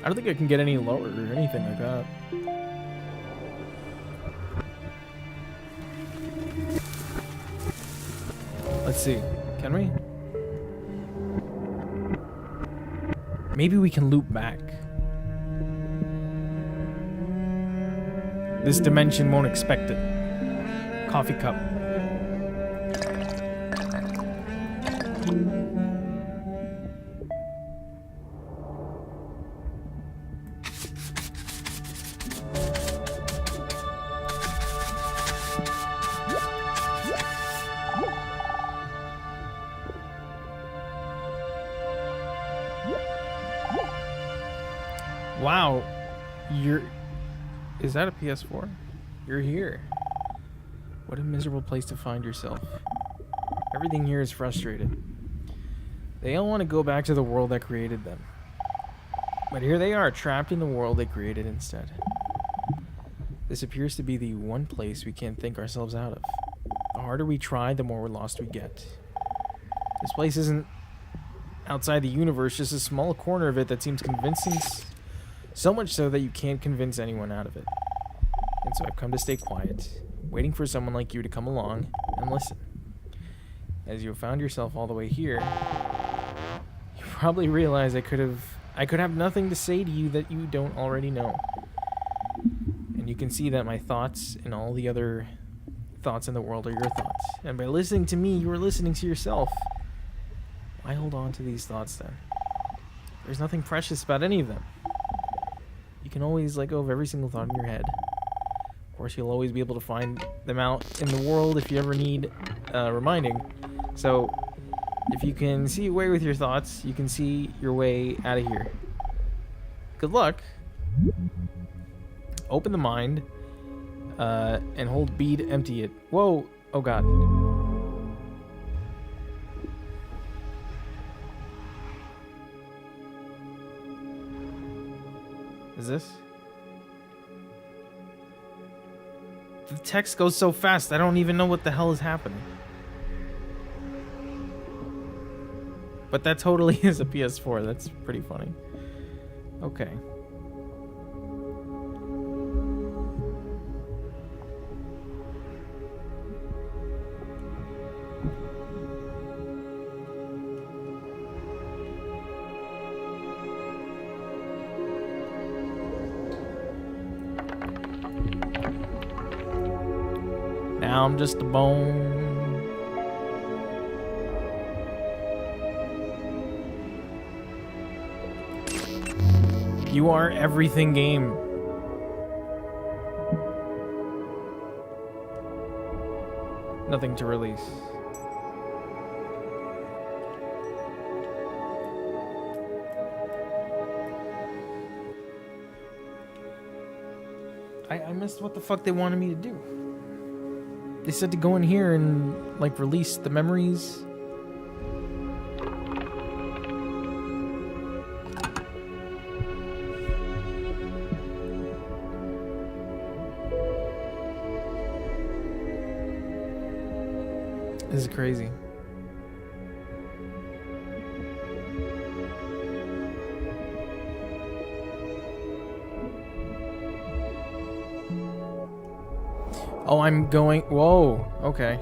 I don't think I can get any lower or anything like that. Let's see. Can we? Maybe we can loop back. This dimension won't expect it. Coffee cup. Wow, is that a PS4? You're here. What a miserable place to find yourself. Everything here is frustrated. They all want to go back to the world that created them. But here they are, trapped in the world they created instead. This appears to be the one place we can't think ourselves out of. The harder we try, the more lost we get. This place isn't outside the universe, just a small corner of it that seems convincing. So much so that you can't convince anyone out of it. And so I've come to stay quiet, waiting for someone like you to come along and listen. As you have found yourself all the way here, you probably realize I could have nothing to say to you that you don't already know. And you can see that my thoughts and all the other thoughts in the world are your thoughts. And by listening to me, you are listening to yourself. Why hold on to these thoughts then? There's nothing precious about any of them. You can always let go of every single thought in your head. Of course, you'll always be able to find them out in the world if you ever need reminding. So, if you can see a way with your thoughts, you can see your way out of here. Good luck. Open the mind and hold B to empty it. Whoa! Oh god. Is this? The text goes so fast, I don't even know what the hell is happening. But that totally is a PS4. That's pretty funny. Okay. Now I'm just a bone. You are everything game. Nothing to release. I missed what the fuck they wanted me to do. They said to go in here and, like, release the memories. This is crazy. Oh, I'm going... Whoa, okay.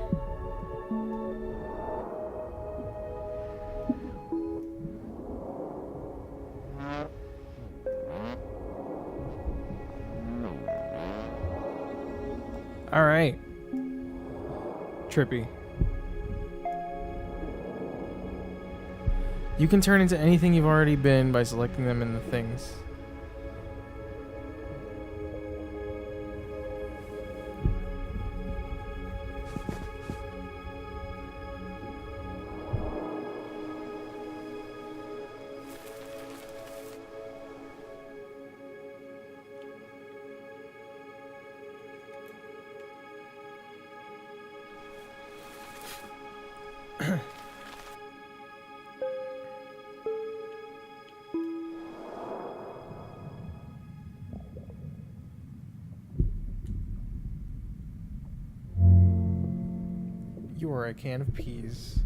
Alright. Trippy. You can turn into anything you've already been by selecting them in the things. You are a can of peas.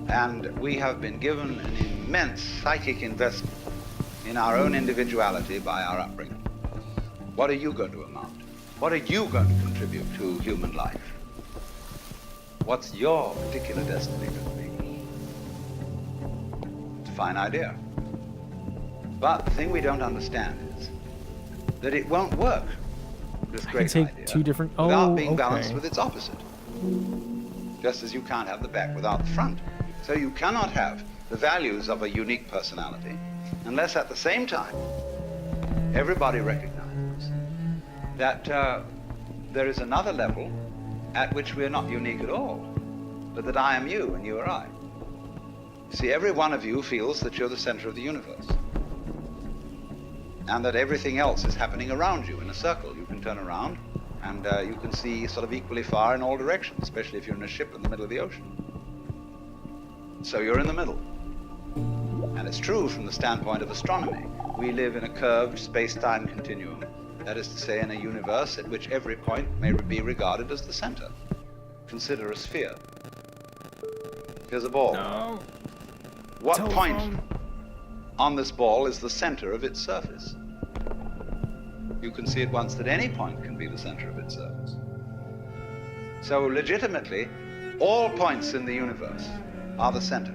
And we have been given an immense psychic investment in our own individuality by our upbringing. What are you going to amount to? What are you going to contribute to human life? What's your particular destiny going to be? It's a fine idea. But the thing we don't understand is that it won't work, this I can great take idea, two different. without Oh, being balanced okay. with its opposite. Just as you can't have the back without the front. So you cannot have the values of a unique personality unless at the same time everybody recognizes that there is another level at which we are not unique at all, but that I am you and you are I. You see, every one of you feels that you're the center of the universe and that everything else is happening around you in a circle. You can turn around and you can see sort of equally far in all directions, especially if you're in a ship in the middle of the ocean. So you're in the middle. And it's true from the standpoint of astronomy. We live in a curved space-time continuum. That is to say, in a universe at which every point may be regarded as the center. Consider a sphere. Here's a ball. No. What Telephone. point on this ball is the center of its surface? You can see at once that any point can be the center of its surface. So legitimately, all points in the universe are the center.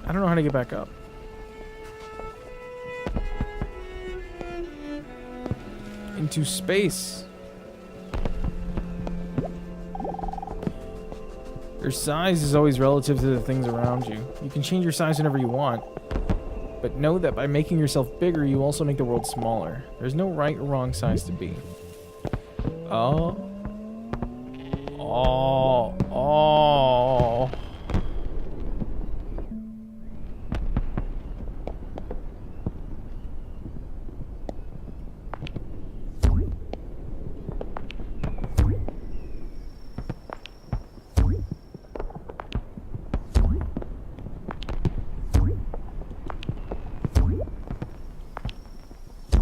I don't know how to get back up. Into space. Your size is always relative to the things around you. You can change your size whenever you want. But know that by making yourself bigger, you also make the world smaller. There's no right or wrong size to be. Oh. Oh. Oh.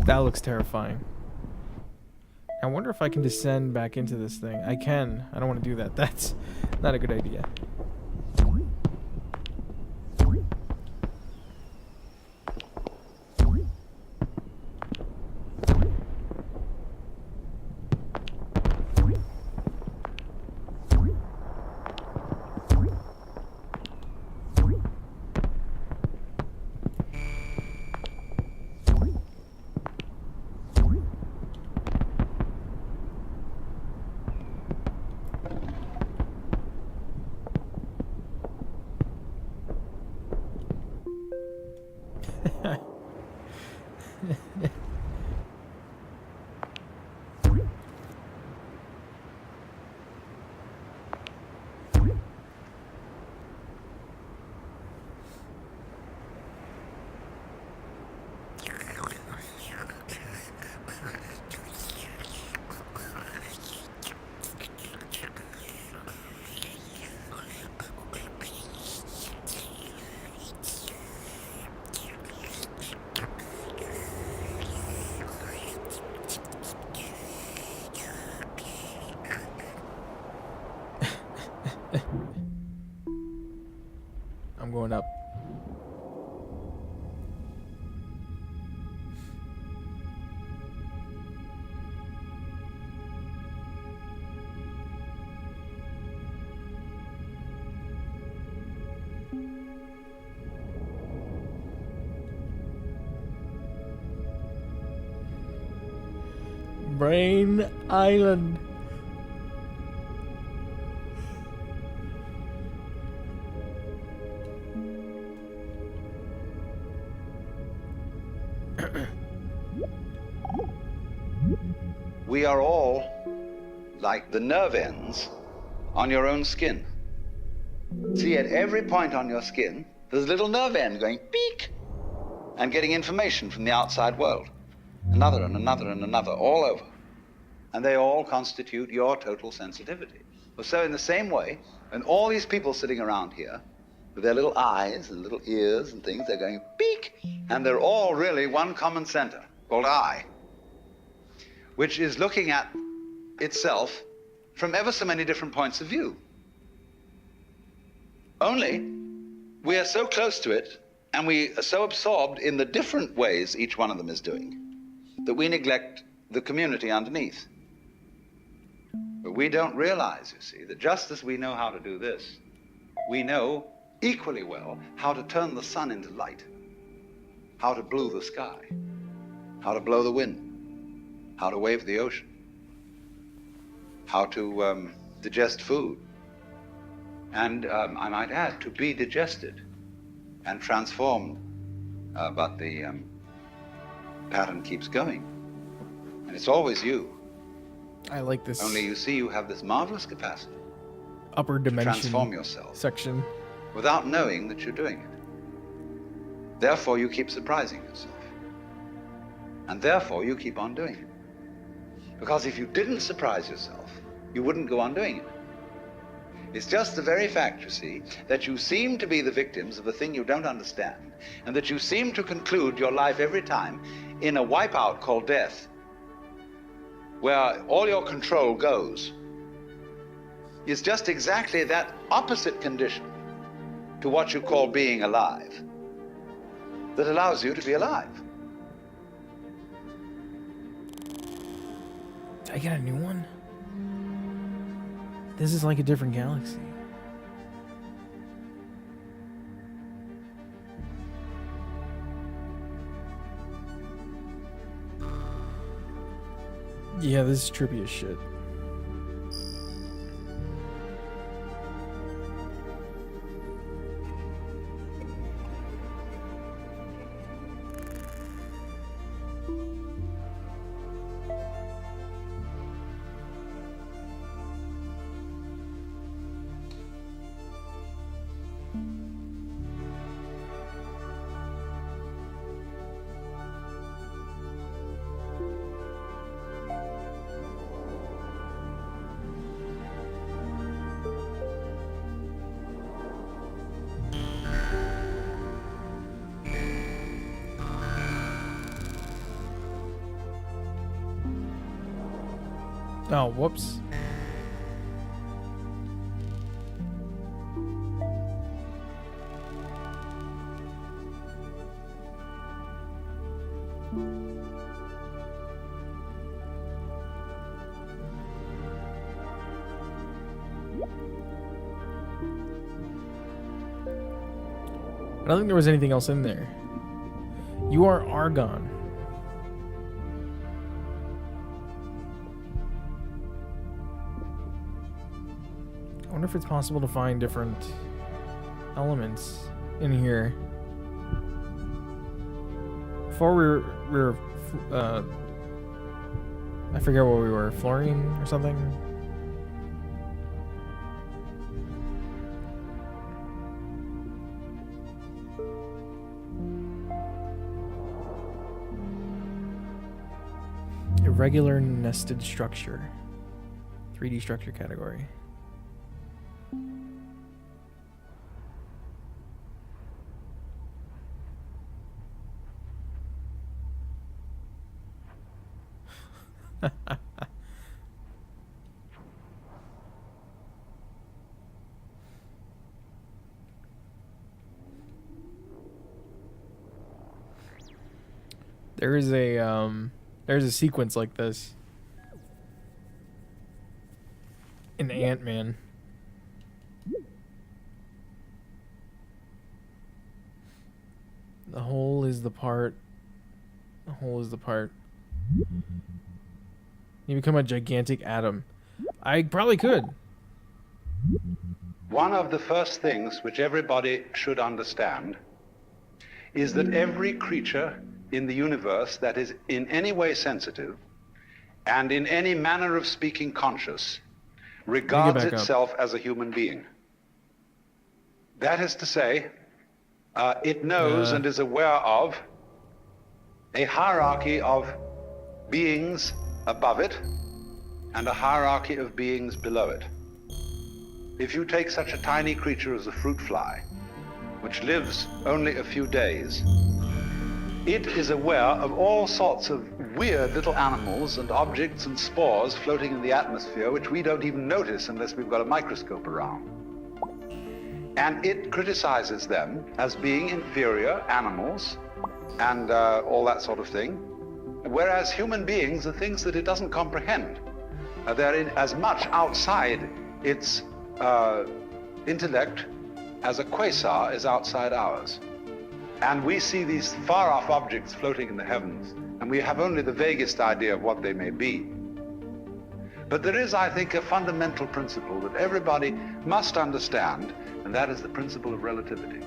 That looks terrifying. I wonder if I can descend back into this thing. I can. I don't want to do that. That's not a good idea. I'm going up. Brain Island. We are all like the nerve ends on your own skin. See, at every point on your skin, there's a little nerve end going beep and getting information from the outside world. Another and another and another, all over. And they all constitute your total sensitivity. So in the same way, and all these people sitting around here, with their little eyes and little ears and things, they're going beep, and they're all really one common center, called I. which is looking at itself from ever so many different points of view. Only we are so close to it, and we are so absorbed in the different ways each one of them is doing, that we neglect the community underneath. But we don't realize, you see, that just as we know how to do this, we know equally well how to turn the sun into light, how to blue the sky, how to blow the wind, how to wave the ocean, how to digest food, and I might add, to be digested and transformed, but the pattern keeps going, and it's always you. I like this Only you see, you have this marvelous capacity upper to dimension transform yourself section. without knowing that you're doing it. Therefore, you keep surprising yourself, and therefore you keep on doing it. Because if you didn't surprise yourself, you wouldn't go on doing it. It's just the very fact, you see, that you seem to be the victims of a thing you don't understand, and that you seem to conclude your life every time in a wipeout called death, where all your control goes. It's just exactly that opposite condition to what you call being alive that allows you to be alive. Did I get a new one? This is like a different galaxy. Yeah, this is trippy as shit. Oh, whoops. I don't think there was anything else in there. You are Argon. I wonder if it's possible to find different elements in here. Before we were I forget what we were, fluorine or something? Irregular nested structure. 3D structure category. There's a sequence like this in Ant-Man. The hole is the part. The hole is the part. You become a gigantic atom. I probably could. One of the first things which everybody should understand is that every creature in the universe that is in any way sensitive and in any manner of speaking conscious regards itself as a human being. That is to say, it knows and is aware of a hierarchy of beings above it and a hierarchy of beings below it. If you take such a tiny creature as a fruit fly, which lives only a few days, it is aware of all sorts of weird little animals and objects and spores floating in the atmosphere which we don't even notice unless we've got a microscope around. And it criticizes them as being inferior animals and all that sort of thing, whereas human beings are things that it doesn't comprehend. They're as much outside its intellect as a quasar is outside ours. And we see these far-off objects floating in the heavens, and we have only the vaguest idea of what they may be. But there is, I think, a fundamental principle that everybody must understand, and that is the principle of relativity.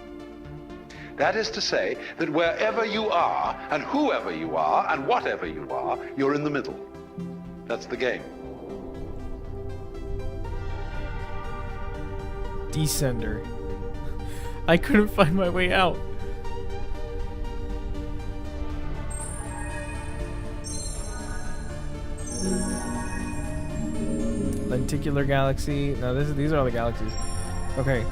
That is to say that wherever you are, and whoever you are, and whatever you are, you're in the middle. That's the game. Descender. I couldn't find my way out. Lenticular galaxy. No, these are all the galaxies. Okay.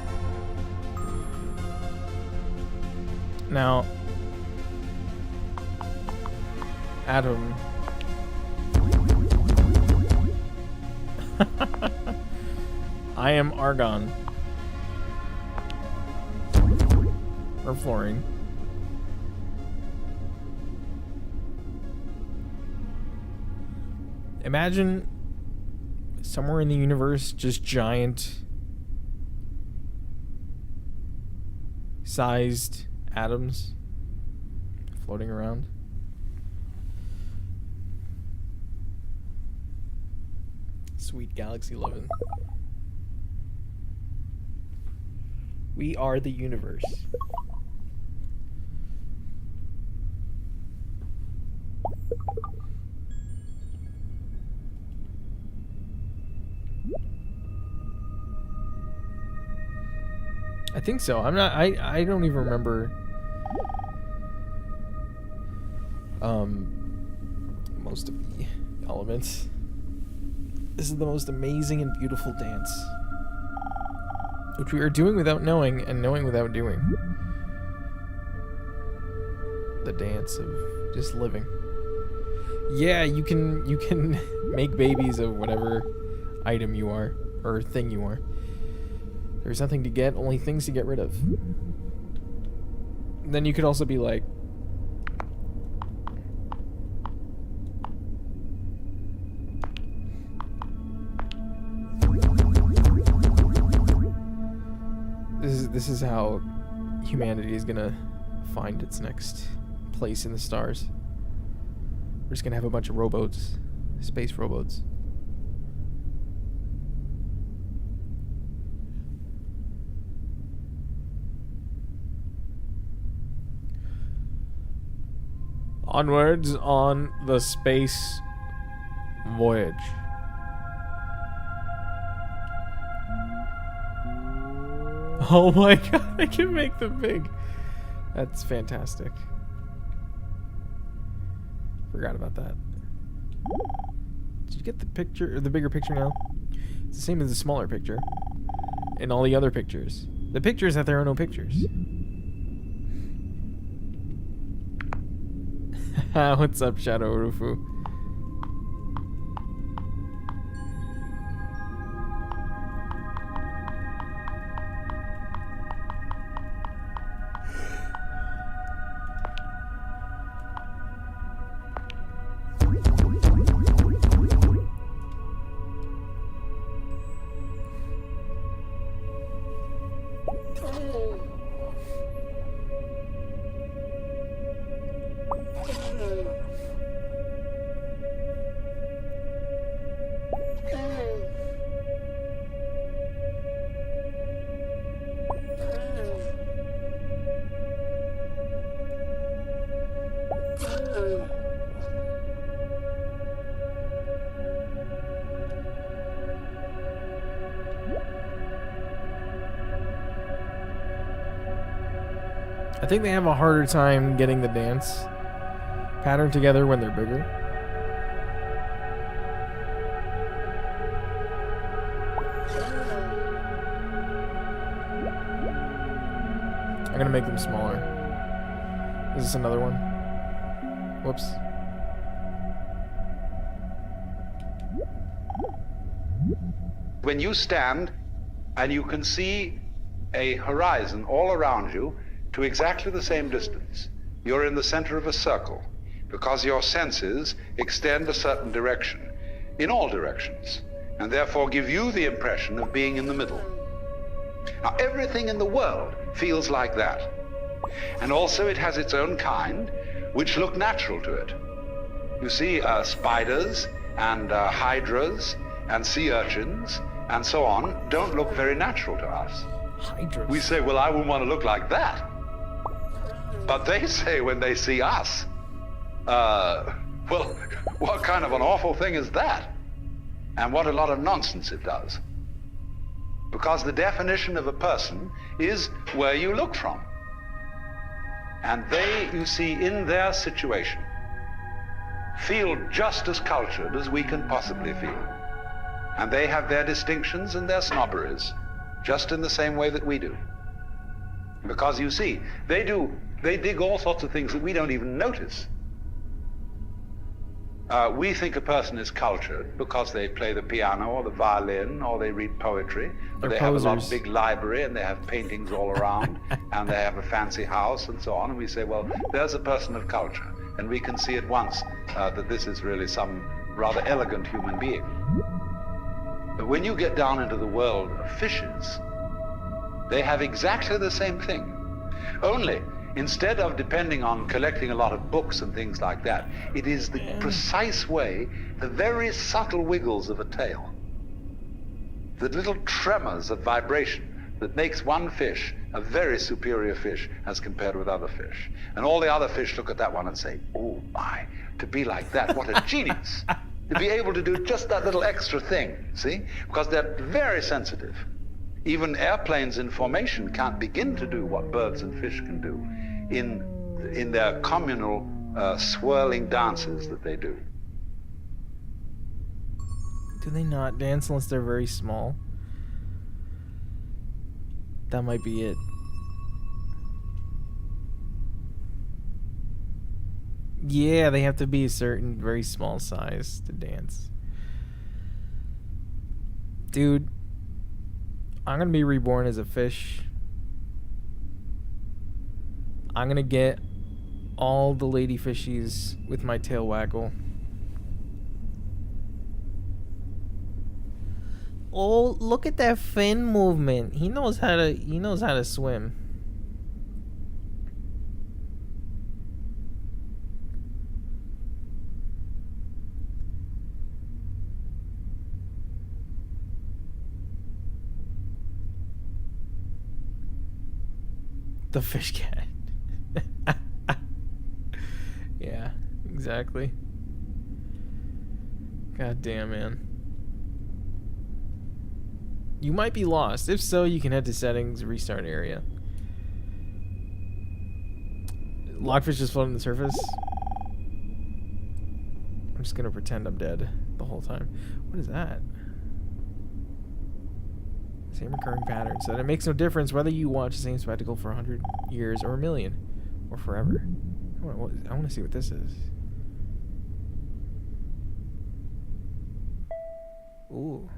Now, Atom. I am argon. Or fluorine. Imagine somewhere in the universe just giant sized atoms floating around. Sweet galaxy loving. We are the universe. I think so. I'm not. I don't even remember. Most of the elements. This is the most amazing and beautiful dance, which we are doing without knowing and knowing without doing. The dance of just living. Yeah, you can make babies of whatever item you are or thing you are. There's nothing to get, only things to get rid of. Then you could also be like, this is how humanity is gonna find its next place in the stars. We're just gonna have a bunch of rowboats, space rowboats. Onwards on the space voyage. Oh my god, I can make them big. That's fantastic. Forgot about that. Did you get the picture, or the bigger picture now? It's the same as the smaller picture. And all the other pictures. The pictures that there are no pictures. What's up, Shadow Urufu? I think they have a harder time getting the dance pattern together when they're bigger. I'm gonna make them smaller. Is this another one? Whoops. When you stand and you can see a horizon all around you to exactly the same distance, you're in the center of a circle because your senses extend a certain direction in all directions and therefore give you the impression of being in the middle. Now, everything in the world feels like that. And also it has its own kind, which look natural to it. You see, spiders and hydras and sea urchins and so on don't look very natural to us. Hydras. We say, well, I wouldn't want to look like that. But they say when they see us, well, what kind of an awful thing is that? And what a lot of nonsense it does. Because the definition of a person is where you look from. And they, you see, in their situation, feel just as cultured as we can possibly feel. And they have their distinctions and their snobberies, just in the same way that we do. Because you see, they dig all sorts of things that we don't even notice. We think a person is cultured because they play the piano or the violin or they read poetry, or They're they have a lot posers. of big library and they have paintings all around and they have a fancy house and so on. And we say, well, there's a person of culture. And we can see at once that this is really some rather elegant human being. But when you get down into the world of fishes, they have exactly the same thing. Only, instead of depending on collecting a lot of books and things like that, it is the precise way, the very subtle wiggles of a tail, the little tremors of vibration that makes one fish a very superior fish as compared with other fish. And all the other fish look at that one and say, oh my, to be like that, what a genius. To be able to do just that little extra thing, see? Because they're very sensitive. Even airplanes in formation can't begin to do what birds and fish can do in their communal swirling dances that they do. Do they not dance unless they're very small? That might be it. Yeah, they have to be a certain very small size to dance. Dude, I'm gonna be reborn as a fish. I'm gonna get all the lady fishies with my tail waggle. Oh, look at that fin movement. He knows how to swim. The fish cat. Yeah, exactly. God damn, man. You might be lost. If so, you can head to settings, restart area. Lockfish just floating on the surface. I'm just gonna pretend I'm dead the whole time. What is that? Same recurring pattern, so that it makes no difference whether you watch the same spectacle for 100 years or a million, or forever. I want to see what this is. Ooh.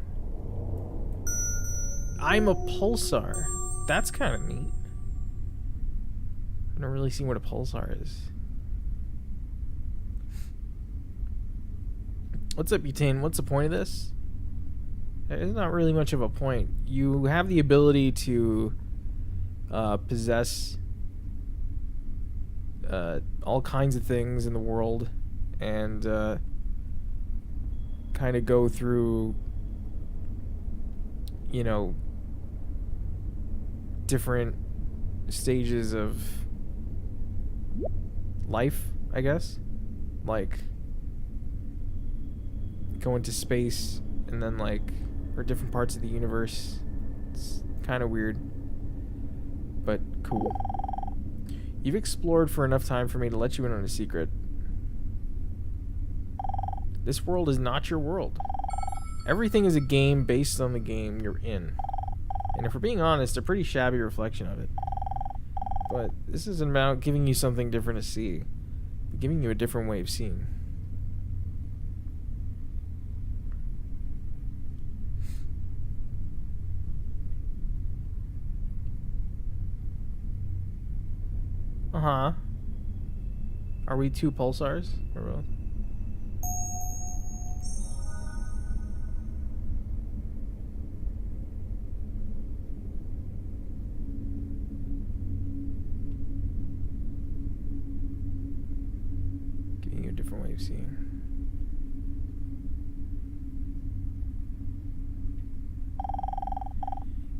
I'm a pulsar. That's kind of neat. I've never really seen what a pulsar is. What's up, Butane? What's the point of this? There's not really much of a point. You have the ability to possess all kinds of things in the world and kind of go through, you know, different stages of life, I guess. Like go into space and then like, or different parts of the universe. It's kind of weird, but cool. You've explored for enough time for me to let you in on a secret. This world is not your world. Everything is a game based on the game you're in. And if we're being honest, a pretty shabby reflection of it. But this isn't about giving you something different to see. giving you a different way of seeing. Uh-huh. Are we two pulsars? Or both? Giving you a different way of seeing.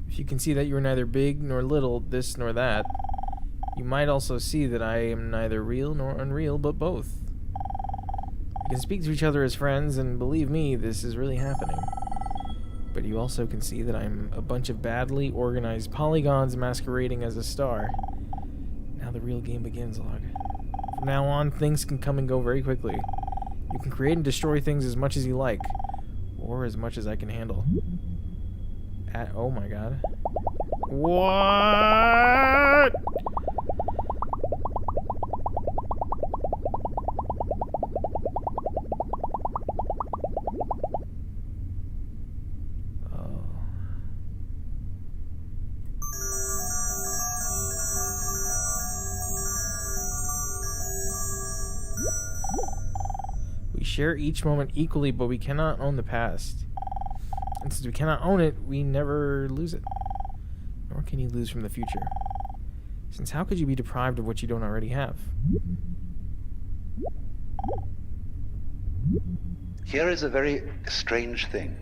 If you can see that you are neither big nor little, this nor that, you might also see that I am neither real nor unreal, but both. We can speak to each other as friends, and believe me, this is really happening. But you also can see that I'm a bunch of badly organized polygons masquerading as a star. Now the real game begins, Log. From now on, things can come and go very quickly. You can create and destroy things as much as you like, or as much as I can handle. Oh my god. What? We share each moment equally, but we cannot own the past. And since we cannot own it, we never lose it. Nor can you lose from the future. Since how could you be deprived of what you don't already have? Here is a very strange thing.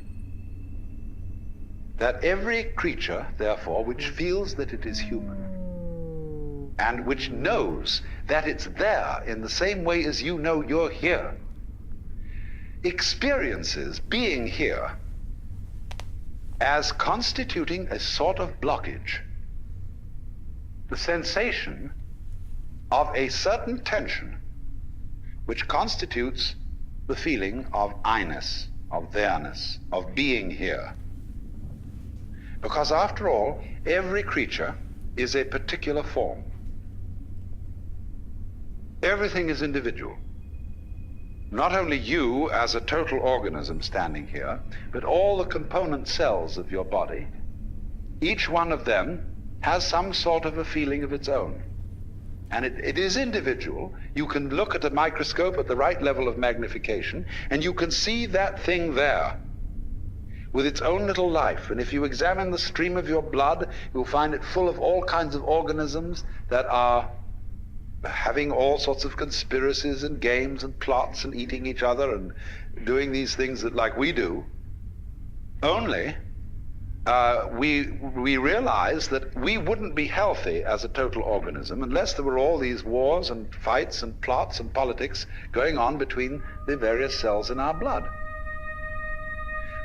That every creature, therefore, which feels that it is human, and which knows that it's there in the same way as you know you're here, experiences being here as constituting a sort of blockage. The sensation of a certain tension which constitutes the feeling of I-ness, of there-ness, of being here. Because after all, every creature is a particular form. Everything is individual. Not only you as a total organism standing here, but all the component cells of your body. Each one of them has some sort of a feeling of its own. And it is individual. You can look at a microscope at the right level of magnification, and you can see that thing there with its own little life. And if you examine the stream of your blood, you'll find it full of all kinds of organisms that are having all sorts of conspiracies and games and plots and eating each other and doing these things that like we do. Only we realize that we wouldn't be healthy as a total organism unless there were all these wars and fights and plots and politics going on between the various cells in our blood.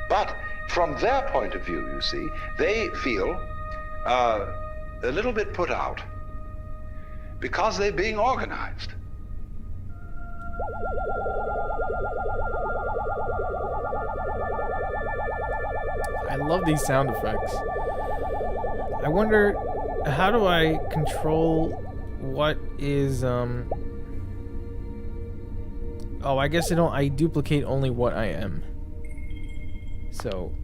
But from their point of view, you see, they feel a little bit put out because they're being organized. I love these sound effects. I wonder, how do I control what is, Oh, I guess I duplicate only what I am. So...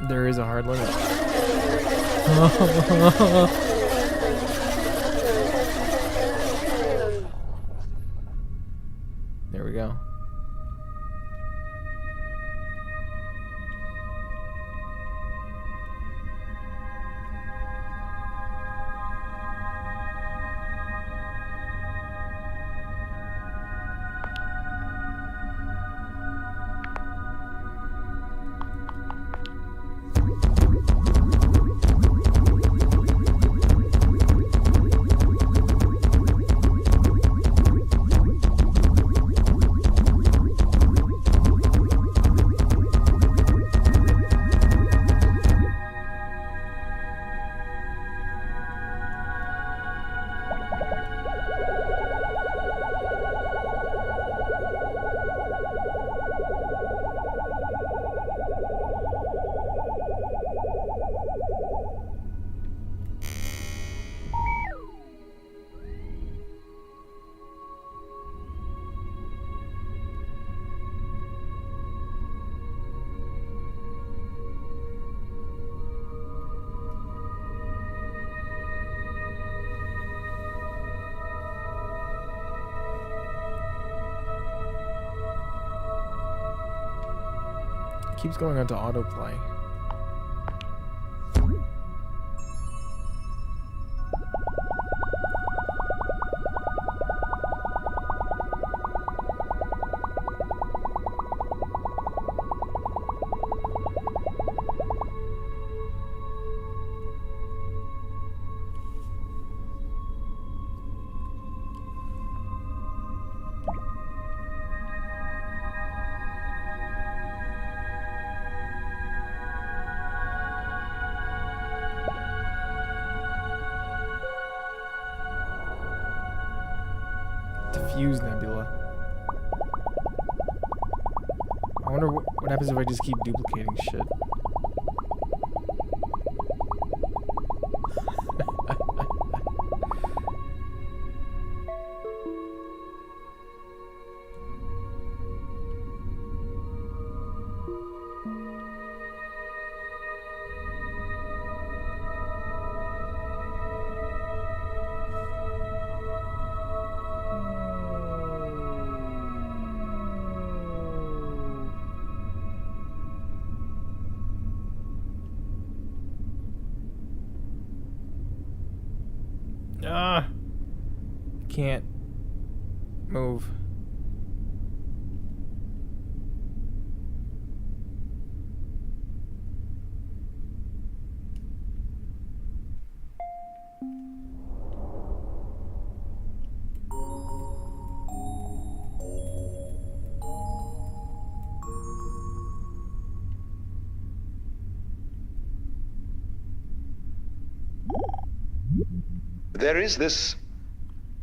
there is a hard limit. There we go. keeps going onto autoplay. Diffuse Nebula. I wonder what happens if I just keep duplicating shit. Can't move. There is this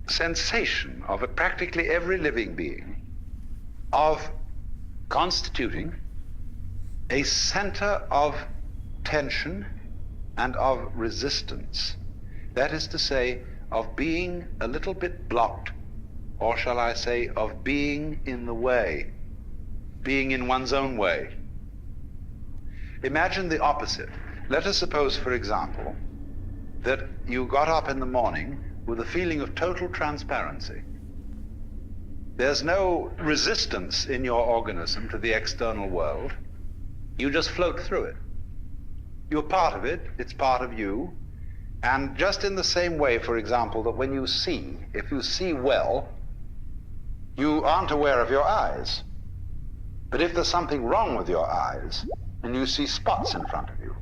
sensation of practically every living being of constituting a center of tension and of resistance. That is to say, of being a little bit blocked, or shall I say, of being in the way, being in one's own way. Imagine the opposite. Let us suppose, for example, that you got up in the morning with a feeling of total transparency. There's no resistance in your organism to the external world. You just float through it. You're part of it, it's part of you. And just in the same way, for example, that when you see, if you see well, you aren't aware of your eyes. But if there's something wrong with your eyes, and you see spots in front of you,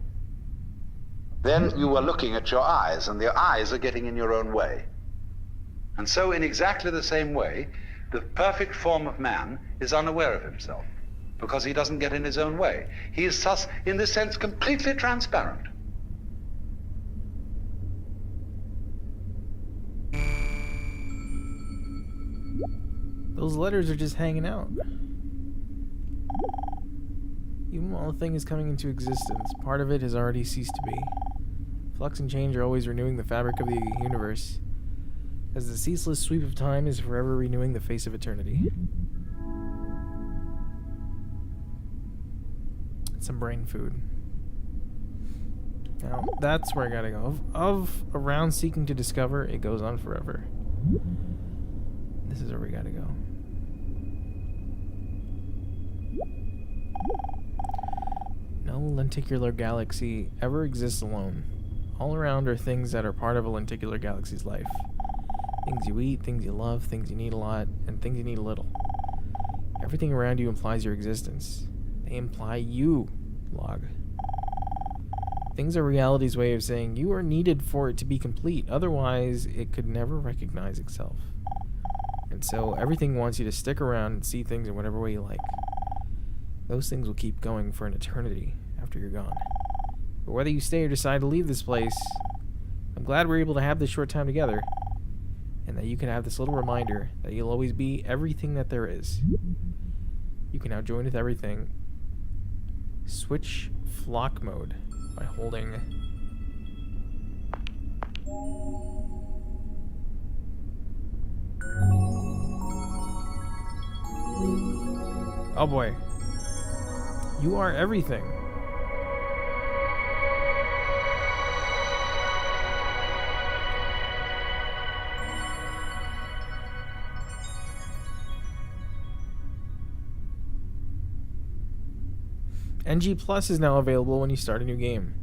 then you are looking at your eyes, and your eyes are getting in your own way. And so in exactly the same way, the perfect form of man is unaware of himself, because he doesn't get in his own way. He is thus, in this sense, completely transparent. Those letters are just hanging out. Even while a thing is coming into existence, part of it has already ceased to be. Flux and change are always renewing the fabric of the universe, as the ceaseless sweep of time is forever renewing the face of eternity. Some brain food. Now, that's where I gotta go. Of around seeking to discover, it goes on forever. This is where we gotta go. No lenticular galaxy ever exists alone. All around are things that are part of a lenticular galaxy's life. Things you eat, things you love, things you need a lot, and things you need a little. Everything around you implies your existence. They imply you, Log. Things are reality's way of saying you are needed for it to be complete, otherwise it could never recognize itself. And so everything wants you to stick around and see things in whatever way you like. Those things will keep going for an eternity after you're gone. But whether you stay or decide to leave this place, I'm glad we're able to have this short time together, and that you can have this little reminder that you'll always be everything that there is. You can now join with everything. Switch flock mode by holding... Oh boy. You are everything. NG Plus is now available when you start a new game.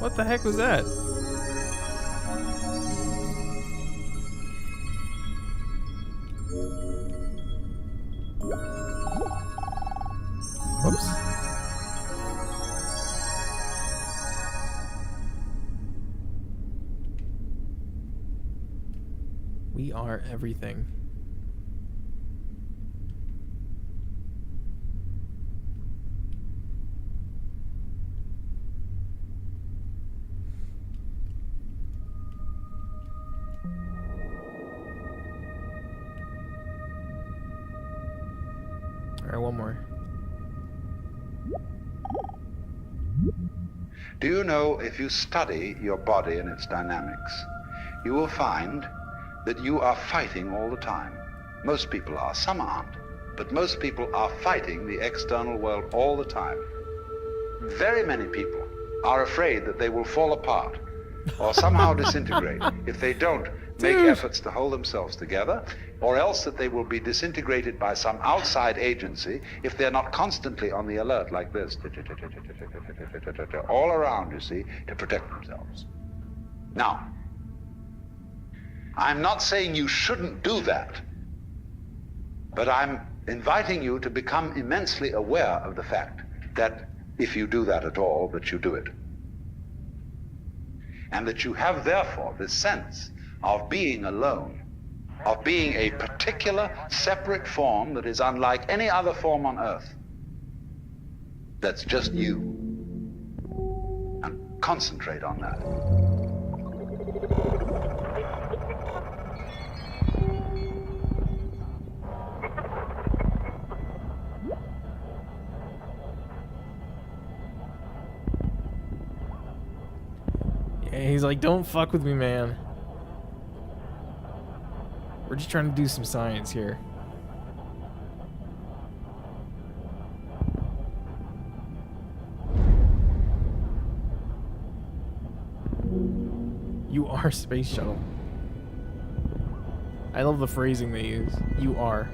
What the heck was that? Whoops. We are everything. Alright, one more. Do you know, if you study your body and its dynamics, you will find that you are fighting all the time. Most people are, some aren't, but most people are fighting the external world all the time. Very many people are afraid that they will fall apart or somehow disintegrate if they don't make efforts to hold themselves together, or else that they will be disintegrated by some outside agency if they're not constantly on the alert like this, all around, you see, to protect themselves. Now, I'm not saying you shouldn't do that, but I'm inviting you to become immensely aware of the fact that if you do that at all, that you do it. And that you have, therefore, this sense of being alone, of being a particular, separate form that is unlike any other form on earth. That's just you. And concentrate on that. Yeah, he's like, don't fuck with me, man. We're just trying to do some science here. You are Space Shuttle. I love the phrasing they use. You are.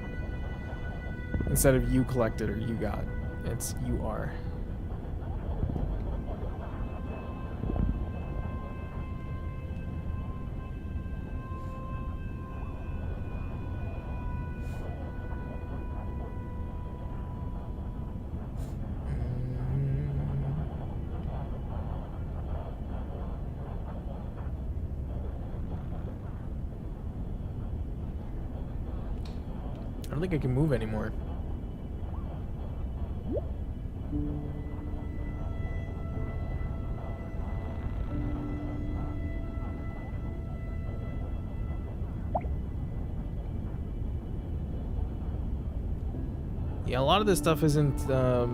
Instead of you collected or you got. It's you are. I don't think I can move anymore. Yeah, a lot of this stuff isn't the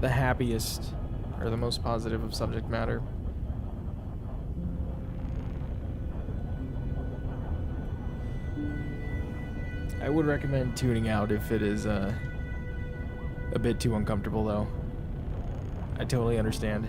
happiest or the most positive of subject matter. I would recommend tuning out if it is a bit too uncomfortable, though. I totally understand.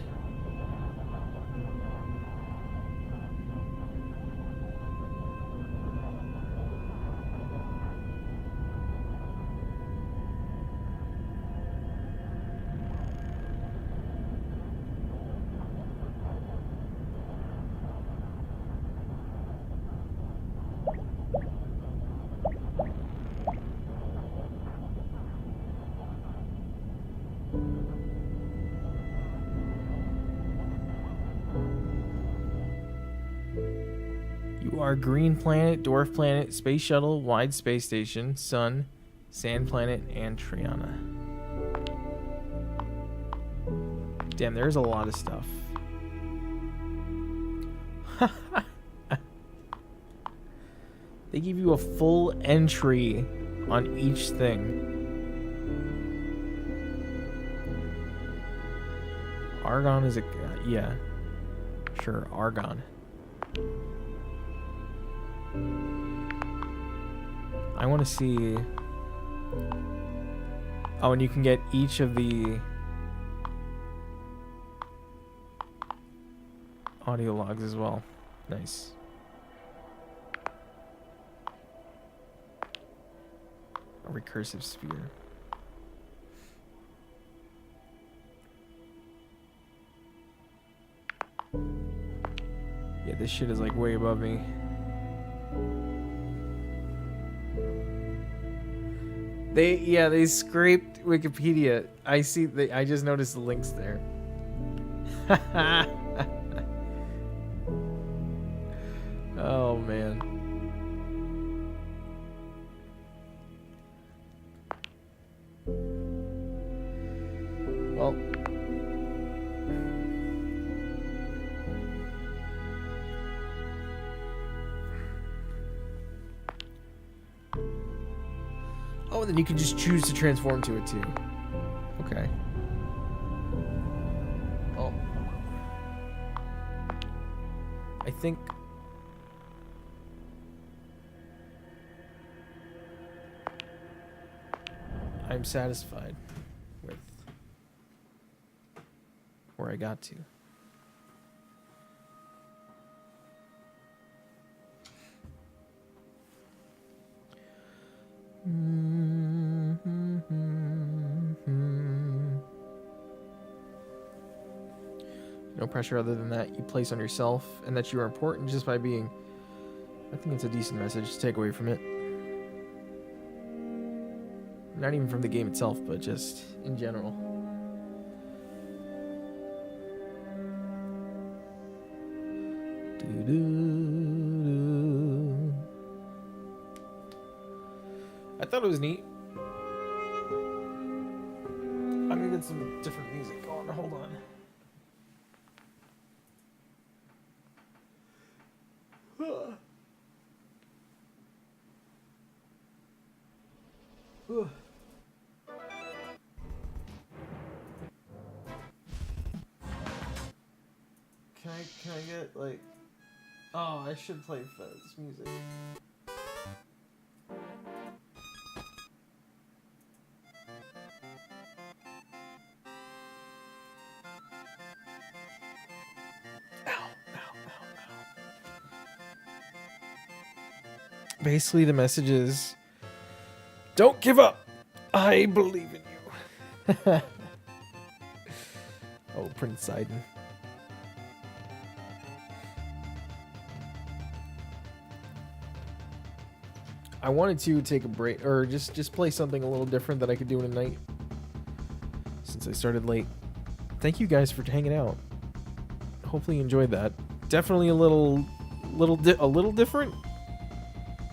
You are Green Planet, Dwarf Planet, Space Shuttle, Wide Space Station, Sun, Sand Planet, and Triana. Damn, there's a lot of stuff. They give you a full entry on each thing. Argon is a... yeah. Sure, Argon. I want to see... Oh, and you can get each of the audio logs as well. Nice. A recursive sphere. Yeah, this shit is like way above me. They scraped Wikipedia. I just noticed the links there. Oh man. Well, oh, then you can just choose to transform to it too. Okay. Oh. I think I'm satisfied with where I got to. No pressure other than that you place on yourself and that you are important just by being. I think it's a decent message to take away from it. Not even from the game itself, but just in general. Doo-doo-doo. I thought it was neat. I needed some different music going. Hold on. Can I get like? Oh, I should play Fez music. Basically, the message is, don't give up. I believe in you. Oh, Prince Sidon. I wanted to take a break, or just play something a little different that I could do in a night, since I started late. Thank you guys for hanging out. Hopefully you enjoyed that. Definitely a little different,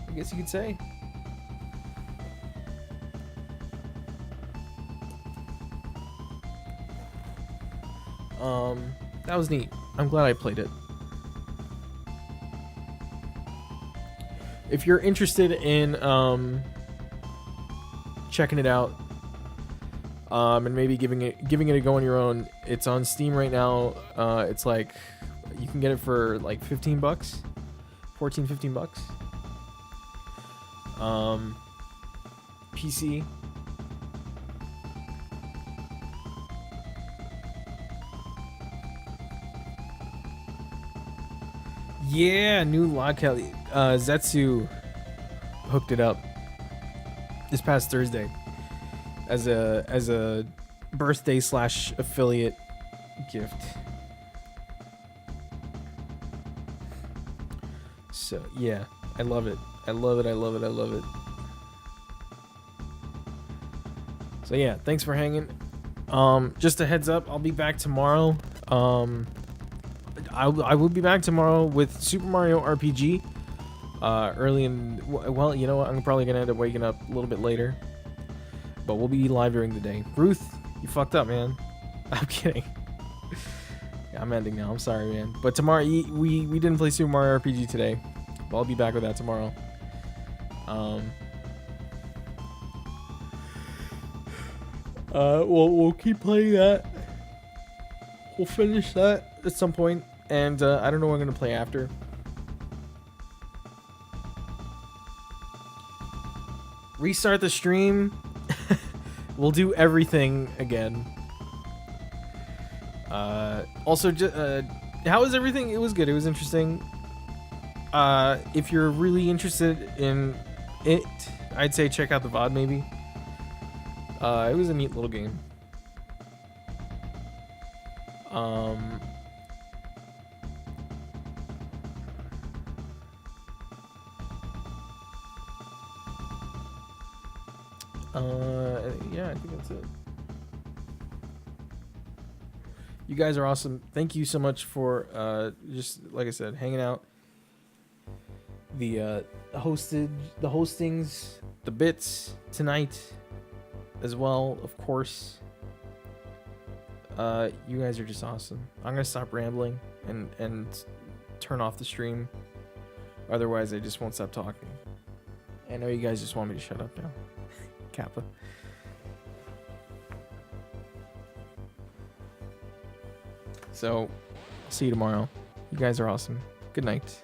I guess you could say. That was neat. I'm glad I played it. If you're interested in checking it out, and maybe giving it a go on your own, it's on Steam right now. It's like you can get it for like $15, $15. PC. Yeah, new locale. Zetsu hooked it up this past Thursday as a birthday / affiliate gift. So yeah, I love it. I love it. I love it. I love it. So yeah, thanks for hanging. Just a heads up, I'll be back tomorrow. I will be back tomorrow with Super Mario RPG. Early in, well, you know what? I'm probably gonna end up waking up a little bit later, but we'll be live during the day. Ruth, you fucked up, man. I'm kidding. Yeah, I'm ending now. I'm sorry, man. But tomorrow, we didn't play Super Mario RPG today, but I'll be back with that tomorrow. We'll keep playing that. We'll finish that at some point, and I don't know what I'm gonna play after. Restart the stream. We'll do everything again. Also, how was everything? It was good. It was interesting. If you're really interested in it, I'd say check out the VOD maybe. It was a neat little game. Yeah, I think that's it. You guys are awesome. Thank you so much for just like I said, hanging out. The hostings, the bits tonight as well, of course. You guys are just awesome. I'm gonna stop rambling and turn off the stream. Otherwise, I just won't stop talking. I know you guys just want me to shut up now. Kappa. So, I'll see you tomorrow. You guys are awesome. Good night.